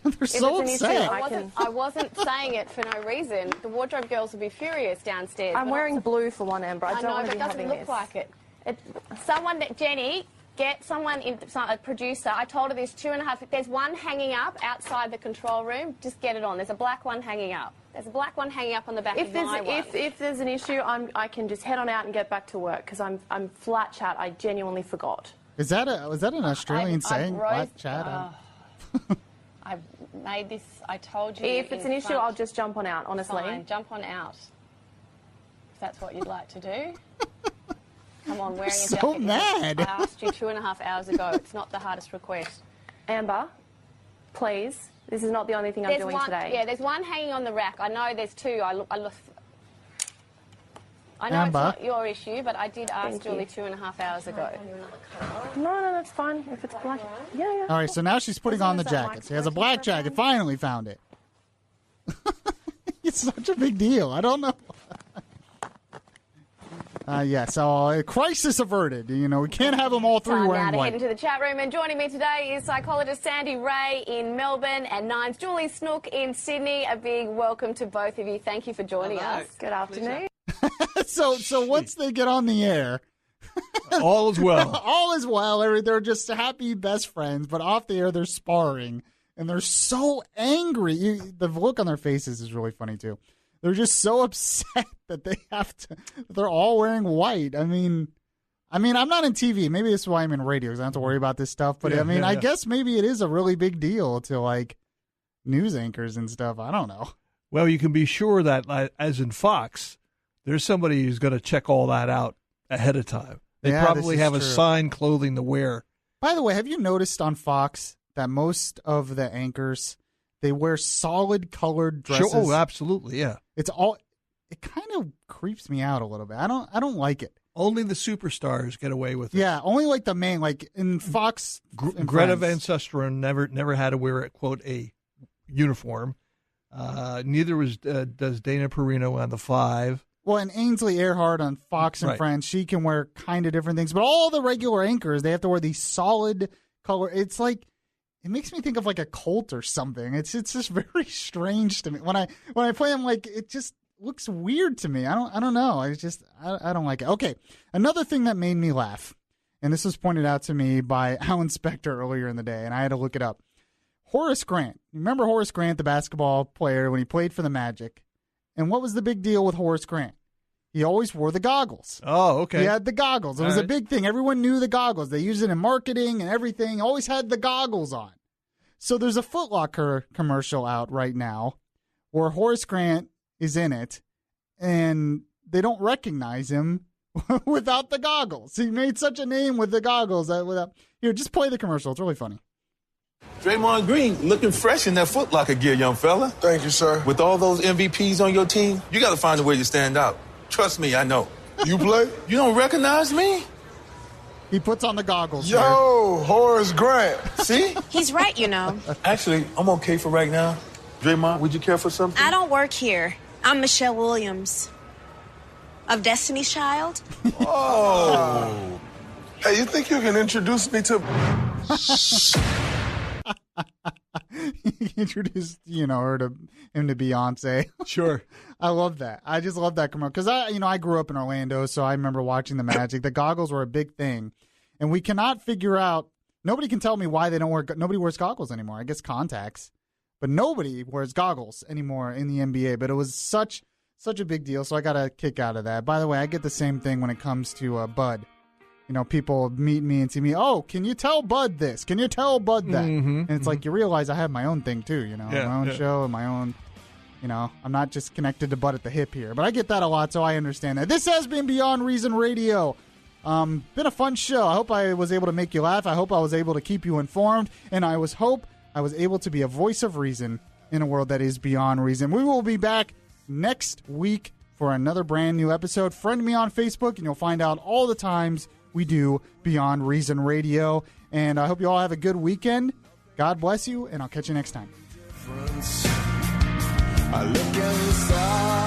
They're so upset. I wasn't saying it for no reason. The wardrobe girls would be furious downstairs. I'm wearing blue for one, Amber. I don't want to be having this. It doesn't look like it. Jenny, get someone in, a producer. I told her there's 2.5. There's one hanging up outside the control room. Just get it on. There's a black one hanging up. There's a black one hanging up on the back of my one. If there's an issue, I can just head on out and get back to work because I'm flat chat. I genuinely forgot. Was that an Australian saying? Flat chat. I've made this. I told you. If it's an issue, I'll just jump on out. Honestly, fine. Jump on out. If that's what you'd like to do. Come on, wearing a jacket. So mad. I asked you 2.5 hours ago. It's not the hardest request. Amber, please. This is not the only thing I'm doing today. Yeah, there's one hanging on the rack. I know there's 2. I know Amber. It's not your issue, but I did ask Julie 2.5 hours ago. No, that's fine. If it's black, yeah. All right, so now she's putting on the jacket. She has a black jacket. Finally found it. It's such a big deal. I don't know. So crisis averted. You know, we can't have them all 3 wearing white. Now to head into the chat room, and joining me today is psychologist Sandy Ray in Melbourne and Nine's Julie Snook in Sydney. A big welcome to both of you. Thank you for joining us. Good afternoon. So once they get on the air, all is well. All is well. They're just happy best friends, but off the air they're sparring, and they're so angry. The look on their faces is really funny too. They're just so upset that they're all wearing white. I mean, I'm not in TV. Maybe this is why I'm in radio, because I don't have to worry about this stuff. But I guess maybe it is a really big deal to like news anchors and stuff. I don't know. Well, you can be sure that, as in Fox, there's somebody who's going to check all that out ahead of time. They probably have assigned clothing to wear. By the way, have you noticed on Fox that most of the anchors, they wear solid colored dresses. Sure. Oh, absolutely, yeah. It kind of creeps me out a little bit. I don't like it. Only the superstars get away with it. Yeah, only like the main, like in Fox. Greta Van Susteren never had to wear, quote, a uniform. Neither does Dana Perino on the 5. Well, and Ainsley Earhardt on Fox and Friends, she can wear kind of different things. But all the regular anchors, they have to wear these solid color. It's like, it makes me think of like a cult or something. It's just very strange to me. When I play them, like, it just looks weird to me. I don't know. I don't like it. Okay, another thing that made me laugh, and this was pointed out to me by Alan Spector earlier in the day, and I had to look it up. Horace Grant. Remember Horace Grant, the basketball player, when he played for the Magic? And what was the big deal with Horace Grant? He always wore the goggles. Oh, okay. He had the goggles. It was a big thing. Everyone knew the goggles. They used it in marketing and everything. Always had the goggles on. So there's a Foot Locker commercial out right now where Horace Grant is in it, and they don't recognize him without the goggles. He made such a name with the goggles. Here, just play the commercial. It's really funny. Draymond Green looking fresh in that Foot Locker gear, young fella. Thank you, sir. With all those MVPs on your team, you got to find a way to stand out. Trust me, I know. You play? You don't recognize me? He puts on the goggles. Yo, Horace Grant. See? He's right, you know. Actually, I'm okay for right now. Draymond, would you care for something? I don't work here. I'm Michelle Williams of Destiny's Child. Oh. Hey, you think you can introduce me to... He introduced, him to Beyonce. Sure. I love that. I just love that commercial because I grew up in Orlando, so I remember watching the Magic. The goggles were a big thing, and we cannot figure out. Nobody can tell me why they don't wear. Nobody wears goggles anymore. I guess contacts, but nobody wears goggles anymore in the NBA. But it was such a big deal, so I got a kick out of that. By the way, I get the same thing when it comes to Bud. People meet me and see me. Oh, can you tell Bud this? Can you tell Bud that? And it's like you realize I have my own thing too. My own show and my own. I'm not just connected to Bud at the hip here, but I get that a lot, so I understand that. This has been Beyond Reason Radio. Been a fun show. I hope I was able to make you laugh. I hope I was able to keep you informed, and I hope I was able to be a voice of reason in a world that is beyond reason. We will be back next week for another brand new episode. Friend me on Facebook, and you'll find out all the times we do Beyond Reason Radio. And I hope you all have a good weekend. God bless you, and I'll catch you next time. I look inside.